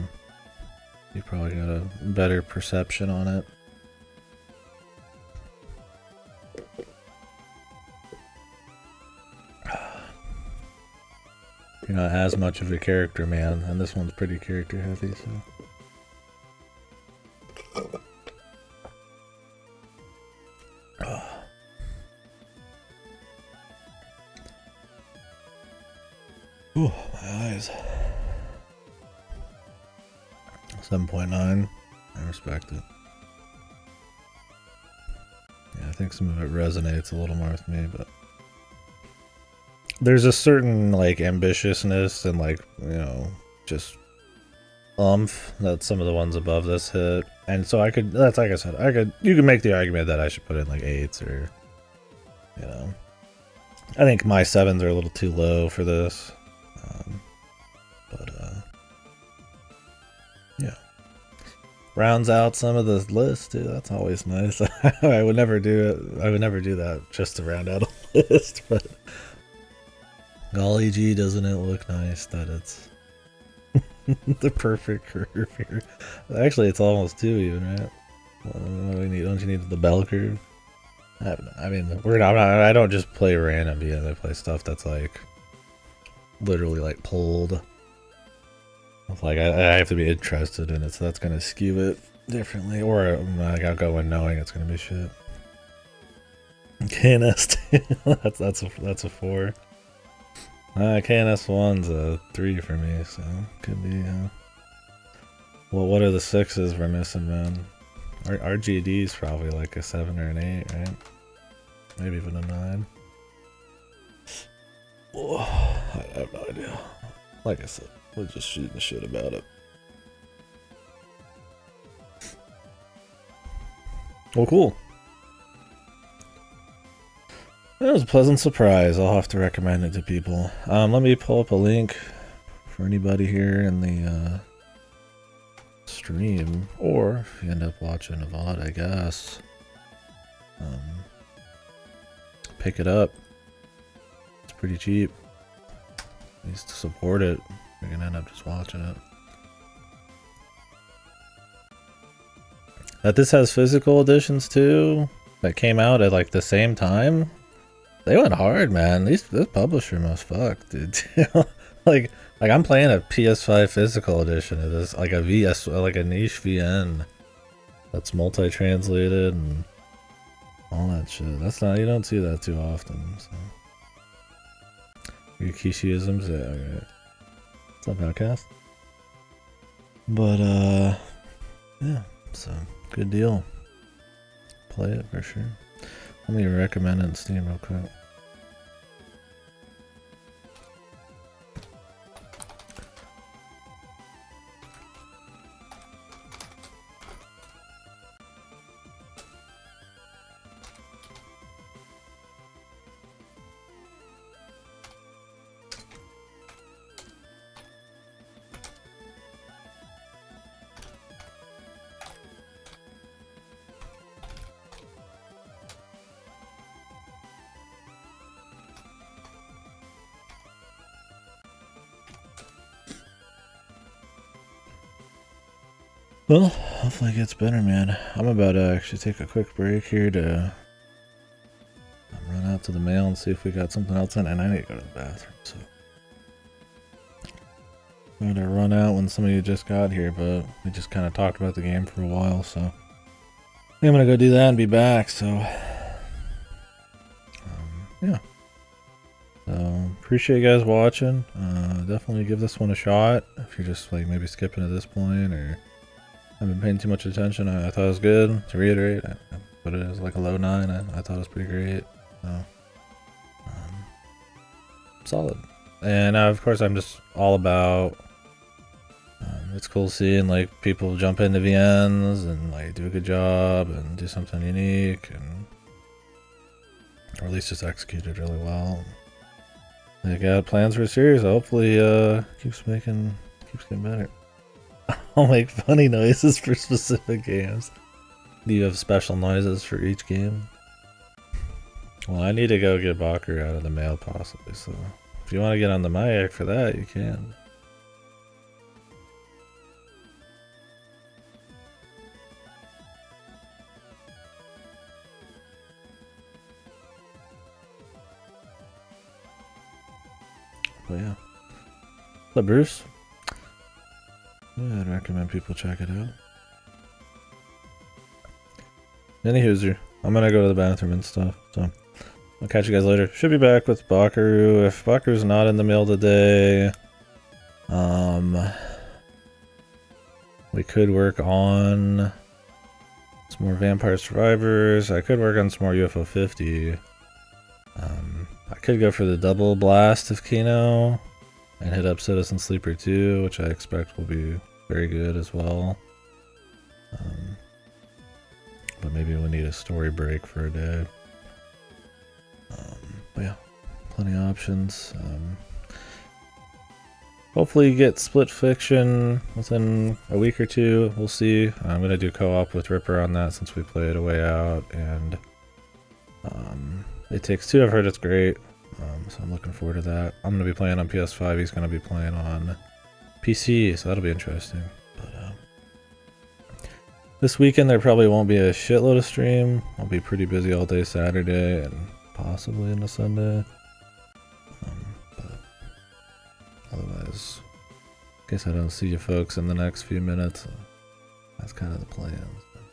you probably got a better perception on it. You're not as much of a character man, and this one's pretty character heavy, so. Ooh, my eyes. 7.9. I respect it. Yeah, I think some of it resonates a little more with me, but there's a certain like ambitiousness and like, you know, just that some of the ones above this hit. And so that's like I said, you could make the argument that I should put in like 8s, or, you know, I think my 7s are a little too low for this. But yeah, rounds out some of the list too. That's always nice. I would never do it. I would never do that just to round out a list, but golly gee, doesn't it look nice that it's the perfect curve here. Actually, it's almost 2 even, right? Don't you need the bell curve? I mean, I don't just play random VN. I play stuff that's like literally like pulled. Like I have to be interested in it, so that's gonna skew it differently. Or like I'll go in knowing it's gonna be shit. KNS, that's a 4. KNS 1's a 3 for me, so could be. Well, what are the 6s we're missing, man? RGD's probably like a 7 or an 8, right? Maybe even a 9. Oh, I have no idea. Like I said, we're just shooting the shit about it. Well, cool. That was a pleasant surprise. I'll have to recommend it to people. Let me pull up a link for anybody here in the stream, or if you end up watching a VOD, I guess. Pick it up. It's pretty cheap. At least to support it. You're gonna end up just watching it. That this has physical editions too, that came out at like the same time. They went hard, man. This publisher must fuck, dude. like I'm playing a PS5 physical edition of this, like a VS, like a niche VN that's multi-translated and all that shit. That's not, you don't see that too often. So. Rikishiisms, yeah, okay. What's up, Outcast? But yeah, so good deal. Play it for sure. Let me recommend it in Steam real quick. Well, hopefully it gets better, man. I'm about to actually take a quick break here to run out to the mail and see if we got something else in, and I need to go to the bathroom, so. I'm gonna run out when some of you just got here, but we just kind of talked about the game for a while, so. I think I'm gonna go do that and be back, so. Yeah. So, appreciate you guys watching. Definitely give this one a shot if you're just like maybe skipping at this point or I've been paying too much attention. I thought it was good. To reiterate, I put it as like a low 9. I thought it was pretty great. So, solid. And of course, I'm just all about. It's cool seeing like people jump into VNs and like do a good job and do something unique, and or at least just execute it really well. They got plans for a series. Hopefully, keeps getting better. I'll make funny noises for specific games. Do you have special noises for each game? Well, I need to go get Bakur out of the mail possibly, so if you want to get on the mic for that, you can. But yeah. What's up, Bruce? Yeah, I'd recommend people check it out. Anywho's, I'm gonna go to the bathroom and stuff, so I'll catch you guys later. Should be back with Bakaru. If Bakaru's not in the mail today, we could work on some more Vampire Survivors. I could work on some more UFO 50. I could go for the double blast of Kino and hit up Citizen Sleeper 2, which I expect will be very good as well. But maybe we'll need a story break for a day. But yeah, plenty of options. Hopefully you get Split Fiction within a week or two. We'll see. I'm going to do co-op with Ripper on that since we played A Way Out. And It Takes Two, I've heard it's great. So I'm looking forward to that. I'm going to be playing on PS5. He's going to be playing on PC, so that'll be interesting. But this weekend there probably won't be a shitload of stream. I'll be pretty busy all day Saturday and possibly into Sunday. But otherwise, in case I don't see you folks in the next few minutes, that's kind of the plan.